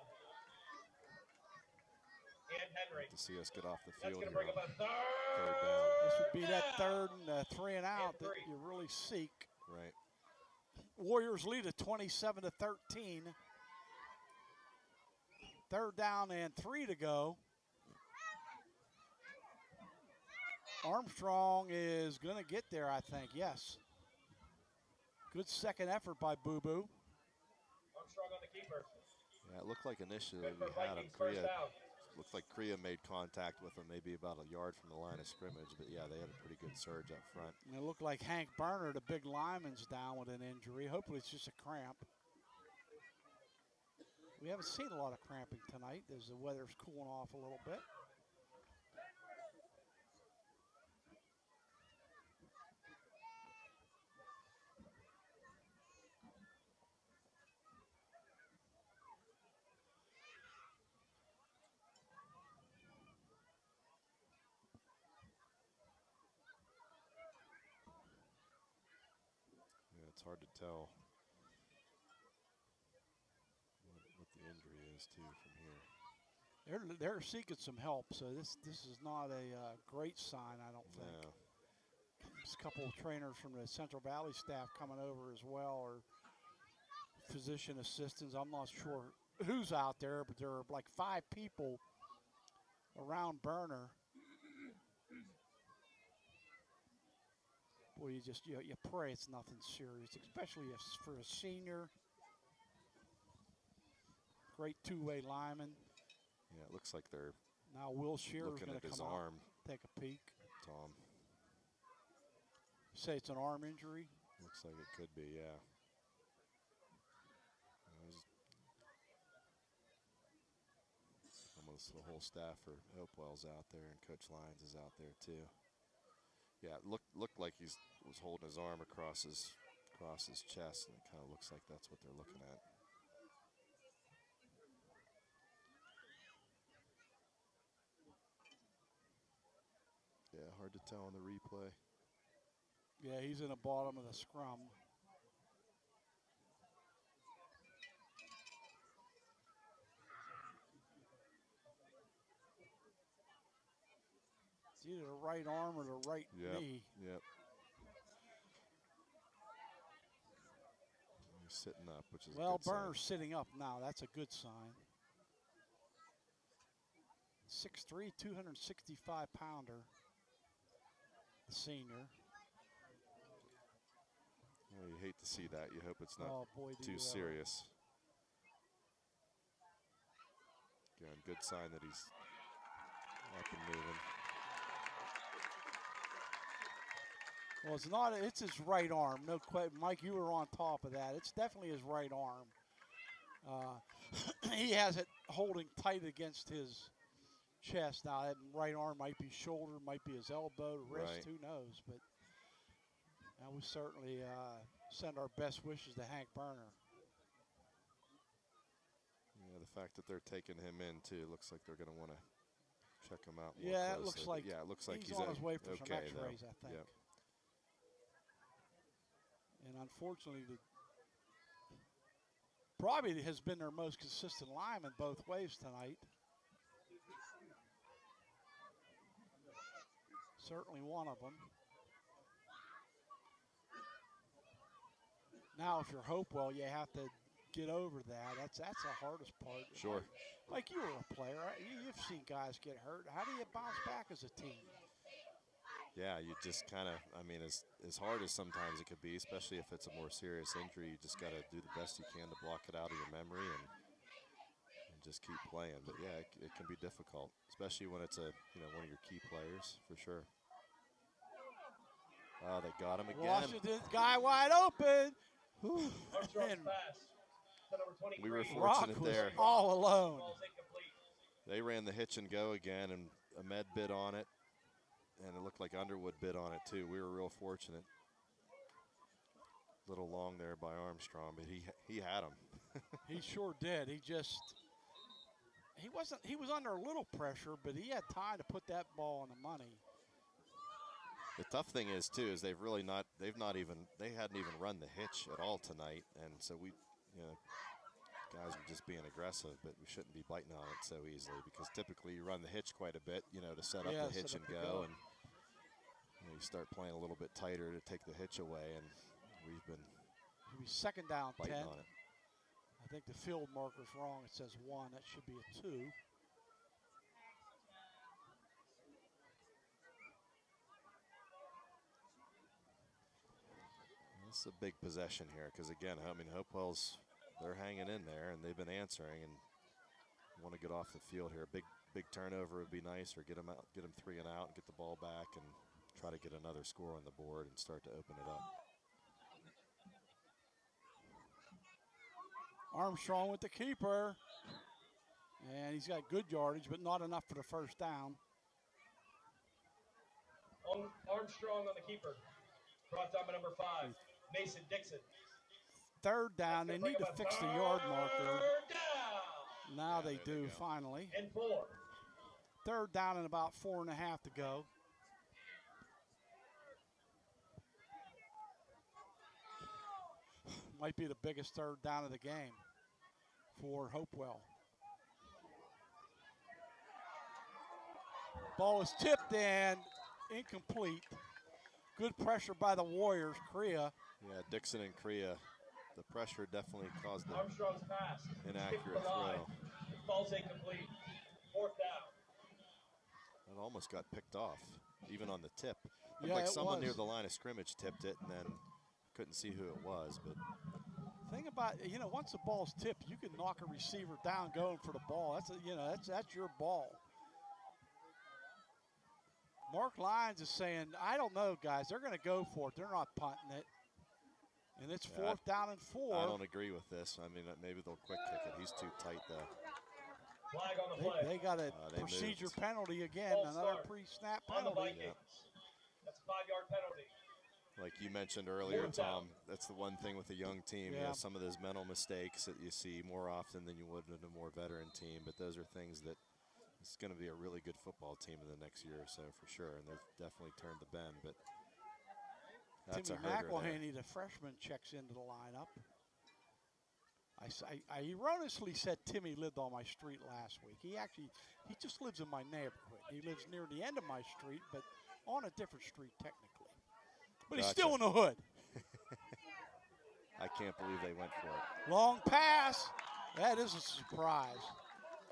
Speaker 2: And Henry.
Speaker 4: To see us get off the
Speaker 2: That's
Speaker 4: field
Speaker 2: going to
Speaker 4: here
Speaker 2: bring up
Speaker 4: on
Speaker 2: a
Speaker 4: third down.
Speaker 3: This would be that third and 3 and out that you really seek.
Speaker 4: Right.
Speaker 3: Warriors lead at 27-13. Third down and 3 to go. Armstrong is going to get there, I think. Yes. Good second effort by Boo Boo.
Speaker 2: Armstrong on the keeper.
Speaker 4: Yeah, it looked like initially
Speaker 2: Good
Speaker 4: we
Speaker 2: for
Speaker 4: had him.
Speaker 2: Vikings, first down.
Speaker 4: Looked like Korea made contact with him, maybe about a yard from the line of scrimmage. But yeah, they had a pretty good surge up front.
Speaker 3: And it looked like Hank Berner, the big lineman's down with an injury. Hopefully it's just a cramp. We haven't seen a lot of cramping tonight as the weather's cooling off a little bit.
Speaker 4: it's hard to tell what the injury is too from here.
Speaker 3: They're seeking some help, so this is not a great sign, I don't think.
Speaker 4: No.
Speaker 3: There's a couple of trainers from the Central Valley staff coming over as well, or physician assistants. I'm not sure who's out there, but there are like 5 people around Burner. Boy, you pray it's nothing serious, especially for a senior. Great two-way lineman.
Speaker 4: Yeah, it looks like they're
Speaker 3: now Will Shearer's
Speaker 4: looking
Speaker 3: going
Speaker 4: at
Speaker 3: to
Speaker 4: his
Speaker 3: come
Speaker 4: arm.
Speaker 3: out, take a peek.
Speaker 4: Tom.
Speaker 3: Say it's an arm injury.
Speaker 4: Looks like it could be, yeah. Almost the whole staff for Hopewell's out there, and Coach Lyons is out there too. Yeah, it looked like he was holding his arm across his chest, and it kind of looks like that's what they're looking at. Yeah, hard to tell on the replay.
Speaker 3: Yeah, he's in the bottom of the scrum. It's either the right arm or the right knee.
Speaker 4: Yep. He's sitting up, which is a good sign.
Speaker 3: Burner's sitting up now. That's a good sign. 6'3", 265-pounder, the senior.
Speaker 4: Well, you hate to see that. You hope it's not too
Speaker 3: ever.
Speaker 4: serious. Again, good sign that he's up and moving.
Speaker 3: Well, it's not. It's his right arm. No question. Mike, you were on top of that. It's definitely his right arm. He has it holding tight against his chest. Now, that right arm might be shoulder, might be his elbow, wrist,
Speaker 4: right.
Speaker 3: Who knows? But we certainly send our best wishes to Hank Burner.
Speaker 4: Yeah, the fact that they're taking him in too looks like they're going to want to check him out more
Speaker 3: yeah,
Speaker 4: closely.
Speaker 3: it looks like he's on his way for some X-rays,
Speaker 4: though.
Speaker 3: I think.
Speaker 4: Yep.
Speaker 3: And unfortunately, probably has been their most consistent lineman both ways tonight. Certainly one of them. Now, if you're Hopewell, you have to get over that. That's the hardest part.
Speaker 4: Sure.
Speaker 3: Like you were a player, you've seen guys get hurt. How do you bounce back as a team?
Speaker 4: Yeah, you just kind of, I mean, as hard as sometimes it could be, especially if it's a more serious injury, you just got to do the best you can to block it out of your memory and just keep playing. But yeah, it can be difficult, especially when it's one of your key players for sure. Oh, they got him again.
Speaker 3: Washington guy wide open.
Speaker 4: We were fortunate there.
Speaker 3: All alone.
Speaker 4: They ran the hitch and go again, and Ahmed bid on it. And it looked like Underwood bid on it too. We were real fortunate. A little long there by Armstrong, but he had him.
Speaker 3: He sure did. He was under a little pressure, but he had time to put that ball on the money.
Speaker 4: The tough thing is too is they hadn't even run the hitch at all tonight, and so guys are just being aggressive, but we shouldn't be biting on it so easily because typically you run the hitch quite a bit, to set up the hitch and go, and you start playing a little bit tighter to take the hitch away, and we've been
Speaker 3: second down,
Speaker 4: biting
Speaker 3: 10.
Speaker 4: on it.
Speaker 3: I think the field marker's wrong. It says 1. That should be a 2.
Speaker 4: This is a big possession here because, again, I mean, Hopewell's, they're hanging in there, and they've been answering and want to get off the field here. Big turnover would be nice, or get them 3 and out and get the ball back and try to get another score on the board and start to open it up.
Speaker 3: Armstrong with the keeper. And he's got good yardage, but not enough for the first down.
Speaker 2: Armstrong on the keeper. Brought down by number 5, Mason Dixon.
Speaker 3: Third down. They need to fix the yard marker. Now they do,
Speaker 2: go.
Speaker 3: finally.
Speaker 2: And 4.
Speaker 3: Third down and about 4.5 to go. Might be the biggest third down of the game for Hopewell. Ball is tipped and incomplete. Good pressure by the Warriors. Korea.
Speaker 4: Yeah, Dixon and Korea. The pressure definitely caused the
Speaker 2: Armstrong's pass.
Speaker 4: inaccurate throw.
Speaker 2: Ball's incomplete. 4th down.
Speaker 4: It almost got picked off, even on the tip. Looked
Speaker 3: Yeah,
Speaker 4: like
Speaker 3: it
Speaker 4: someone
Speaker 3: was.
Speaker 4: near the line of scrimmage tipped it, and then couldn't see who it was. But
Speaker 3: Thing about, once the ball's tipped, you can knock a receiver down going for the ball. That's your ball. Mark Lyons is saying, I don't know, guys. They're going to go for it. They're not punting it. And it's 4th down and 4.
Speaker 4: I don't agree with this. I mean, maybe they'll quick kick it. He's too tight, though.
Speaker 2: Flag on the play.
Speaker 3: They got a
Speaker 4: They
Speaker 3: procedure
Speaker 4: moved.
Speaker 3: penalty again,
Speaker 2: False
Speaker 3: another
Speaker 2: start
Speaker 3: pre-snap
Speaker 2: on the
Speaker 3: penalty.
Speaker 2: Vikings. That's a 5-yard penalty.
Speaker 4: Like you mentioned earlier,
Speaker 2: Fourth down.
Speaker 4: Tom, that's the one thing with a young team. You
Speaker 3: Yeah.
Speaker 4: know, some of those mental mistakes that you see more often than you would in a more veteran team. But those are things that it's going to be a really good football team in the next year or so for sure. And they've definitely turned the bend. But that's
Speaker 3: Timmy
Speaker 4: a hurter there.
Speaker 3: McElhaney, the freshman, checks into the lineup. I erroneously said Timmy lived on my street last week. He just lives in my neighborhood. He lives near the end of my street, but on a different street technically. But he's
Speaker 4: Gotcha.
Speaker 3: still in the hood.
Speaker 4: I can't believe they went for it.
Speaker 3: Long pass. That is a surprise.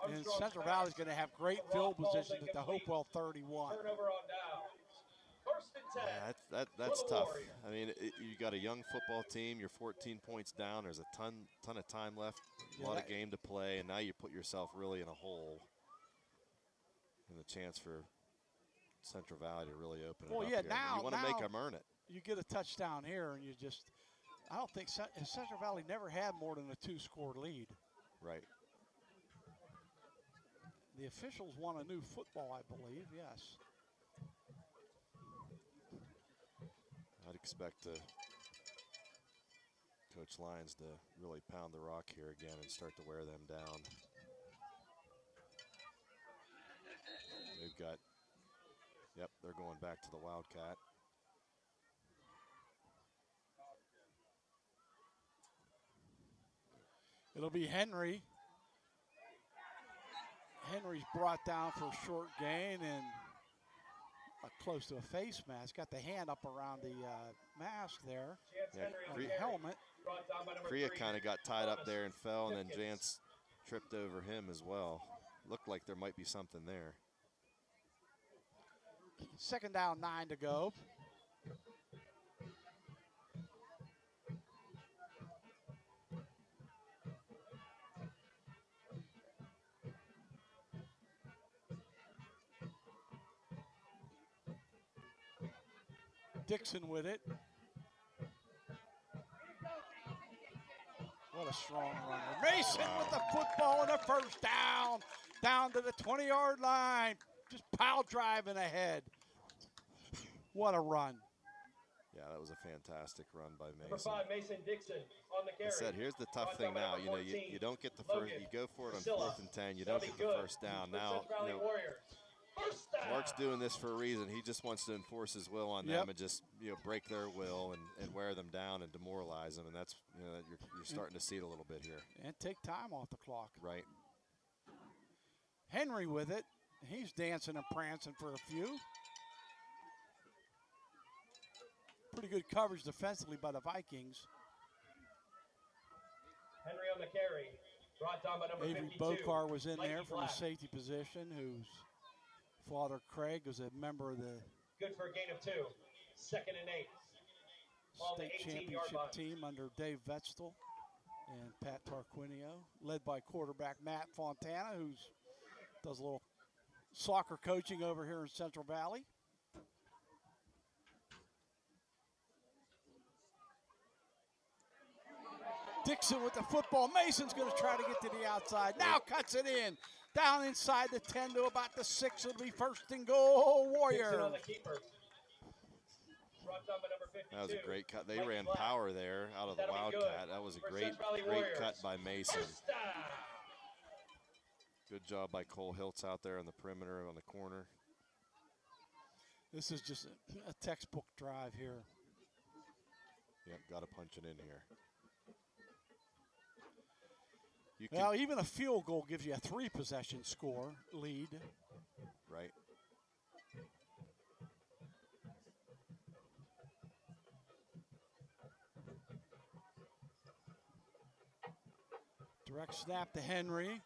Speaker 3: And Central Valley's going to have great field position at the Hopewell 31.
Speaker 2: Turnover on down. 1st and 10.
Speaker 4: Yeah, that's
Speaker 2: For the
Speaker 4: tough.
Speaker 2: Warriors.
Speaker 4: I mean, you got a young football team. You're 14 points down. There's a ton of time left. A lot of game to play, and now you put yourself really in a hole. And the chance for Central Valley to really open it up
Speaker 3: yeah,
Speaker 4: here.
Speaker 3: now
Speaker 4: You want to make them earn it.
Speaker 3: You get a touchdown here, and I don't think Central Valley never had more than a 2-score lead.
Speaker 4: Right.
Speaker 3: The officials want a new football, I believe, yes.
Speaker 4: I'd expect Coach Lyons to really pound the rock here again and start to wear them down. They've got, they're going back to the Wildcat.
Speaker 3: It'll be Henry. Henry's brought down for a short gain and close to a face mask. Got the hand up around the mask there.
Speaker 4: Yeah,
Speaker 3: on the helmet.
Speaker 4: Korea kind of got tied up there and fell, and then Jance tripped over him as well. Looked like there might be something there.
Speaker 3: 2nd down, 9 to go. Dixon with it. What a strong runner. Mason with the football and a 1st down. Down to the 20-yard line. Just pile driving ahead. What a run.
Speaker 4: Yeah, that was a fantastic run by Mason.
Speaker 2: Number 5, Mason Dixon on the carry.
Speaker 4: I said, here's the tough thing now. You know, you don't get the first. You go for it on 4th and 10. You don't get the 1st down. Now, you know, Mark's doing this for a reason. He just wants to enforce his will on them and just break their will and wear them down and demoralize them. And that's you're starting to see it a little bit here.
Speaker 3: And take time off the clock.
Speaker 4: Right.
Speaker 3: Henry with it. He's dancing and prancing for a few. Pretty good coverage defensively by the Vikings.
Speaker 2: Henry on the carry. Brought down by number
Speaker 3: Avery
Speaker 2: 52.
Speaker 3: Bokar was in there from the
Speaker 2: Black.
Speaker 3: safety position, whose father Craig was a member of the
Speaker 2: Good for a gain of 2. 2nd and 8. On the
Speaker 3: state
Speaker 2: 18-yard
Speaker 3: championship
Speaker 2: line.
Speaker 3: team under Dave Vetzel and Pat Tarquinio, led by quarterback Matt Fontana, who does a little soccer coaching over here in Central Valley. Dixon with the football. Mason's going to try to get to the outside. Now cuts it in. Down inside the 10 to about the 6. It'll be 1st and goal, Warriors.
Speaker 2: Dixon on the keeper. Brought down by number 52.
Speaker 4: That was a great cut. They
Speaker 2: Mikey
Speaker 4: ran
Speaker 2: Black.
Speaker 4: power there out of the
Speaker 2: That'll be
Speaker 4: Wildcat.
Speaker 2: good
Speaker 4: That was a
Speaker 2: for
Speaker 4: great
Speaker 2: Central Valley
Speaker 4: great
Speaker 2: Warriors.
Speaker 4: cut by Mason.
Speaker 2: 1st down.
Speaker 4: Good job by Cole Hiltz out there on the perimeter on the corner.
Speaker 3: This is just a textbook drive here.
Speaker 4: Yep, got to punch it in here. You can,
Speaker 3: Well, even a field goal gives you a 3-possession score lead.
Speaker 4: right.
Speaker 3: Direct snap to Henry.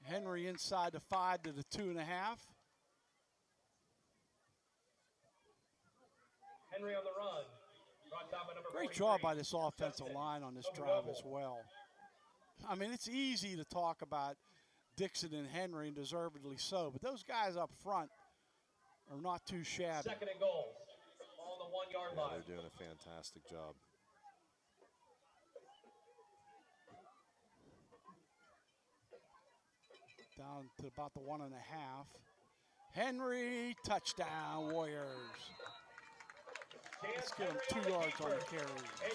Speaker 3: Henry inside the 5 to the 2.5.
Speaker 2: Henry on the run. Brought down by number
Speaker 3: Great
Speaker 2: 43.
Speaker 3: job by this offensive
Speaker 2: Justin
Speaker 3: line on this
Speaker 2: Hopewell.
Speaker 3: drive as well. I mean, it's easy to talk about Dixon and Henry, and deservedly so, but those guys up front are not too shabby.
Speaker 2: Second and goal. On the 1 yard
Speaker 4: Yeah,
Speaker 2: line.
Speaker 4: they're doing a fantastic job.
Speaker 3: Down to about the 1.5. Henry, touchdown, Warriors. Let's get them 2 yards on the carry.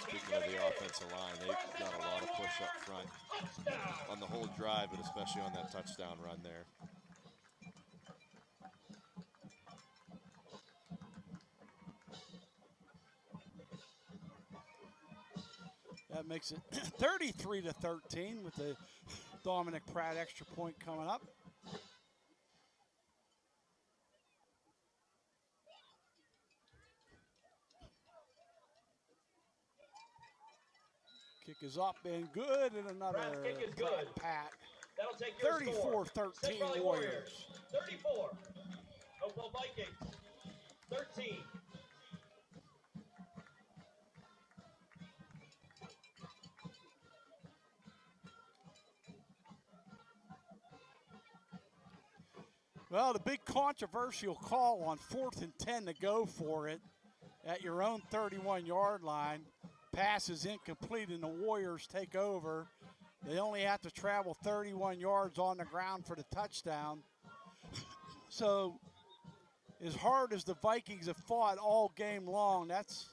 Speaker 4: Speaking of the offensive line, they've got a lot of push up front on the whole drive, but especially on that touchdown run there.
Speaker 3: That makes it 33 to 13 with the Dominic Pratt extra point coming up. Kick is up and good, and another
Speaker 2: Pratt's kick is good.
Speaker 3: Pat.
Speaker 2: That'll take your
Speaker 3: 34-13
Speaker 2: Central
Speaker 3: Warriors.
Speaker 2: 34. Hopewell Vikings 13.
Speaker 3: Well, the big controversial call on 4th and 10 to go for it at your own 31-yard line. Pass is incomplete, and the Warriors take over. They only have to travel 31 yards on the ground for the touchdown. So, as hard as the Vikings have fought all game long, that's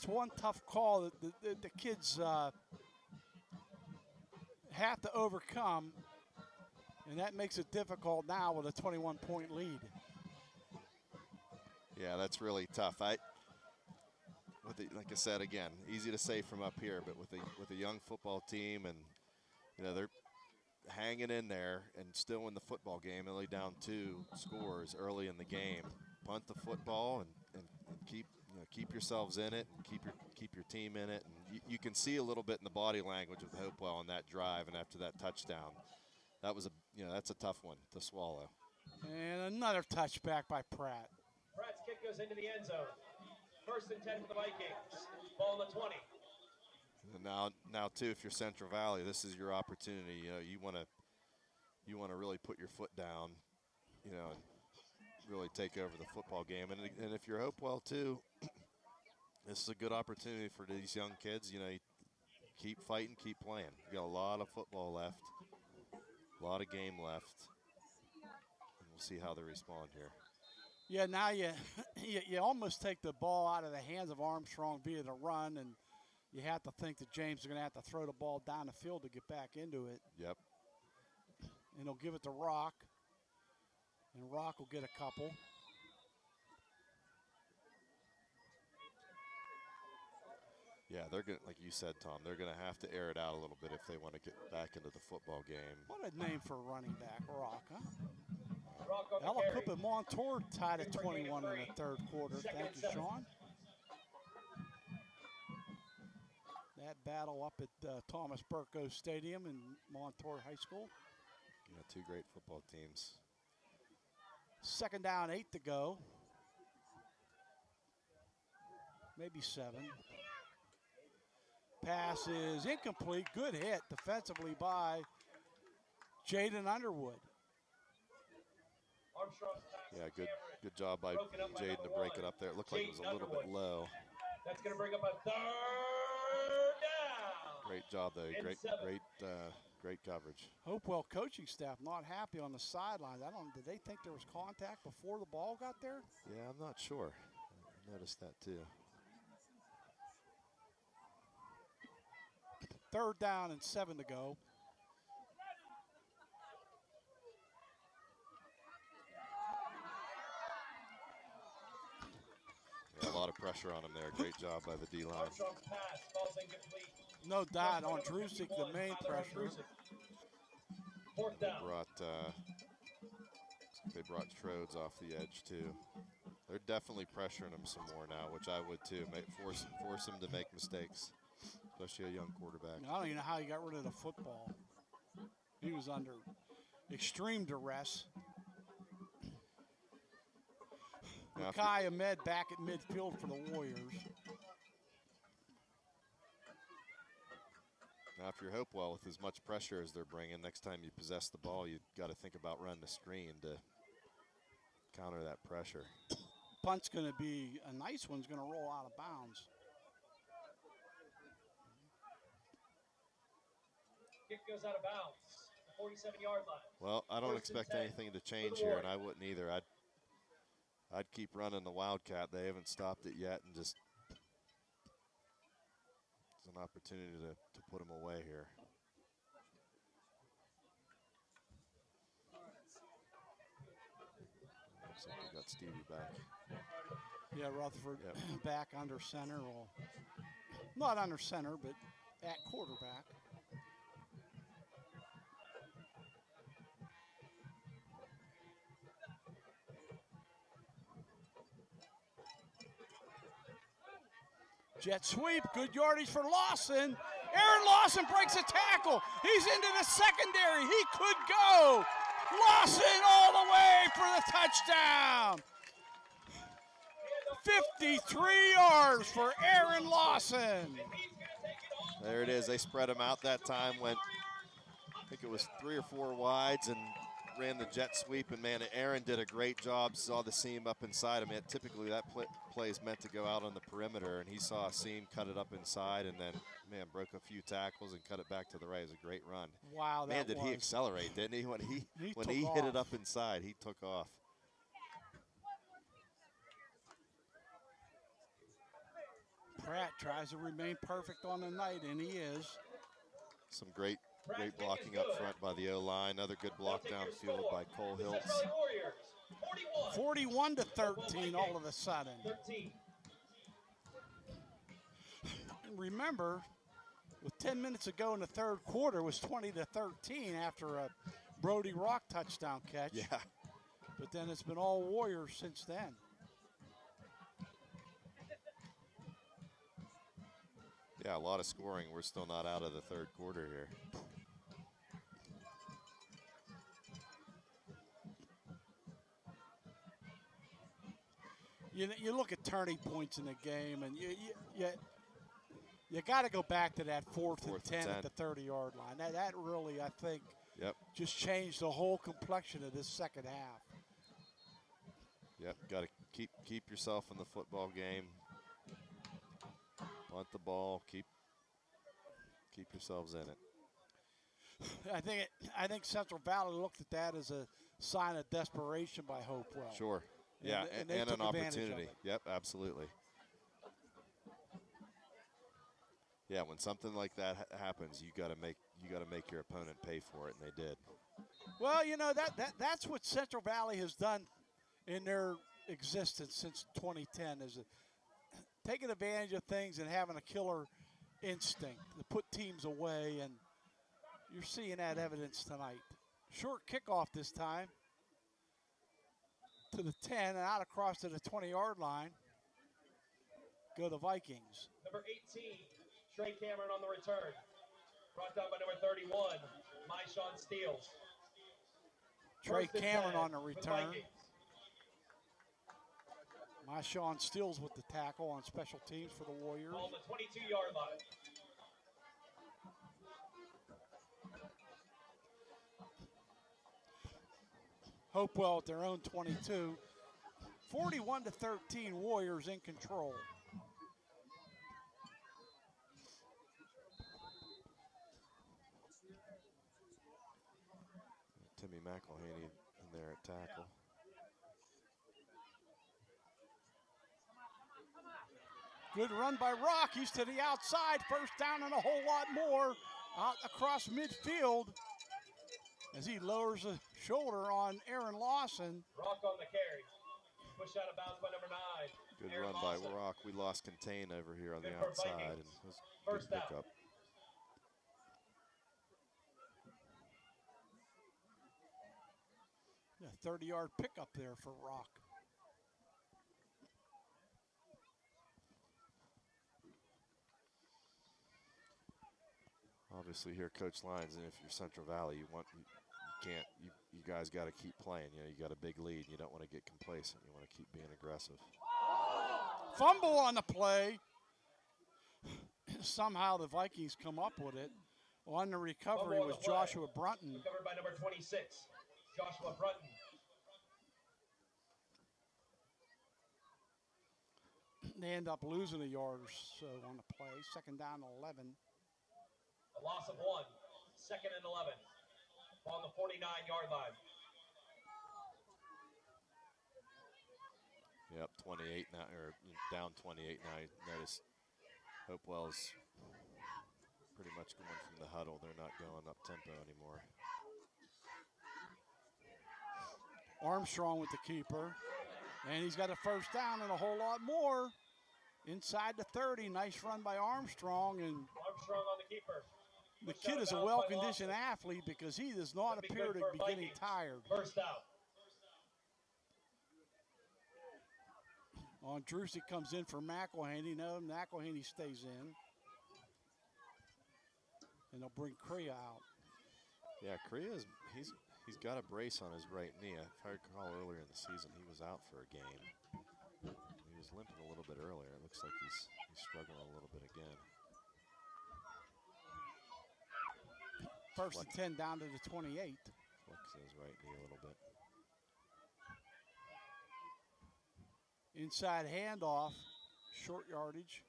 Speaker 3: one tough call that the kids have to overcome, and that makes it difficult now with a 21-point lead.
Speaker 4: Yeah, that's really tough. Like I said again, easy to say from up here, but with a young football team, and they're hanging in there and still in the football game, only down 2 scores early in the game. Punt the football and keep yourselves in it, and keep your team in it. And you can see a little bit in the body language of Hopewell on that drive and after that touchdown. That was that's a tough one to swallow.
Speaker 3: And another touchback by Pratt.
Speaker 2: Pratt's kick goes into the end zone. 1st and 10 for the Vikings. Ball on the 20.
Speaker 4: And now too, if you're Central Valley, this is your opportunity. You want to really put your foot down, and really take over the football game. And if you're Hopewell too, this is a good opportunity for these young kids. You keep fighting, keep playing. You got a lot of football left, a lot of game left, and we'll see how they respond here.
Speaker 3: Yeah, now you almost take the ball out of the hands of Armstrong via the run, and you have to think that James is going to have to throw the ball down the field to get back into it.
Speaker 4: Yep.
Speaker 3: And he'll give it to Rock, and Rock will get a couple.
Speaker 4: Yeah, they're going to, like you said, Tom, they're going to have to air it out a little bit if they want to get back into the football game.
Speaker 3: What a name for a running back, Rock, huh?
Speaker 2: Rock on the
Speaker 3: Alacupa
Speaker 2: carry.
Speaker 3: Montour tied at 21 in the 3rd quarter. Thank you, Sean. That battle up at Thomas Burko Stadium in Montour High School.
Speaker 4: Yeah, 2 great football teams.
Speaker 3: 2nd down, 8 to go. Maybe 7. Pass is incomplete. Good hit defensively by Jaden Underwood.
Speaker 2: Armstrong's
Speaker 4: Yeah, good job by Jaden to break it up there. It looked like it was a little bit low.
Speaker 2: That's going to bring up a 3rd down.
Speaker 4: Great job though.
Speaker 2: And
Speaker 4: Great
Speaker 2: 7.
Speaker 4: great coverage.
Speaker 3: Hopewell coaching staff not happy on the sidelines. Did they think there was contact before the ball got there?
Speaker 4: Yeah, I'm not sure. I noticed that too.
Speaker 3: 3rd down and 7 to go.
Speaker 4: Yeah, a lot of pressure on him there. Great job by the D-line.
Speaker 2: Armstrong's pass falls incomplete.
Speaker 3: No doubt on Drusik, the main pressure.
Speaker 2: Fourth down.
Speaker 4: They brought Trodes off the edge too. They're definitely pressuring him some more now, which I would too. Force him to make mistakes, especially a young quarterback.
Speaker 3: I don't even know how he got rid of the football. He was under extreme duress. Kai Ahmed back at midfield for the Warriors.
Speaker 4: Now, if you're Hopewell with as much pressure as they're bringing, next time you possess the ball, you've got to think about running a screen to counter that pressure.
Speaker 3: Punt's going to be a nice one's going to roll out of bounds.
Speaker 2: Kick goes out of bounds. 47-yard line.
Speaker 4: Well, I don't expect anything to change here, and I wouldn't either. I'd keep running the Wildcat. They haven't stopped it yet, and just it's an opportunity to put them away here. Looks like we got Stevie back.
Speaker 3: Yeah, Rutherford back under center. Well, not under center, but at quarterback. Jet sweep, good yardage for Lawson. Aaron Lawson breaks a tackle. He's into the secondary. He could go. Lawson all the way for the touchdown. 53 yards for Aaron Lawson.
Speaker 4: There it is. They spread him out that time. Went, I think it was 3 or 4 wides, and ran the jet sweep. And man, Aaron did a great job. Saw the seam up inside him. Typically, that play is meant to go out on the perimeter, and he saw a seam, cut it up inside, and then man broke a few tackles and cut it back to the right. It was a great run.
Speaker 3: Wow,
Speaker 4: man, did he accelerate, didn't he? When he
Speaker 3: took
Speaker 4: hit it up inside, he took off.
Speaker 3: Pratt tries to remain perfect on the night, and he is.
Speaker 4: Some great blocking up front by the O-line. Another good block downfield by Cole Hiltz.
Speaker 3: 41-13 all of a sudden. And remember, with 10 minutes ago in the third quarter, it was 20-13 after a Brody Rock touchdown catch.
Speaker 4: Yeah.
Speaker 3: But then it's been all Warriors since then.
Speaker 4: Yeah, a lot of scoring. We're still not out of the third quarter here.
Speaker 3: You look at turning points in the game, and you got to go back to that fourth and 10 at the 30-yard line. That really, I think, just changed the whole complexion of this second half.
Speaker 4: Yep, got to keep yourself in the football game. Punt the ball, keep yourselves in it.
Speaker 3: I think Central Valley looked at that as a sign of desperation by Hopewell.
Speaker 4: Sure. Yeah, and an opportunity. Yep, absolutely. Yeah, when something like that happens, you got to make your opponent pay for it, and they did.
Speaker 3: Well, that's what Central Valley has done in their existence since 2010, is taking advantage of things and having a killer instinct to put teams away, and you're seeing that evidence tonight. Short kickoff this time to the 10 and out across to the 20-yard line. Go the Vikings.
Speaker 2: Number 18, Trey Cameron on the return. Brought down by number 31, Maishawn Steele.
Speaker 3: Trey Cameron on the return. Maishawn Steele with the tackle on special teams for the Warriors.
Speaker 2: On the 22-yard line.
Speaker 3: Hopewell at their own 22. 41-13, Warriors in control.
Speaker 4: Timmy McElhaney in there at tackle.
Speaker 3: Good run by Rock. He's to the outside. First down and a whole lot more out across midfield as he lowers a shoulder on Aaron Lawson.
Speaker 2: Rock on the carry. pushed out of bounds by number 9.
Speaker 4: Good
Speaker 2: Aaron
Speaker 4: run by
Speaker 2: Lawson.
Speaker 4: Rock. We lost contain over here on the
Speaker 2: Good for
Speaker 4: outside,
Speaker 2: Vikings.
Speaker 4: and it was a
Speaker 2: First
Speaker 4: good
Speaker 2: down.
Speaker 4: pickup.
Speaker 3: Yeah, 30-yard pickup there for Rock.
Speaker 4: Obviously here, Coach Lyons, and if you're Central Valley, you guys got to keep playing. You know, you got a big lead. You don't want to get complacent. You want to keep being aggressive.
Speaker 3: Fumble on the play. Somehow the Vikings come up with it. On the recovery was Joshua Brunton.
Speaker 2: Recovered by number 26, Joshua Brunton.
Speaker 3: They end up losing a yard or so on the play. Second down and 11.
Speaker 2: A loss of 1. Second and 11. On the 49-yard line.
Speaker 4: Yep, 28 now, or down 28 now. Notice Hopewell's pretty much going from the huddle. They're not going up tempo anymore.
Speaker 3: Armstrong with the keeper. And he's got a first down and a whole lot more. Inside the 30, nice run by Armstrong. And
Speaker 2: Armstrong on the keeper.
Speaker 3: the kid is a well-conditioned athlete because he does not appear to be getting tired.
Speaker 2: First down.
Speaker 3: Drucy comes in for McElhaney. No, McElhaney stays in. And they'll bring Crea out.
Speaker 4: Yeah, Crea's he's got a brace on his right knee. If I recall earlier in the season, he was out for a game. He was limping a little bit earlier. It looks like he's struggling a little bit again.
Speaker 3: First and 10 down to the 28.
Speaker 4: Flexing his right knee a little bit.
Speaker 3: Inside handoff, short yardage.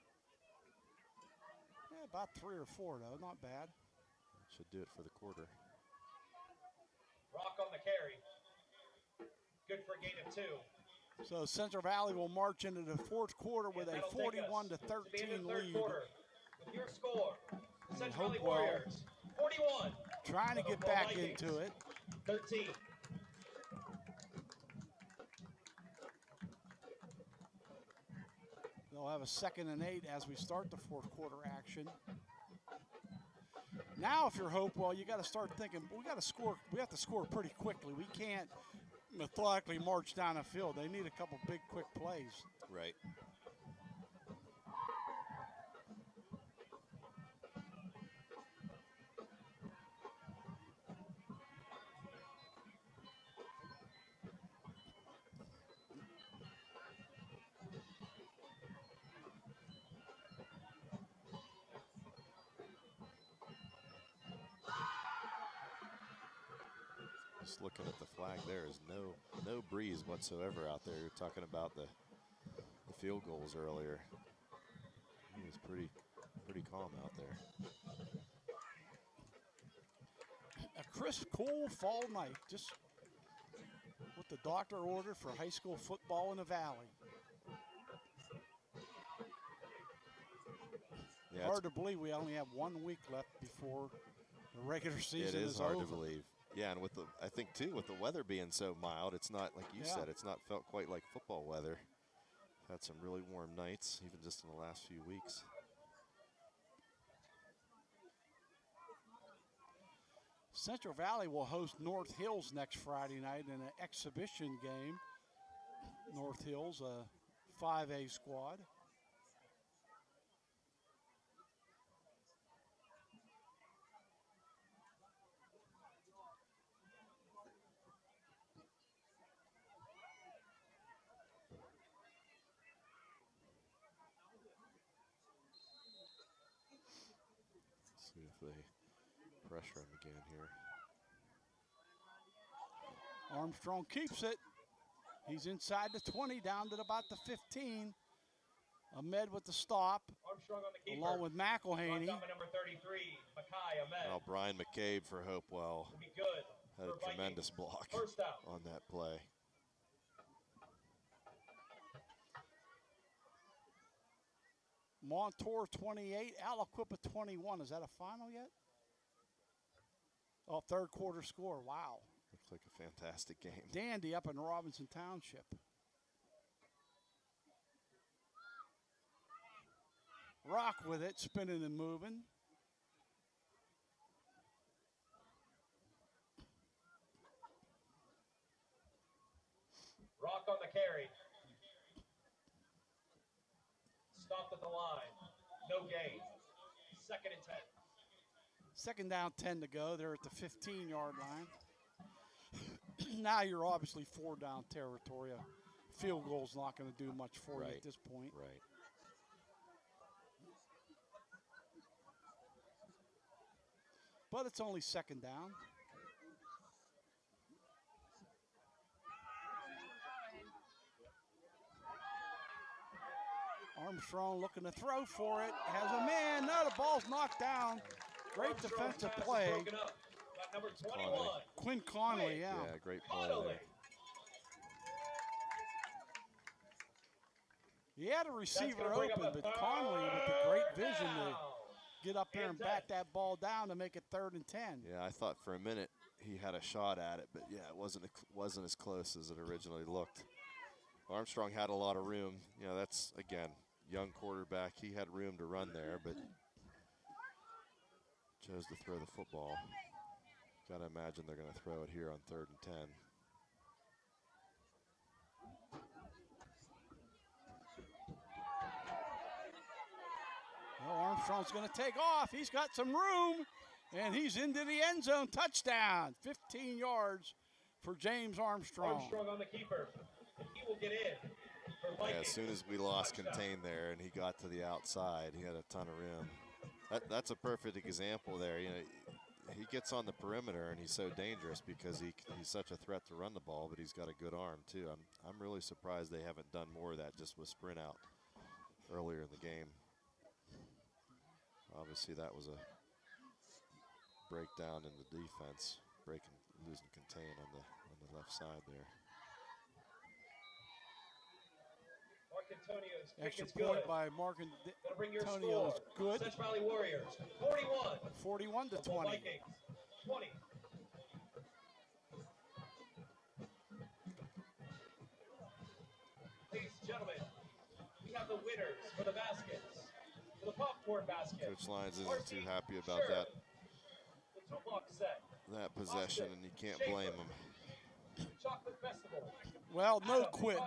Speaker 3: Yeah, about 3 or 4 though, not bad.
Speaker 4: That should do it for the quarter.
Speaker 2: Rock on the carry. Good for a gain of 2.
Speaker 3: So Central Valley will march into the fourth quarter with a 41-13 lead.
Speaker 2: With your score, Central Valley
Speaker 3: Hopewell
Speaker 2: Warriors, 41.
Speaker 3: trying to get back into it.
Speaker 2: 13.
Speaker 3: They'll have a 2nd and 8 as we start the fourth quarter action. Now, if you're Hopewell, you got to start thinking, we got to score. We have to score pretty quickly. We can't methodically march down the field. They need a couple big, quick plays.
Speaker 4: Right. Just looking at the flag, there is no breeze whatsoever out there. You're talking about the field goals earlier. It was pretty calm out there.
Speaker 3: A crisp, cool fall night, just what the doctor ordered for high school football in the Valley.
Speaker 4: Yeah,
Speaker 3: hard to believe we only have 1 week left before the regular season is over.
Speaker 4: It is hard to believe. Yeah, and I think too, with the weather being so mild, it's not, like you said, it's not felt quite like football weather. Had some really warm nights, even just in the last few weeks.
Speaker 3: Central Valley will host North Hills next Friday night in an exhibition game. North Hills, a 5A squad.
Speaker 4: See if they pressure him again here.
Speaker 3: Armstrong keeps it. He's inside the 20, down to about the 15. Ahmed with the stop,
Speaker 2: Armstrong on the keeper.
Speaker 3: along with McElhaney.
Speaker 2: Number 33, Makai Ahmed.
Speaker 4: Now Brian McCabe for Hopewell
Speaker 2: Will be good.
Speaker 4: had a tremendous block
Speaker 2: First down.
Speaker 4: on that play.
Speaker 3: Montour 28, Aliquippa 21. Is that a final yet? Oh, third quarter score. Wow.
Speaker 4: Looks like a fantastic game.
Speaker 3: Dandy up in Robinson Township. Rock with it, spinning and moving.
Speaker 2: Rock on the carry. Stopped at the line. No gain. 2nd and 10.
Speaker 3: 2nd down, 10 to go. They're at the 15-yard line. Now you're obviously 4 down territory. A field goal's not going to do much for you at this point.
Speaker 5: Right.
Speaker 3: But it's only 2nd down. Armstrong looking to throw for it. Has a man. No, the ball's knocked down. Great defensive play.
Speaker 2: Number 21.
Speaker 3: Quinn Conley, yeah.
Speaker 5: Yeah, great play there.
Speaker 3: He had a receiver open, but Conley with the great vision to get up there and bat that ball down to make it 3rd and 10.
Speaker 5: Yeah, I thought for a minute he had a shot at it, but yeah, it wasn't as close as it originally looked. Armstrong had a lot of room. You know, that's, again, young quarterback. He had room to run there, but chose to throw the football. Got to imagine they're going to throw it here on 3rd and 10.
Speaker 3: Well, Armstrong's going to take off. He's got some room, and he's into the end zone. Touchdown. 15 yards for James Armstrong.
Speaker 2: Armstrong on the keeper. He will get in.
Speaker 5: Yeah, as soon as we lost contain there and he got to the outside, he had a ton of room. That's a perfect example there. You know, he gets on the perimeter and he's so dangerous because he's such a threat to run the ball, but he's got a good arm too. I'm really surprised they haven't done more of that just with sprint out earlier in the game. Obviously that was a breakdown in the defense, losing contain on the left side there.
Speaker 3: Extra point by Mark Antonio is good.
Speaker 2: Central Valley Warriors, 41.
Speaker 3: 41 to 20.
Speaker 2: Vikings, 20. Ladies and gentlemen, we have the winners for the baskets. For the popcorn basket.
Speaker 5: Coach Lyons isn't too happy about that possession, and you can't blame him.
Speaker 2: Chocolate Festival.
Speaker 3: Well, no quit.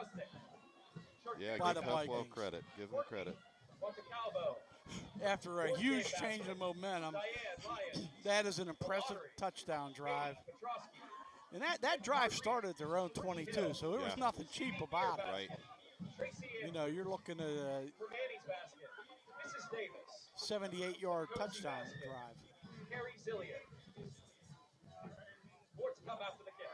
Speaker 5: Yeah,
Speaker 3: by
Speaker 5: give
Speaker 3: the
Speaker 5: Hopewell
Speaker 3: Vikings.
Speaker 5: credit. Give him credit.
Speaker 3: After a huge change in momentum, that is an impressive touchdown drive. And that drive started at their own 22, so it was nothing cheap about it.
Speaker 5: Right.
Speaker 3: You know, you're looking at a 78-yard touchdown drive.
Speaker 2: Sports come after the kick.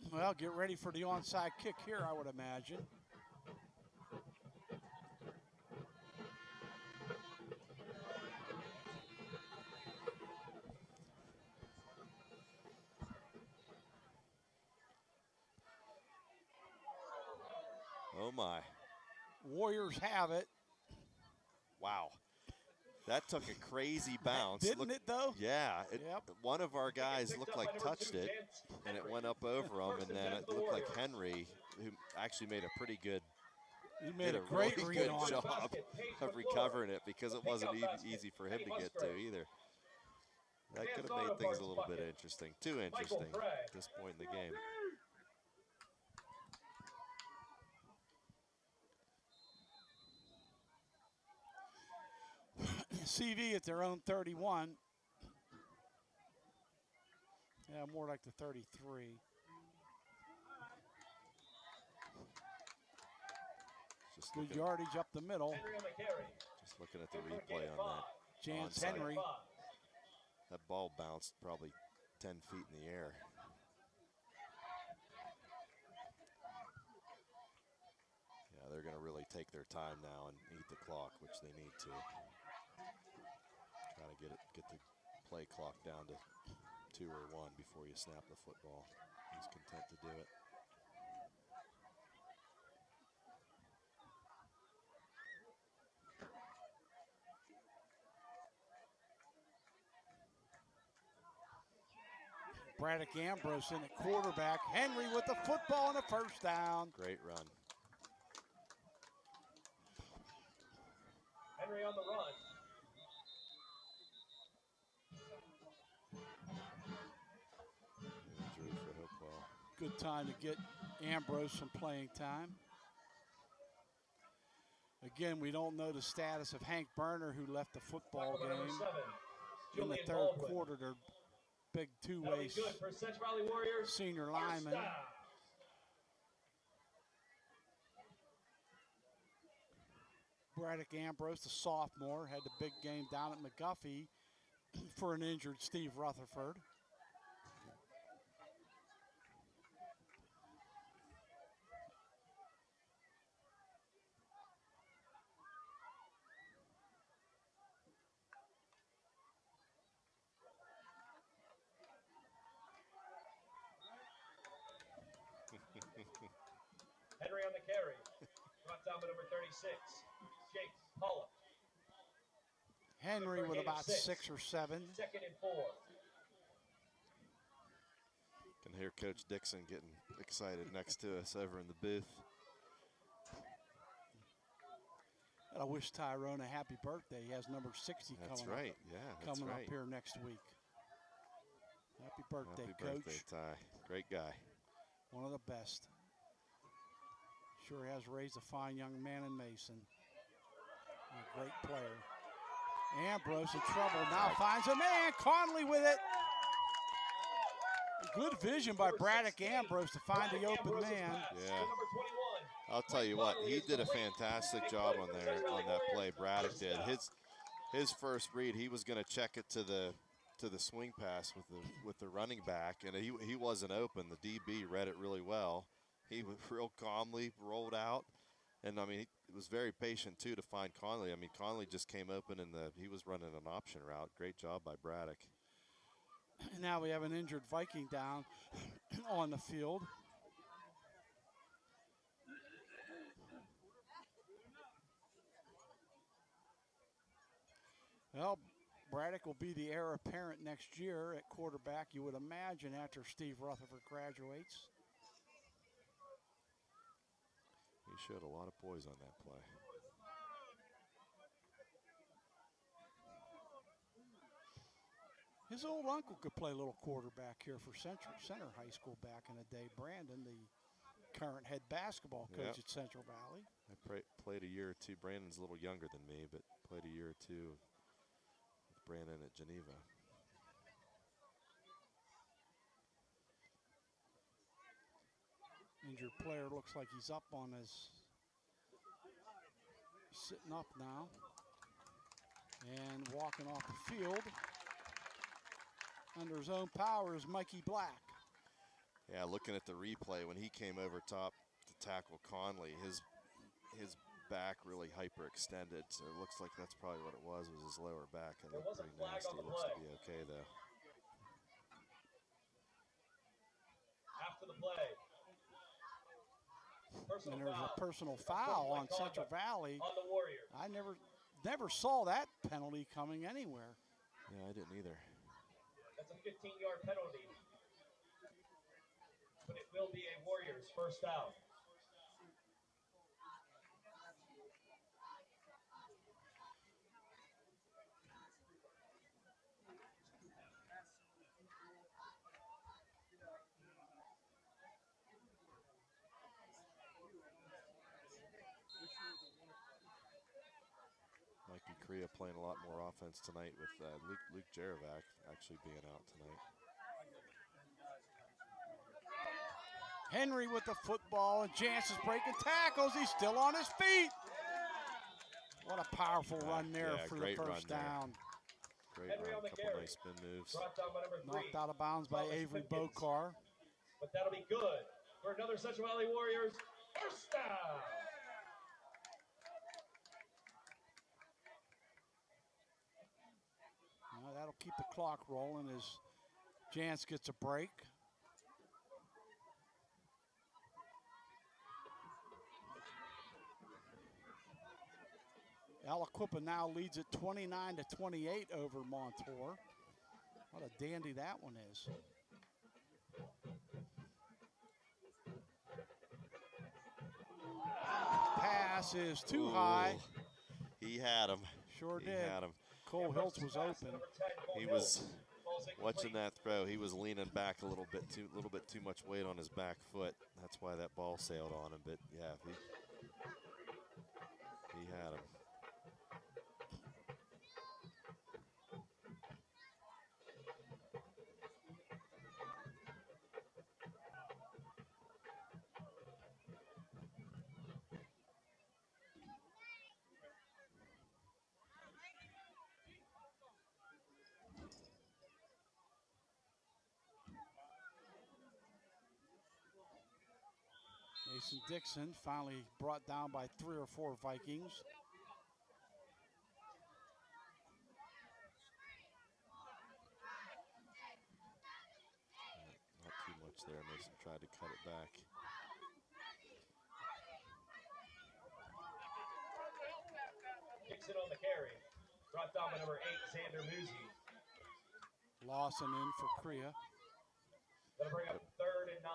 Speaker 3: Well, get ready for the onside kick here, I would imagine.
Speaker 5: Oh, my.
Speaker 3: Warriors have it.
Speaker 5: Wow. That took a crazy bounce.
Speaker 3: Didn't it, though?
Speaker 5: Yeah. One of our guys looked like touched it, and it went up over him, and then it looked like Henry, who actually made a pretty good
Speaker 3: He made a great
Speaker 5: really
Speaker 3: read
Speaker 5: good
Speaker 3: on it.
Speaker 5: job of recovering it because it wasn't easy for him to get to either. That could have made things a little bit interesting. Too interesting at this point in the game.
Speaker 3: CV at their own 31. Yeah, more like the 33.
Speaker 5: Just
Speaker 3: Good
Speaker 5: looking,
Speaker 3: yardage up the middle.
Speaker 5: just looking at the replay on that.
Speaker 3: Chance
Speaker 5: onside.
Speaker 3: Henry.
Speaker 5: That ball bounced probably 10 feet in the air. Yeah, they're going to really take their time now and eat the clock, which they need to. Try to get the play clock down to 2 or 1 before you snap the football. He's content to do it.
Speaker 3: Braddock Ambrose in at quarterback. Henry with the football and a first down.
Speaker 5: Great run.
Speaker 2: Henry on the run.
Speaker 5: Injury for Hopewell.
Speaker 3: Good time to get Ambrose some playing time. Again, we don't know the status of Hank Berner, who left the football
Speaker 2: Tackle by number
Speaker 3: game
Speaker 2: 7,
Speaker 3: in the
Speaker 2: Julian
Speaker 3: third
Speaker 2: Baldwin.
Speaker 3: quarter. Their big
Speaker 2: That'll
Speaker 3: two-way
Speaker 2: be good for Central Valley Warriors.
Speaker 3: senior
Speaker 2: First
Speaker 3: lineman.
Speaker 2: down.
Speaker 3: Braddock Ambrose, the sophomore, had the big game down at McGuffey for an injured Steve Rutherford.
Speaker 2: Henry on the carry. Brought down by number 36, Jake Pollock.
Speaker 3: Henry with about 6 or 7.
Speaker 2: 2nd and 4.
Speaker 5: Can hear Coach Dixon getting excited next to us over in the booth.
Speaker 3: And I wish Tyrone a happy birthday. He has number 60
Speaker 5: That's
Speaker 3: coming
Speaker 5: right.
Speaker 3: up,
Speaker 5: Yeah, that's
Speaker 3: coming
Speaker 5: right.
Speaker 3: up here next week. Happy birthday,
Speaker 5: Happy
Speaker 3: Coach.
Speaker 5: birthday, Ty. Great guy.
Speaker 3: One of the best. Sure has raised a fine young man in Mason. And a great player. Ambrose in trouble. Now finds a man. Conley with it. Good vision by Braddock Ambrose to find the open man.
Speaker 5: Yeah. I'll tell you what, he did a fantastic job on that play. Braddock did. His first read, he was going to check it to the swing pass with the running back, and he wasn't open. The DB read it really well. He was real calmly rolled out, and I mean he was very patient too to find Conley. I mean Conley just came open and he was running an option route. Great job by Braddock.
Speaker 3: Now we have an injured Viking down on the field. Well, Braddock will be the heir apparent next year at quarterback, you would imagine, after Steve Rutherford graduates.
Speaker 5: He showed a lot of poise on that play.
Speaker 3: His old uncle could play a little quarterback here for Center High School back in the day. Brandon, the current head basketball coach at Central Valley.
Speaker 5: I played a year or two. Brandon's a little younger than me, but played a year or two with Brandon at Geneva.
Speaker 3: Injured player looks like he's up on his, sitting up now and walking off the field. Under his own power is Mikey Black.
Speaker 5: Yeah, looking at the replay, when he came over top to tackle Conley, his back really hyperextended, so it looks like that's probably what it was his lower back. It looked pretty nasty. Looks to be okay, though.
Speaker 2: After the play.
Speaker 3: And there's a personal foul on Central Valley.
Speaker 2: On the Warriors.
Speaker 3: I never saw that penalty coming anywhere.
Speaker 5: Yeah, I didn't either.
Speaker 2: That's a 15-yard penalty. But it will be a Warriors first down.
Speaker 5: Mikey Crea playing a lot more offense tonight with Luke Jerevac actually being out tonight.
Speaker 3: Henry with the football, and Jance is breaking tackles. He's still on his feet. What a powerful run there for the first down.
Speaker 5: Great run, couple nice spin moves.
Speaker 3: Knocked out of bounds by Avery Bokar.
Speaker 2: But that'll be good for another Central Valley Warriors first down.
Speaker 3: That'll keep the clock rolling as Jance gets a break. Aliquippa now leads it 29-28 over Montour. What a dandy that one is. Pass is too
Speaker 5: Ooh,
Speaker 3: high.
Speaker 5: He had him.
Speaker 3: Sure
Speaker 5: He
Speaker 3: did.
Speaker 5: had him.
Speaker 3: Cole Hiltz was open.
Speaker 5: He was watching that throw. He was leaning back a little bit too much weight on his back foot. That's why that ball sailed on him. But yeah, he had him.
Speaker 3: Mason Dixon finally brought down by 3 or 4 Vikings.
Speaker 5: Not too much there. Mason tried to cut it back.
Speaker 2: Dixon on the carry. Brought down by number 8, Xander Musi.
Speaker 3: Lawson in for Korea.
Speaker 2: Gonna bring up 3rd and 9.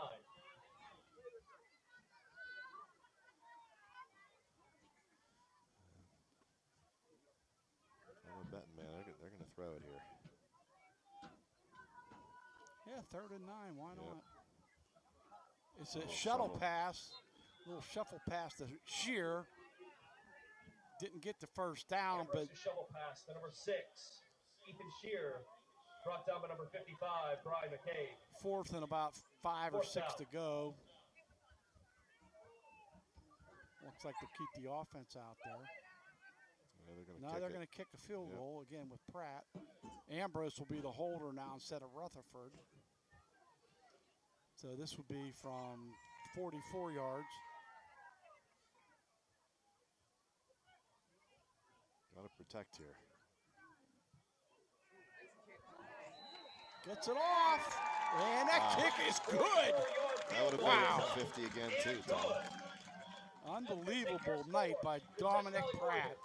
Speaker 5: I'm a betting man. They're going to throw it here.
Speaker 3: Yeah, 3rd and 9. Why
Speaker 5: Yep.
Speaker 3: not? It's a
Speaker 5: Little
Speaker 3: shuttle
Speaker 5: shuffle.
Speaker 3: pass. Little shuffle pass to Shear. Didn't get the first down, but
Speaker 2: First shovel pass to number 6, Ethan Shear. Brought down by number 55, Brian McCabe.
Speaker 3: 4th and about 5 or
Speaker 2: 4th
Speaker 3: 6
Speaker 2: down.
Speaker 3: to go. Looks like they'll keep the offense out there.
Speaker 5: Yeah, they're going to
Speaker 3: Now
Speaker 5: kick
Speaker 3: they're
Speaker 5: it.
Speaker 3: going to kick a field
Speaker 5: Yep.
Speaker 3: goal again with Pratt. Ambrose will be the holder now instead of Rutherford. So this will be from 44 yards.
Speaker 5: Got to protect here.
Speaker 3: Gets it off. And that
Speaker 5: Wow.
Speaker 3: kick is good.
Speaker 5: That would have
Speaker 3: Wow.
Speaker 5: made it for 50 again, too, Tom.
Speaker 3: Unbelievable night by Dominic Pratt.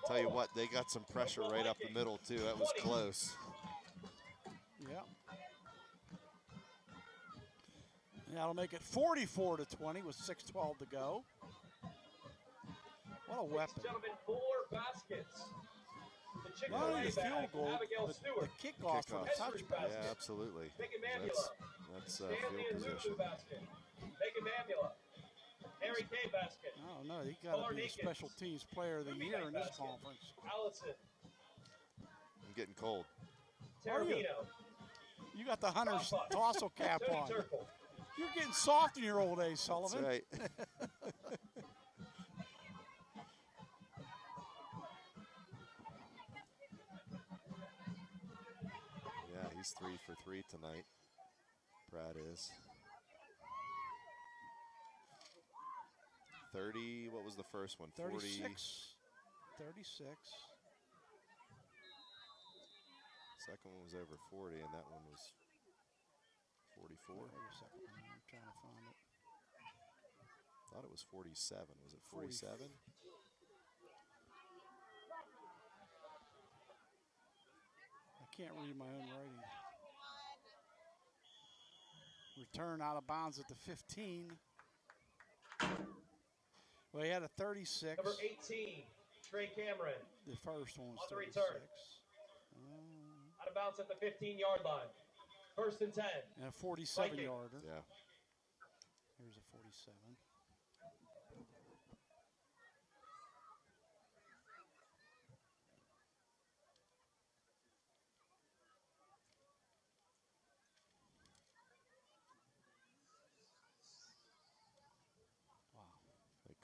Speaker 5: Tell you what, they got some pressure right up the middle, too. That was close.
Speaker 3: Yep. That'll make it 44-20 with 6:12 to go. What a
Speaker 2: Ladies
Speaker 3: weapon.
Speaker 2: and gentlemen, 4 baskets. The chicken
Speaker 3: Not only the
Speaker 2: running
Speaker 3: field
Speaker 2: back,
Speaker 3: goal,
Speaker 2: Abigail
Speaker 3: but the
Speaker 2: Stewart.
Speaker 3: kickoff for the
Speaker 5: Kickoff.
Speaker 3: touchback.
Speaker 5: Yeah, absolutely.
Speaker 2: Megan
Speaker 5: That's
Speaker 2: Mamula.
Speaker 5: field
Speaker 2: Stanley and
Speaker 5: position.
Speaker 2: Lulu basket. Megan Mamula. Harry K basket.
Speaker 3: I don't know. He got to be the special teams player of the year in this conference.
Speaker 2: Allison.
Speaker 5: I'm getting cold.
Speaker 3: Are you?
Speaker 2: Taravino.
Speaker 3: You got the Hunter's Tossel cap
Speaker 2: Tony
Speaker 3: on.
Speaker 2: Turkle.
Speaker 3: You're getting soft in your old age,
Speaker 5: That's
Speaker 3: Sullivan.
Speaker 5: right. Yeah, he's 3 for 3 tonight. Pratt is. 30, what was the first one?
Speaker 3: 36. 36.
Speaker 5: Second one was over 40, and that one was 44.
Speaker 3: Wait a second. I'm trying to find it.
Speaker 5: Thought it was 47. Was it 47?
Speaker 3: I can't read my own writing. Return out of bounds at the 15. Well, he had a 36.
Speaker 2: Number 18, Trey Cameron.
Speaker 3: The first one was
Speaker 2: On the
Speaker 3: 36.
Speaker 2: return. Out of bounds at the 15-yard line. 1st and 10.
Speaker 3: And a 47-yarder.
Speaker 5: Yeah.
Speaker 3: Here's a 47.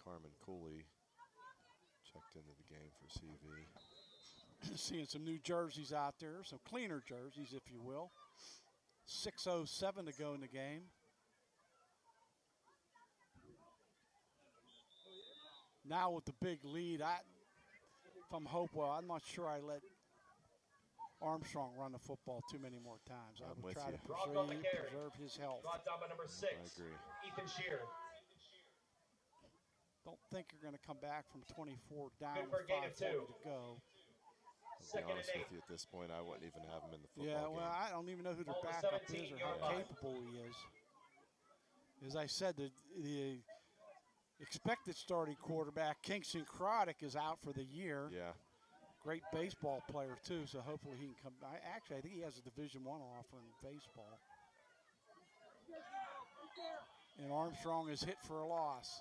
Speaker 5: Carmen Cooley checked into the game for CV.
Speaker 3: Seeing some new jerseys out there, some cleaner jerseys, if you will. 6:07 to go in the game. Now with the big lead, if I'm Hopewell, I'm not sure I let Armstrong run the football too many more times. I
Speaker 5: I'm
Speaker 3: would
Speaker 5: with
Speaker 3: try
Speaker 5: you.
Speaker 3: to
Speaker 2: Brock on the carry.
Speaker 3: preserve his health.
Speaker 2: Brought down by number 6,
Speaker 5: I agree.
Speaker 2: Ethan Shear.
Speaker 3: Don't think you're going to come back from 24 down
Speaker 2: Good for
Speaker 3: with
Speaker 2: a gain of
Speaker 3: 5:40
Speaker 2: 2.
Speaker 3: to go.
Speaker 5: be honest with you, at this point, I wouldn't even have him in the football
Speaker 3: Yeah,
Speaker 5: game.
Speaker 3: well, I don't even know who their
Speaker 2: Ball to
Speaker 3: backup
Speaker 2: 17,
Speaker 3: is or
Speaker 2: yard
Speaker 3: how
Speaker 2: line.
Speaker 3: capable he is. As I said, the expected starting quarterback, Kingston Croddick, is out for the year.
Speaker 5: Yeah.
Speaker 3: Great baseball player, too, so hopefully he can come back. Actually, I think he has a Division I offer in baseball. And Armstrong is hit for a loss.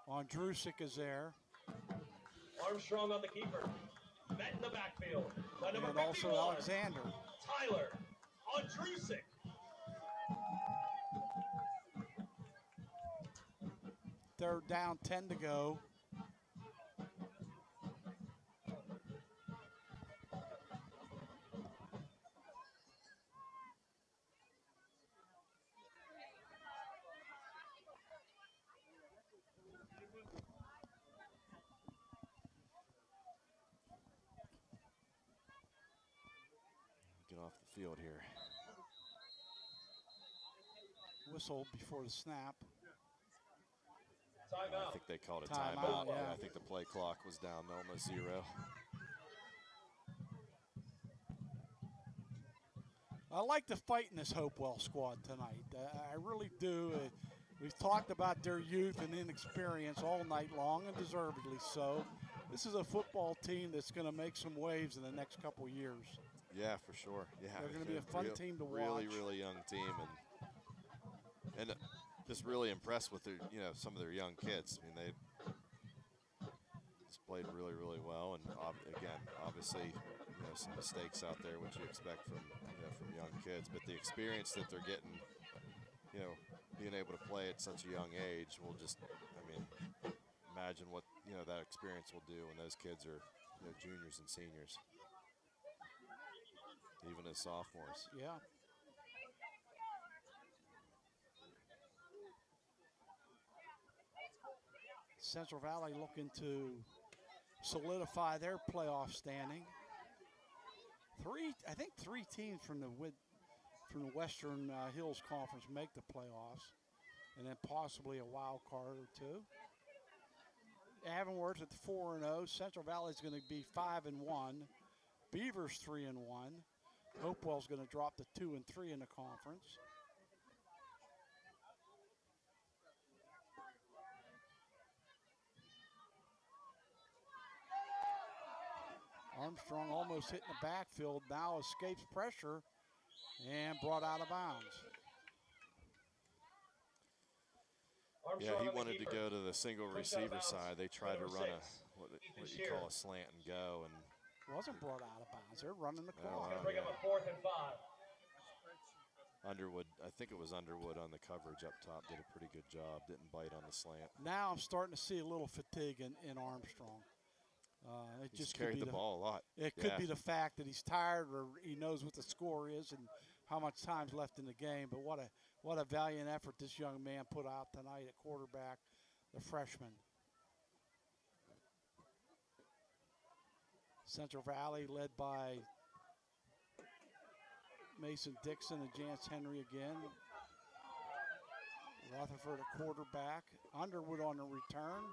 Speaker 3: Ondrusik is there.
Speaker 2: Armstrong on the keeper. Met in the backfield. By number
Speaker 3: And also
Speaker 2: 51,
Speaker 3: Alexander.
Speaker 2: Tyler Ondrusik.
Speaker 3: Third down, 10 to go.
Speaker 5: Get off the field here.
Speaker 3: Whistle before the snap.
Speaker 5: I
Speaker 2: Timeout.
Speaker 5: think they called a
Speaker 3: Timeout,
Speaker 5: timeout.
Speaker 3: yeah.
Speaker 5: I think the play clock was down to almost 0.
Speaker 3: I like the fight in this Hopewell squad tonight. I really do. We've talked about their youth and inexperience all night long, and deservedly so. This is a football team that's going to make some waves in the next couple years.
Speaker 5: Yeah, for sure. Yeah,
Speaker 3: They're going to be a fun team to
Speaker 5: really,
Speaker 3: watch.
Speaker 5: really young team, and just really impressed with their, some of their young kids. I mean, they just played really, really well, and again, obviously, some mistakes out there, which you expect from young kids, but the experience that they're getting, being able to play at such a young age will just, imagine what that experience will do when those kids are juniors and seniors, even as sophomores.
Speaker 3: Yeah. Central Valley looking to solidify their playoff standing. I think three teams from the Western Hills Conference make the playoffs, and then possibly a wild card or two. Avonworth at 4-0. Central Valley is going to be 5-1. Beavers 3-1. Hopewell's going to drop to 2-3 in the conference. Armstrong almost hit in the backfield, now escapes pressure and brought out of bounds.
Speaker 5: Yeah,
Speaker 2: Armstrong
Speaker 5: he
Speaker 2: on the
Speaker 5: wanted to
Speaker 2: keeper.
Speaker 5: go to the single
Speaker 2: Pushed out of
Speaker 5: receiver
Speaker 2: bounds.
Speaker 5: side. They tried to
Speaker 2: Number
Speaker 5: run
Speaker 2: six,
Speaker 5: what
Speaker 2: Ethan
Speaker 5: you call
Speaker 2: Shear.
Speaker 5: a slant and go, and
Speaker 3: Wasn't brought out of bounds. They're running the
Speaker 5: Oh,
Speaker 3: clock.
Speaker 2: Gonna bring up a 4th and 5.
Speaker 5: Underwood, I think it was Underwood on the coverage up top, did a pretty good job. Didn't bite on the slant.
Speaker 3: Now I'm starting to see a little fatigue in Armstrong. It
Speaker 5: He's
Speaker 3: just could
Speaker 5: carried
Speaker 3: be
Speaker 5: the ball a lot.
Speaker 3: It could be the fact that he's tired, or he knows what the score is and how much time's left in the game. But what a valiant effort this young man put out tonight at quarterback, the freshman. Central Valley led by Mason Dixon and Jance Henry again. Rutherford at quarterback. Underwood on the return.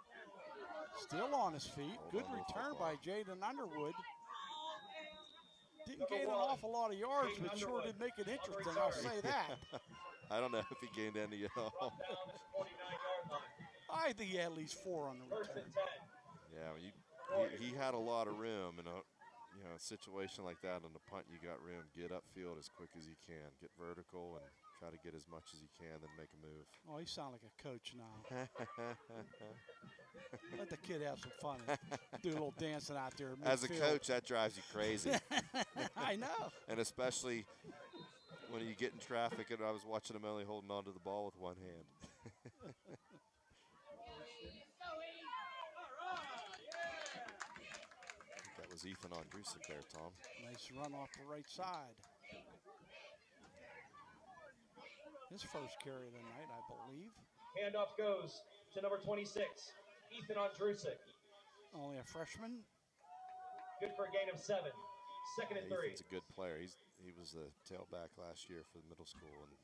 Speaker 3: Still on his feet. Good return by Jaden Underwood. Didn't gain an awful lot of yards, but sure did make it interesting, I'll say that.
Speaker 5: I don't know if he gained any at all.
Speaker 2: 49-yard line.
Speaker 3: I think he had at least 4 on the
Speaker 2: 1st
Speaker 3: return.
Speaker 2: and 10.
Speaker 5: Yeah, he had a lot of room in a situation like that on the punt. You got room. Get upfield as quick as you can. Get vertical and try to get as much as you can, then make a move.
Speaker 3: Oh, he sounds like a coach now. Let the kid have some fun. Do a little dancing out there.
Speaker 5: As a
Speaker 3: midfield.
Speaker 5: coach, that drives you crazy.
Speaker 3: I know.
Speaker 5: And especially when you get in traffic, and I was watching him only holding on to the ball with one hand. That was Ethan Ondrusik there, Tom.
Speaker 3: Nice run off the right side. His first carry of the night, I believe.
Speaker 2: Handoff goes to number 26, Ethan Ondrusik.
Speaker 3: Only a freshman.
Speaker 2: Good for a gain of 7. 2nd and 3.
Speaker 5: Ethan's a good player. He was the tailback last year for the middle school, and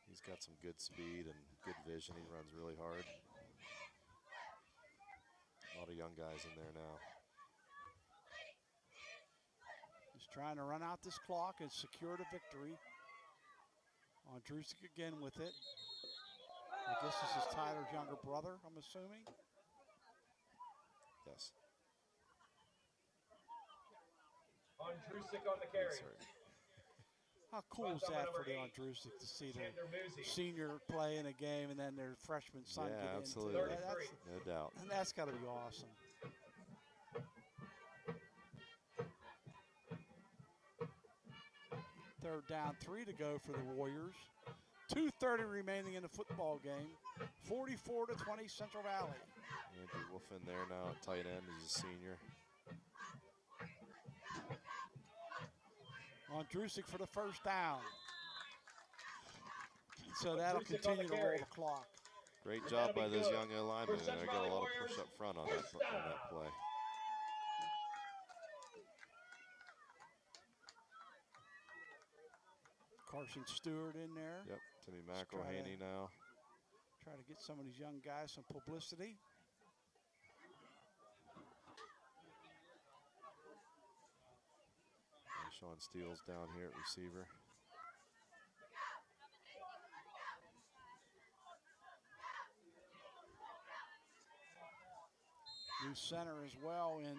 Speaker 5: he's got some good speed and good vision. He runs really hard. A lot of young guys in there now.
Speaker 3: trying to run out this clock and secure the victory. Ondrusik again with it. I guess this is Tyler's younger brother, I'm assuming.
Speaker 5: Yes.
Speaker 2: Ondrusik on the carry.
Speaker 5: Yes, sir.
Speaker 3: How cool is that for the Ondrusik to see their senior play in a game and then their freshman son
Speaker 5: Yeah,
Speaker 3: get
Speaker 5: absolutely.
Speaker 3: into it?
Speaker 5: No doubt.
Speaker 3: And that's got to be awesome. Third down, 3 to go for the Warriors. 2:30 remaining in the football game. 44-20 Central Valley.
Speaker 5: Andrew Wolf in there now at tight end. He's a senior.
Speaker 3: Ondrusik for the first down. So that'll continue to roll the clock.
Speaker 5: Great job by those young linemen. They got a lot of push up front on that play.
Speaker 3: Carson Stewart in there.
Speaker 5: Yep, Timmy McElhaney now.
Speaker 3: Try to get some of these young guys some publicity.
Speaker 5: And Sean Steele's down here at receiver.
Speaker 3: New center as well in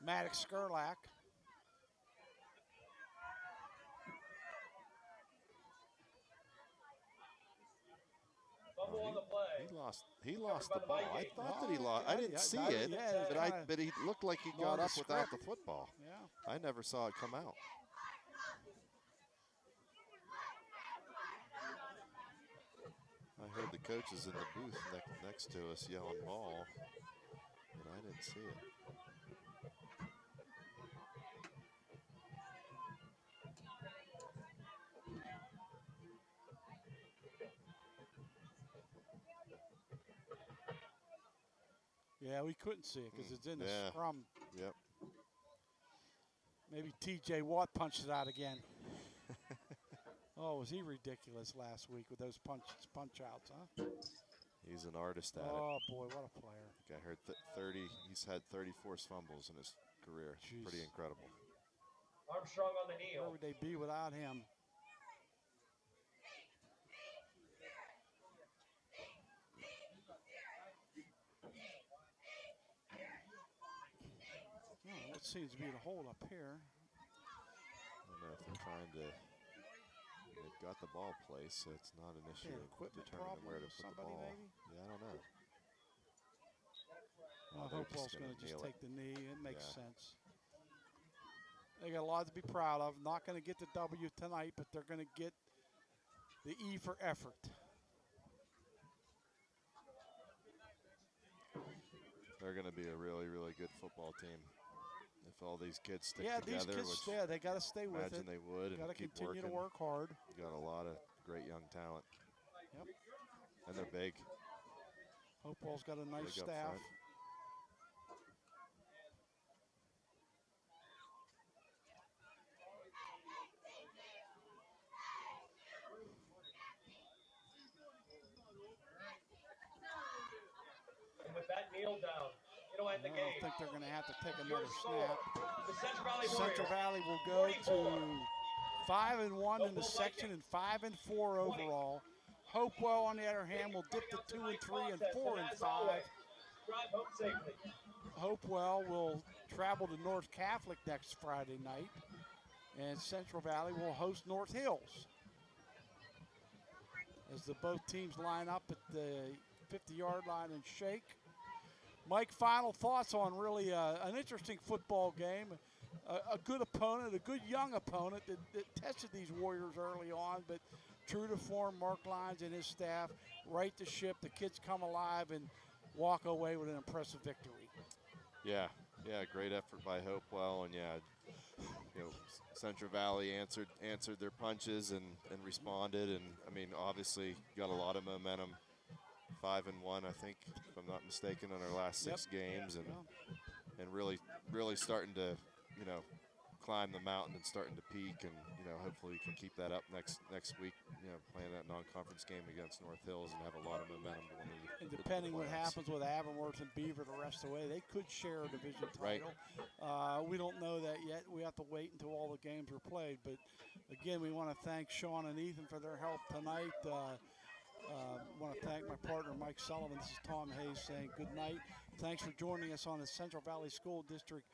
Speaker 3: Maddox Skurlak.
Speaker 2: Fumble on the play.
Speaker 5: He lost the ball. I thought that he lost. I didn't see it, but he looked like he got up without the football.
Speaker 3: Yeah.
Speaker 5: I never saw it come out. I heard the coaches in the booth next to us yelling ball, but I didn't see it.
Speaker 3: Yeah, we couldn't see it because it's in the scrum.
Speaker 5: Yep.
Speaker 3: Maybe T.J. Watt punched it out again. Oh, was he ridiculous last week with those punch outs, huh?
Speaker 5: He's an artist at it.
Speaker 3: Oh, boy, what a player.
Speaker 5: I heard 30. He's had 30 forced fumbles in his career.
Speaker 3: Jeez.
Speaker 5: Pretty incredible.
Speaker 2: Armstrong on the knee.
Speaker 3: Where would they be without him? Oh, what seems to be the hold up here.
Speaker 5: I don't know if they're trying to. They've got the ball placed, so it's not an issue of determining where to put the ball.
Speaker 3: Maybe?
Speaker 5: Yeah, I don't know.
Speaker 3: Well, Hopewell's going to just take the knee. It makes sense. They got a lot to be proud of. Not going to get the W tonight, but they're going to get the E for effort.
Speaker 5: They're going to be a really, really good football team. If all these kids stick
Speaker 3: together,
Speaker 5: these kids,
Speaker 3: they got to stay with it.
Speaker 5: Imagine they would.
Speaker 3: Got to
Speaker 5: keep
Speaker 3: continue
Speaker 5: working.
Speaker 3: to work hard.
Speaker 5: Got a lot of great young talent.
Speaker 3: Yep.
Speaker 5: And they're big.
Speaker 3: Hopewell's got a nice
Speaker 5: Big up
Speaker 3: staff.
Speaker 5: front.
Speaker 2: And with that kneel down, it'll end the game.
Speaker 3: I don't think they're going to have to take another snap.
Speaker 2: The Central Valley
Speaker 3: Central Valley will go to 5-1 in the section and 5-4 overall. Hopewell, on the other hand, will dip to 2-3 and 4-5.
Speaker 2: Drive home safely.
Speaker 3: Hopewell will travel to North Catholic next Friday night, and Central Valley will host North Hills. As the both teams line up at the 50-yard line and shake. Mike, final thoughts on really an interesting football game, a good opponent, a good young opponent that tested these Warriors early on, but true to form, Mark Lyons and his staff right the ship. The kids come alive and walk away with an impressive victory.
Speaker 5: Yeah, great effort by Hopewell, and Central Valley answered their punches and responded, and I mean obviously got a lot of momentum. 5-1, I think, if I'm not mistaken, on our last 6 games, and really starting to climb the mountain and starting to peak, and hopefully we can keep that up next week. Playing that non-conference game against North Hills and have a lot of momentum going into
Speaker 3: And depending what happens with Avonworth and Beaver the rest of the way, they could share a division title.
Speaker 5: Right.
Speaker 3: We don't know that yet. yet. We have to wait until all the games are played. But again, we want to thank Sean and Ethan for their help tonight. Want to thank my partner, Mike Sullivan. This is Tom Hayes saying good night. Thanks for joining us on the Central Valley School District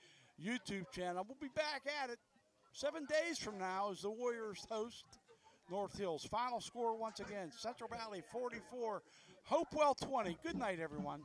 Speaker 3: YouTube channel. We'll be back at it 7 days from now as the Warriors host North Hills. Final score once again, Central Valley 44, Hopewell 20. Good night, everyone.